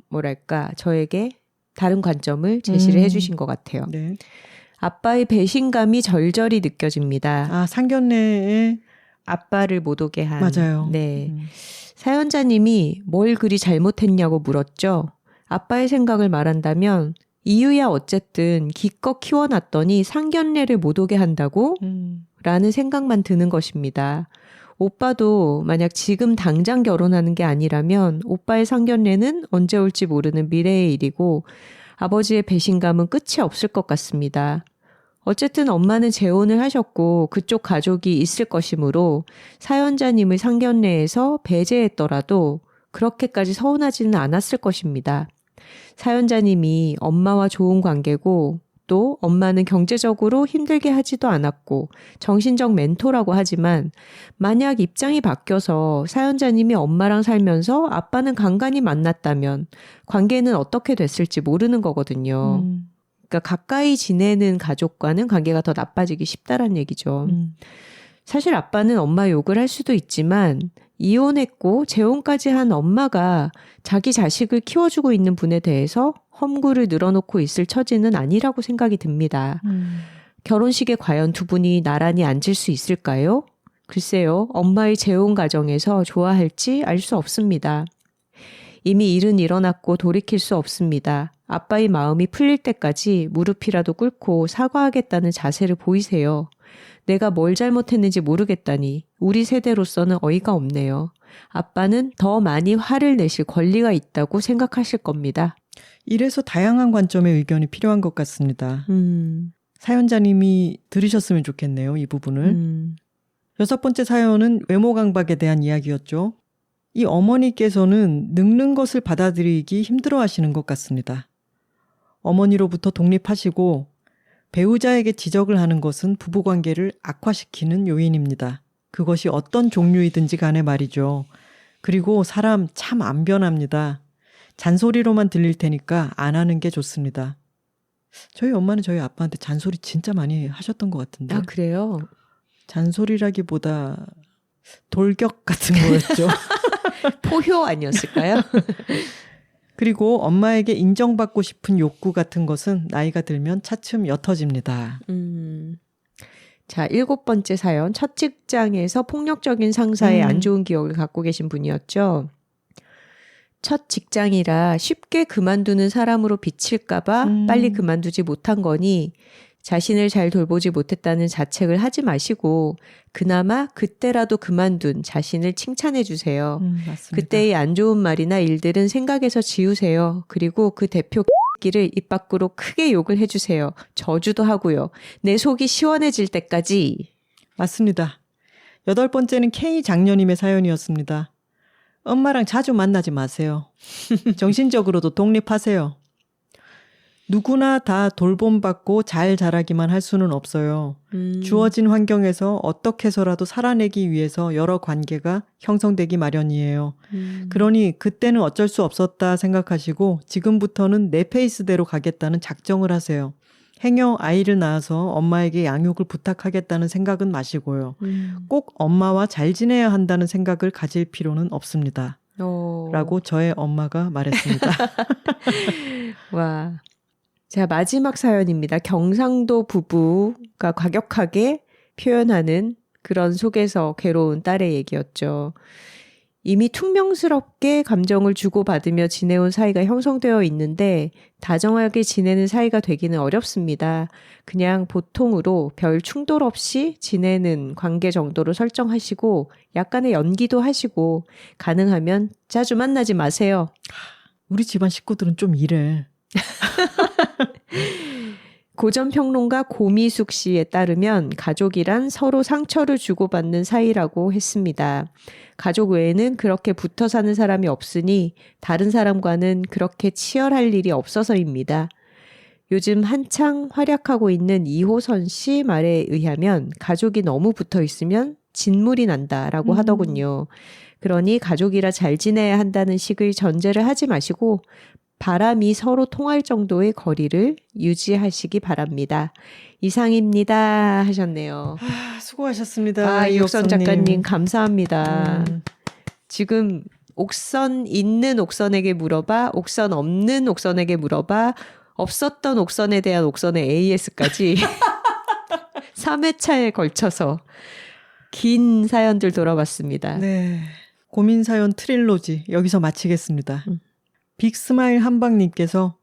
뭐랄까 저에게 다른 관점을 제시를 해주신 것 같아요. 네. 아빠의 배신감이 절절히 느껴집니다. 아, 상견례에 아빠를 못 오게 한. 맞아요. 네. 사연자님이 뭘 그리 잘못했냐고 물었죠. 아빠의 생각을 말한다면 이유야 어쨌든 기껏 키워놨더니 상견례를 못 오게 한다고? 라는 생각만 드는 것입니다. 오빠도 만약 지금 당장 결혼하는 게 아니라면 오빠의 상견례는 언제 올지 모르는 미래의 일이고 아버지의 배신감은 끝이 없을 것 같습니다. 어쨌든 엄마는 재혼을 하셨고 그쪽 가족이 있을 것이므로 사연자님의 상견례에서 배제했더라도 그렇게까지 서운하지는 않았을 것입니다. 사연자님이 엄마와 좋은 관계고 또 엄마는 경제적으로 힘들게 하지도 않았고 정신적 멘토라고 하지만 만약 입장이 바뀌어서 사연자님이 엄마랑 살면서 아빠는 간간히 만났다면 관계는 어떻게 됐을지 모르는 거거든요. 그러니까 가까이 지내는 가족과는 관계가 더 나빠지기 쉽다란 얘기죠. 사실 아빠는 엄마 욕을 할 수도 있지만 이혼했고 재혼까지 한 엄마가 자기 자식을 키워주고 있는 분에 대해서 험구를 늘어놓고 있을 처지는 아니라고 생각이 듭니다. 결혼식에 과연 두 분이 나란히 앉을 수 있을까요? 글쎄요. 엄마의 재혼 과정에서 좋아할지 알 수 없습니다. 이미 일은 일어났고 돌이킬 수 없습니다. 아빠의 마음이 풀릴 때까지 무릎이라도 꿇고 사과하겠다는 자세를 보이세요. 내가 뭘 잘못했는지 모르겠다니 우리 세대로서는 어이가 없네요. 아빠는 더 많이 화를 내실 권리가 있다고 생각하실 겁니다. 이래서 다양한 관점의 의견이 필요한 것 같습니다. 사연자님이 들으셨으면 좋겠네요, 이 부분을. 6번째 사연은 외모 강박에 대한 이야기였죠. 이 어머니께서는 늙는 것을 받아들이기 힘들어 하시는 것 같습니다. 어머니로부터 독립하시고 배우자에게 지적을 하는 것은 부부관계를 악화시키는 요인입니다. 그것이 어떤 종류이든지 간에 말이죠. 그리고 사람 참 안 변합니다. 잔소리로만 들릴 테니까 안 하는 게 좋습니다. 저희 엄마는 저희 아빠한테 잔소리 진짜 많이 하셨던 것 같은데. 아, 그래요? 잔소리라기보다 돌격 같은 거였죠. 포효 아니었을까요? 그리고 엄마에게 인정받고 싶은 욕구 같은 것은 나이가 들면 차츰 옅어집니다. 자, 7번째 사연. 첫 직장에서 폭력적인 상사의 안 좋은 기억을 갖고 계신 분이었죠. 첫 직장이라 쉽게 그만두는 사람으로 비칠까봐 빨리 그만두지 못한 거니 자신을 잘 돌보지 못했다는 자책을 하지 마시고 그나마 그때라도 그만둔 자신을 칭찬해 주세요. 맞습니다. 그때의 안 좋은 말이나 일들은 생각에서 지우세요. 그리고 그 대표 X를 입 밖으로 크게 욕을 해주세요. 저주도 하고요. 내 속이 시원해질 때까지. 맞습니다. 8번째는 K 장녀님의 사연이었습니다. 엄마랑 자주 만나지 마세요. 정신적으로도 독립하세요. 누구나 다 돌봄받고 잘 자라기만 할 수는 없어요. 주어진 환경에서 어떻게 해서라도 살아내기 위해서 여러 관계가 형성되기 마련이에요. 그러니 그때는 어쩔 수 없었다 생각하시고 지금부터는 내 페이스대로 가겠다는 작정을 하세요. 행여 아이를 낳아서 엄마에게 양육을 부탁하겠다는 생각은 마시고요. 꼭 엄마와 잘 지내야 한다는 생각을 가질 필요는 없습니다. 라고 저의 엄마가 말했습니다. 와. 자, 마지막 사연입니다. 경상도 부부가 과격하게 표현하는 그런 속에서 괴로운 딸의 얘기였죠. 이미 퉁명스럽게 감정을 주고받으며 지내온 사이가 형성되어 있는데 다정하게 지내는 사이가 되기는 어렵습니다. 그냥 보통으로 별 충돌 없이 지내는 관계 정도로 설정하시고 약간의 연기도 하시고 가능하면 자주 만나지 마세요. 우리 집안 식구들은 좀 이래. 고전평론가 고미숙 씨에 따르면 가족이란 서로 상처를 주고받는 사이라고 했습니다. 가족 외에는 그렇게 붙어 사는 사람이 없으니 다른 사람과는 그렇게 치열할 일이 없어서입니다. 요즘 한창 활약하고 있는 이호선 씨 말에 의하면 가족이 너무 붙어 있으면 진물이 난다라고 하더군요. 그러니 가족이라 잘 지내야 한다는 식의 전제를 하지 마시고 바람이 서로 통할 정도의 거리를 유지하시기 바랍니다. 이상입니다 하셨네요. 수고하셨습니다. 이옥선 작가님 감사합니다. 지금 옥선 있는 옥선에게 물어봐, 옥선 없는 옥선에게 물어봐, 없었던 옥선에 대한 옥선의 AS까지 3회차에 걸쳐서 긴 사연들 돌아봤습니다. 네, 고민 사연 트릴로지 여기서 마치겠습니다. 빅스마일 한방님께서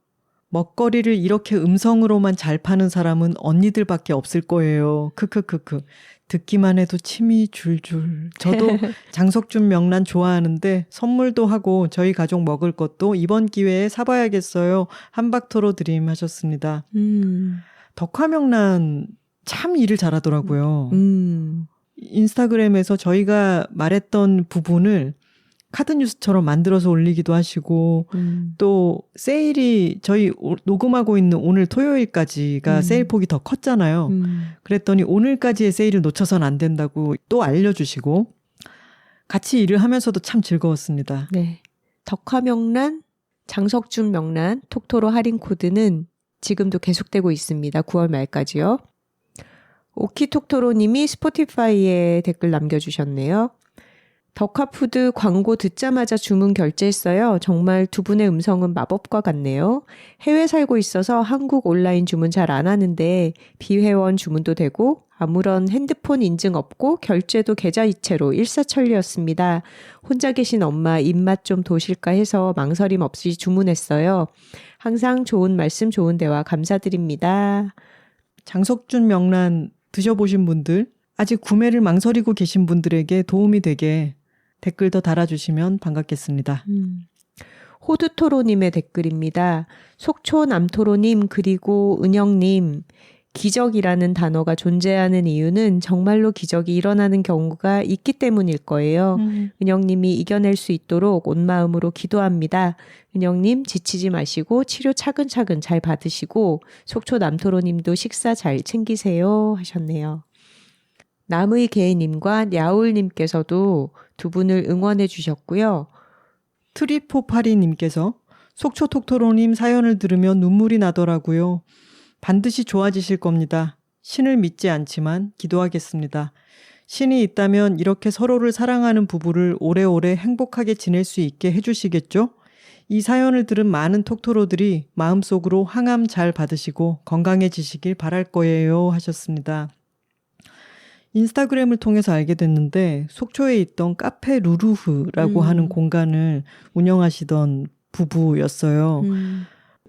먹거리를 이렇게 음성으로만 잘 파는 사람은 언니들밖에 없을 거예요. 크크크크. 듣기만 해도 침이 줄줄. 저도 장석준 명란 좋아하는데 선물도 하고 저희 가족 먹을 것도 이번 기회에 사봐야겠어요. 한박토로 드림 하셨습니다. 덕화명란 참 일을 잘하더라고요. 인스타그램에서 저희가 말했던 부분을 카드뉴스처럼 만들어서 올리기도 하시고 또 세일이 저희 녹음하고 있는 오늘 토요일까지가 세일폭이 더 컸잖아요. 그랬더니 오늘까지의 세일을 놓쳐서는 안 된다고 또 알려주시고 같이 일을 하면서도 참 즐거웠습니다. 네, 덕화명란, 장석준 명란, 톡토로 할인 코드는 지금도 계속되고 있습니다. 9월 말까지요. 오키톡토로님이 스포티파이에 댓글 남겨주셨네요. 덕화푸드 광고 듣자마자 주문 결제했어요. 정말 두 분의 음성은 마법과 같네요. 해외 살고 있어서 한국 온라인 주문 잘 안 하는데 비회원 주문도 되고 아무런 핸드폰 인증 없고 결제도 계좌이체로 일사천리였습니다. 혼자 계신 엄마 입맛 좀 도실까 해서 망설임 없이 주문했어요. 항상 좋은 말씀 좋은 대화 감사드립니다. 장석준 명란 드셔보신 분들, 아직 구매를 망설이고 계신 분들에게 도움이 되게 댓글 더 달아주시면 반갑겠습니다. 호두토로님의 댓글입니다. 속초남토로님 그리고 은영님, 기적이라는 단어가 존재하는 이유는 정말로 기적이 일어나는 경우가 있기 때문일 거예요. 은영님이 이겨낼 수 있도록 온 마음으로 기도합니다. 은영님 지치지 마시고 치료 차근차근 잘 받으시고 속초남토로님도 식사 잘 챙기세요 하셨네요. 남의 개님과 야울님께서도 두 분을 응원해 주셨고요. 트리포파리님께서 속초톡토로님 사연을 들으면 눈물이 나더라고요. 반드시 좋아지실 겁니다. 신을 믿지 않지만 기도하겠습니다. 신이 있다면 이렇게 서로를 사랑하는 부부를 오래오래 행복하게 지낼 수 있게 해주시겠죠? 이 사연을 들은 많은 톡토로들이 마음속으로 항암 잘 받으시고 건강해지시길 바랄 거예요 하셨습니다. 인스타그램을 통해서 알게 됐는데 속초에 있던 카페 루루흐라고 하는 공간을 운영하시던 부부였어요.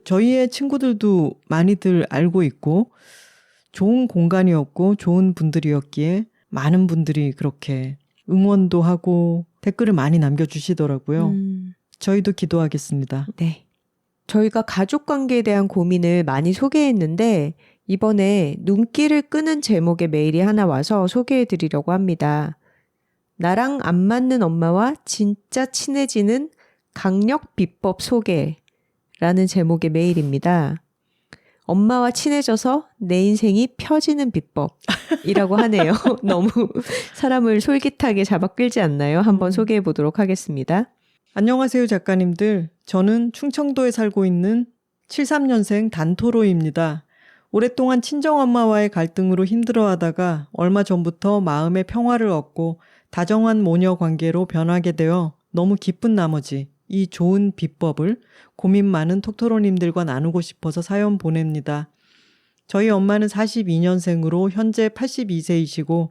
저희의 친구들도 많이들 알고 있고 좋은 공간이었고 좋은 분들이었기에 많은 분들이 그렇게 응원도 하고 댓글을 많이 남겨주시더라고요. 저희도 기도하겠습니다. 네. 저희가 가족관계에 대한 고민을 많이 소개했는데 이번에 눈길을 끄는 제목의 메일이 하나 와서 소개해드리려고 합니다. 나랑 안 맞는 엄마와 진짜 친해지는 강력 비법 소개라는 제목의 메일입니다. 엄마와 친해져서 내 인생이 펴지는 비법이라고 하네요. 너무 사람을 솔깃하게 잡아 끌지 않나요? 한번 소개해 보도록 하겠습니다. 안녕하세요 작가님들. 저는 충청도에 살고 있는 73년생 단토로입니다. 오랫동안 친정엄마와의 갈등으로 힘들어하다가 얼마 전부터 마음의 평화를 얻고 다정한 모녀 관계로 변하게 되어 너무 기쁜 나머지 이 좋은 비법을 고민 많은 톡토로님들과 나누고 싶어서 사연 보냅니다. 저희 엄마는 42년생으로 현재 82세이시고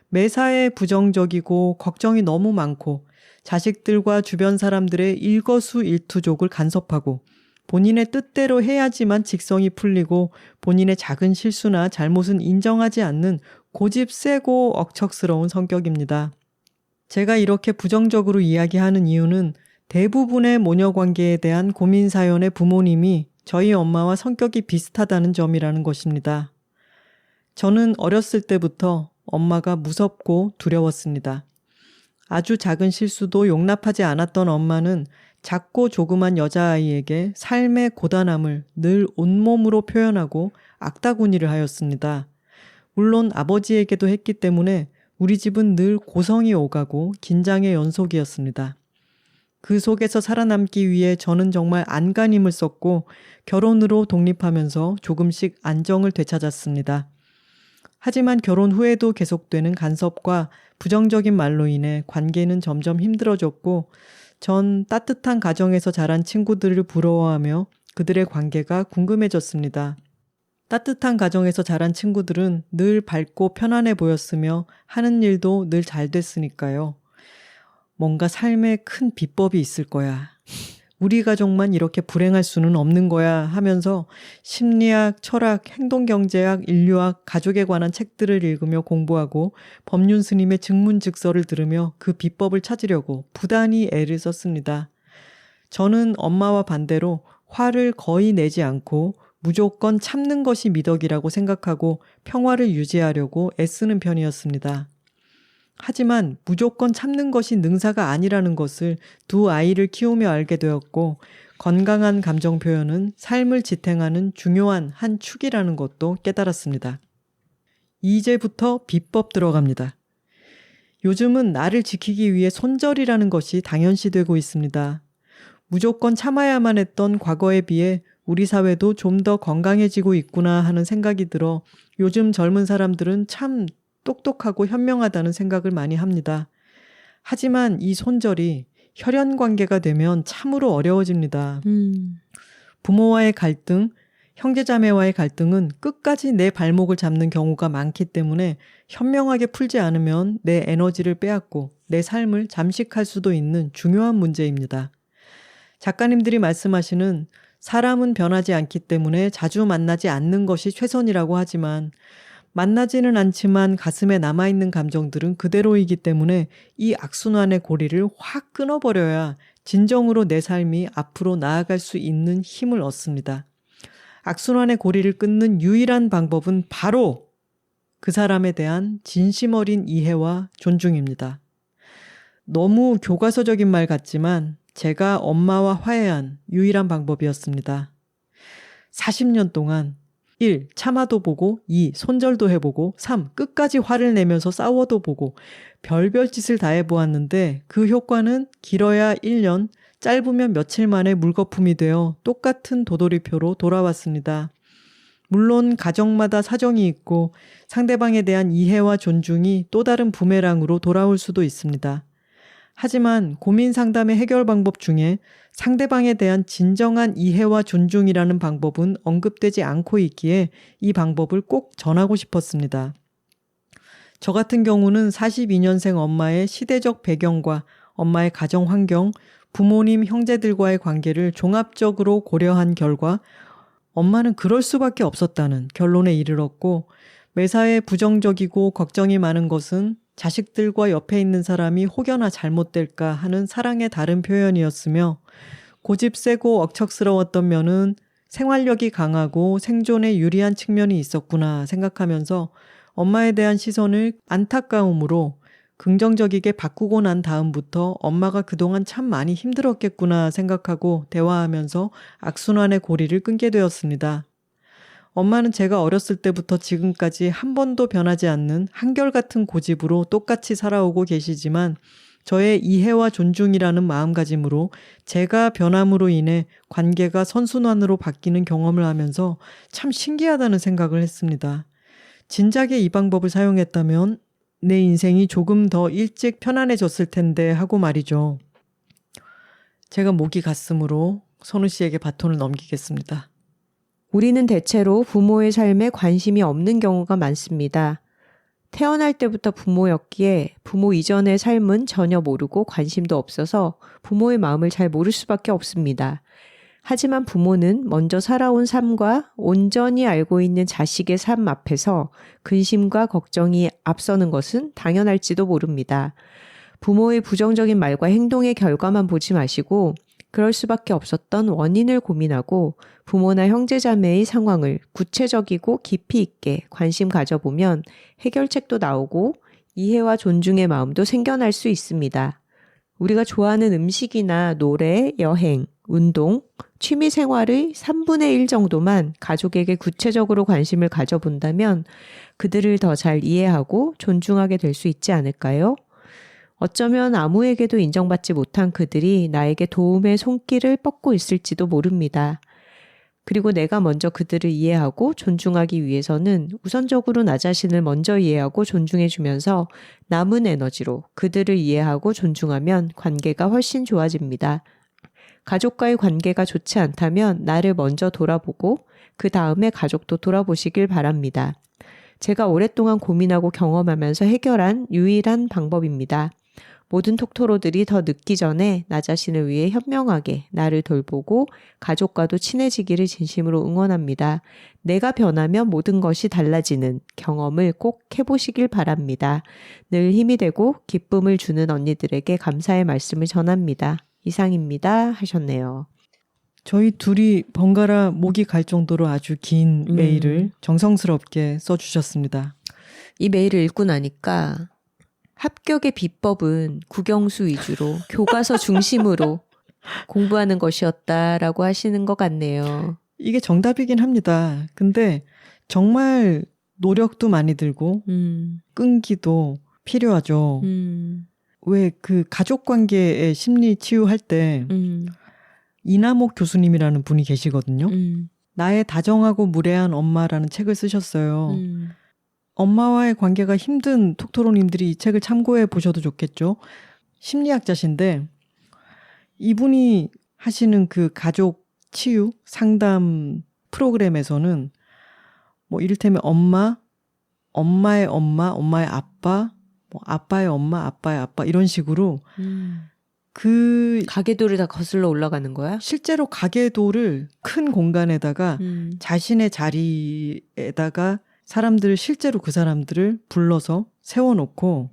매사에 부정적이고 걱정이 너무 많고 자식들과 주변 사람들의 일거수일투족을 간섭하고 본인의 뜻대로 해야지만 직성이 풀리고 본인의 작은 실수나 잘못은 인정하지 않는 고집 세고 억척스러운 성격입니다. 제가 이렇게 부정적으로 이야기하는 이유는 대부분의 모녀 관계에 대한 고민 사연의 부모님이 저희 엄마와 성격이 비슷하다는 점이라는 것입니다. 저는 어렸을 때부터 엄마가 무섭고 두려웠습니다. 아주 작은 실수도 용납하지 않았던 엄마는 작고 조그만 여자아이에게 삶의 고단함을 늘 온몸으로 표현하고 악다구니를 하였습니다. 물론 아버지에게도 했기 때문에 우리 집은 늘 고성이 오가고 긴장의 연속이었습니다. 그 속에서 살아남기 위해 저는 정말 안간힘을 썼고 결혼으로 독립하면서 조금씩 안정을 되찾았습니다. 하지만 결혼 후에도 계속되는 간섭과 부정적인 말로 인해 관계는 점점 힘들어졌고 전 따뜻한 가정에서 자란 친구들을 부러워하며 그들의 관계가 궁금해졌습니다. 따뜻한 가정에서 자란 친구들은 늘 밝고 편안해 보였으며 하는 일도 늘 잘 됐으니까요. 뭔가 삶에 큰 비법이 있을 거야. 우리 가족만 이렇게 불행할 수는 없는 거야 하면서 심리학, 철학, 행동경제학, 인류학, 가족에 관한 책들을 읽으며 공부하고 법륜 스님의 증문즉서를 들으며 그 비법을 찾으려고 부단히 애를 썼습니다. 저는 엄마와 반대로 화를 거의 내지 않고 무조건 참는 것이 미덕이라고 생각하고 평화를 유지하려고 애쓰는 편이었습니다. 하지만 무조건 참는 것이 능사가 아니라는 것을 두 아이를 키우며 알게 되었고 건강한 감정 표현은 삶을 지탱하는 중요한 한 축이라는 것도 깨달았습니다. 이제부터 비법 들어갑니다. 요즘은 나를 지키기 위해 손절이라는 것이 당연시되고 있습니다. 무조건 참아야만 했던 과거에 비해 우리 사회도 좀 더 건강해지고 있구나 하는 생각이 들어 요즘 젊은 사람들은 참 똑똑하고 현명하다는 생각을 많이 합니다. 하지만 이 손절이 혈연 관계가 되면 참으로 어려워집니다. 부모와의 갈등, 형제자매와의 갈등은 끝까지 내 발목을 잡는 경우가 많기 때문에 현명하게 풀지 않으면 내 에너지를 빼앗고 내 삶을 잠식할 수도 있는 중요한 문제입니다. 작가님들이 말씀하시는 사람은 변하지 않기 때문에 자주 만나지 않는 것이 최선이라고 하지만 만나지는 않지만 가슴에 남아있는 감정들은 그대로이기 때문에 이 악순환의 고리를 확 끊어버려야 진정으로 내 삶이 앞으로 나아갈 수 있는 힘을 얻습니다. 악순환의 고리를 끊는 유일한 방법은 바로 그 사람에 대한 진심 어린 이해와 존중입니다. 너무 교과서적인 말 같지만 제가 엄마와 화해한 유일한 방법이었습니다. 40년 동안 1. 참아도 보고 2. 손절도 해보고 3. 끝까지 화를 내면서 싸워도 보고 별별 짓을 다 해보았는데 그 효과는 길어야 1년, 짧으면 며칠 만에 물거품이 되어 똑같은 도돌이표로 돌아왔습니다. 물론 가정마다 사정이 있고 상대방에 대한 이해와 존중이 또 다른 부메랑으로 돌아올 수도 있습니다. 하지만 고민 상담의 해결 방법 중에 상대방에 대한 진정한 이해와 존중이라는 방법은 언급되지 않고 있기에 이 방법을 꼭 전하고 싶었습니다. 저 같은 경우는 42년생 엄마의 시대적 배경과 엄마의 가정 환경, 부모님, 형제들과의 관계를 종합적으로 고려한 결과 엄마는 그럴 수밖에 없었다는 결론에 이르렀고 매사에 부정적이고 걱정이 많은 것은 자식들과 옆에 있는 사람이 혹여나 잘못될까 하는 사랑의 다른 표현이었으며 고집 세고 억척스러웠던 면은 생활력이 강하고 생존에 유리한 측면이 있었구나 생각하면서 엄마에 대한 시선을 안타까움으로 긍정적이게 바꾸고 난 다음부터 엄마가 그동안 참 많이 힘들었겠구나 생각하고 대화하면서 악순환의 고리를 끊게 되었습니다. 엄마는 제가 어렸을 때부터 지금까지 한 번도 변하지 않는 한결같은 고집으로 똑같이 살아오고 계시지만 저의 이해와 존중이라는 마음가짐으로 제가 변함으로 인해 관계가 선순환으로 바뀌는 경험을 하면서 참 신기하다는 생각을 했습니다. 진작에 이 방법을 사용했다면 내 인생이 조금 더 일찍 편안해졌을 텐데 하고 말이죠. 제가 목이 갔으므로 선우 씨에게 바톤을 넘기겠습니다. 우리는 대체로 부모의 삶에 관심이 없는 경우가 많습니다. 태어날 때부터 부모였기에 부모 이전의 삶은 전혀 모르고 관심도 없어서 부모의 마음을 잘 모를 수밖에 없습니다. 하지만 부모는 먼저 살아온 삶과 온전히 알고 있는 자식의 삶 앞에서 근심과 걱정이 앞서는 것은 당연할지도 모릅니다. 부모의 부정적인 말과 행동의 결과만 보지 마시고 그럴 수밖에 없었던 원인을 고민하고 부모나 형제자매의 상황을 구체적이고 깊이 있게 관심 가져보면 해결책도 나오고 이해와 존중의 마음도 생겨날 수 있습니다. 우리가 좋아하는 음식이나 노래, 여행, 운동, 취미 생활의 3분의 1 정도만 가족에게 구체적으로 관심을 가져본다면 그들을 더 잘 이해하고 존중하게 될 수 있지 않을까요? 어쩌면 아무에게도 인정받지 못한 그들이 나에게 도움의 손길을 뻗고 있을지도 모릅니다. 그리고 내가 먼저 그들을 이해하고 존중하기 위해서는 우선적으로 나 자신을 먼저 이해하고 존중해주면서 남은 에너지로 그들을 이해하고 존중하면 관계가 훨씬 좋아집니다. 가족과의 관계가 좋지 않다면 나를 먼저 돌아보고 그 다음에 가족도 돌아보시길 바랍니다. 제가 오랫동안 고민하고 경험하면서 해결한 유일한 방법입니다. 모든 톡토로들이 더 늦기 전에 나 자신을 위해 현명하게 나를 돌보고 가족과도 친해지기를 진심으로 응원합니다. 내가 변하면 모든 것이 달라지는 경험을 꼭 해보시길 바랍니다. 늘 힘이 되고 기쁨을 주는 언니들에게 감사의 말씀을 전합니다. 이상입니다. 하셨네요. 저희 둘이 번갈아 목이 갈 정도로 아주 긴 메일을 정성스럽게 써주셨습니다. 이 메일을 읽고 나니까 합격의 비법은 국영수 위주로 교과서 중심으로 공부하는 것이었다라고 하시는 것 같네요. 이게 정답이긴 합니다. 근데 정말 노력도 많이 들고 끈기도 필요하죠. 왜 그 가족관계의 심리 치유할 때 이남옥 교수님이라는 분이 계시거든요. 나의 다정하고 무례한 엄마라는 책을 쓰셨어요. 엄마와의 관계가 힘든 톡토로님들이 이 책을 참고해 보셔도 좋겠죠. 심리학자신데 이분이 하시는 그 가족 치유 상담 프로그램에서는 뭐 이를테면 엄마, 엄마의 엄마, 엄마의 아빠, 뭐 아빠의 엄마, 아빠의 아빠 이런 식으로 그 가계도를 다 거슬러 올라가는 거야? 실제로 가계도를 큰 공간에다가 자신의 자리에다가 사람들을 실제로 그 사람들을 불러서 세워놓고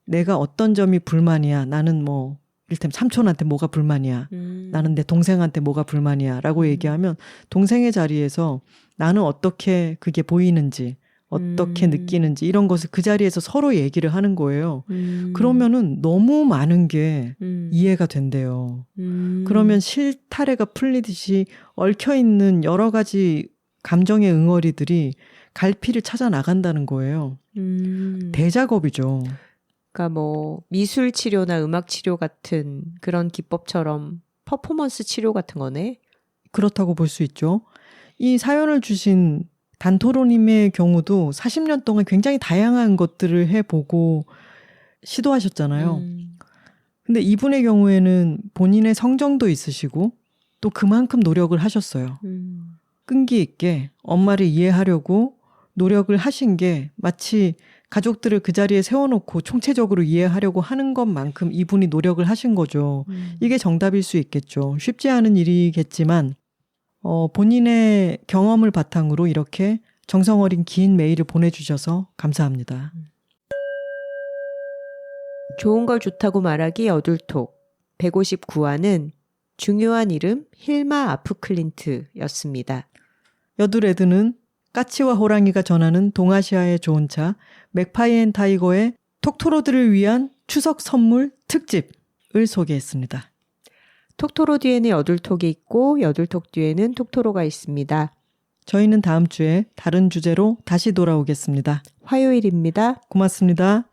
내가 어떤 점이 불만이야. 나는 뭐 이를테면 삼촌한테 뭐가 불만이야. 나는 내 동생한테 뭐가 불만이야. 라고 얘기하면 동생의 자리에서 나는 어떻게 그게 보이는지 어떻게 느끼는지 이런 것을 그 자리에서 서로 얘기를 하는 거예요. 그러면은 너무 많은 게 이해가 된대요. 그러면 실타래가 풀리듯이 얽혀있는 여러 가지 감정의 응어리들이 갈피를 찾아 나간다는 거예요. 대작업이죠. 그러니까 뭐 미술 치료나 음악 치료 같은 그런 기법처럼 퍼포먼스 치료 같은 거네. 그렇다고 볼 수 있죠. 이 사연을 주신 단토로님의 경우도 40년 동안 굉장히 다양한 것들을 해보고 시도하셨잖아요. 근데 이분의 경우에는 본인의 성정도 있으시고 또 그만큼 노력을 하셨어요. 끈기 있게 엄마를 이해하려고 노력을 하신 게 마치 가족들을 그 자리에 세워놓고 총체적으로 이해하려고 하는 것만큼 이분이 노력을 하신 거죠. 이게 정답일 수 있겠죠. 쉽지 않은 일이겠지만 본인의 경험을 바탕으로 이렇게 정성 어린 긴 메일을 보내주셔서 감사합니다. 좋은 걸 좋다고 말하기 여둘톡 159화는 중요한 이름 힐마 아프클린트였습니다. 여둘레드는 까치와 호랑이가 전하는 동아시아의 좋은 차 맥파이앤타이거의 톡토로들을 위한 추석 선물 특집을 소개했습니다. 톡토로 뒤에는 여둘톡이 있고 여둘톡 뒤에는 톡토로가 있습니다. 저희는 다음 주에 다른 주제로 다시 돌아오겠습니다. 화요일입니다. 고맙습니다.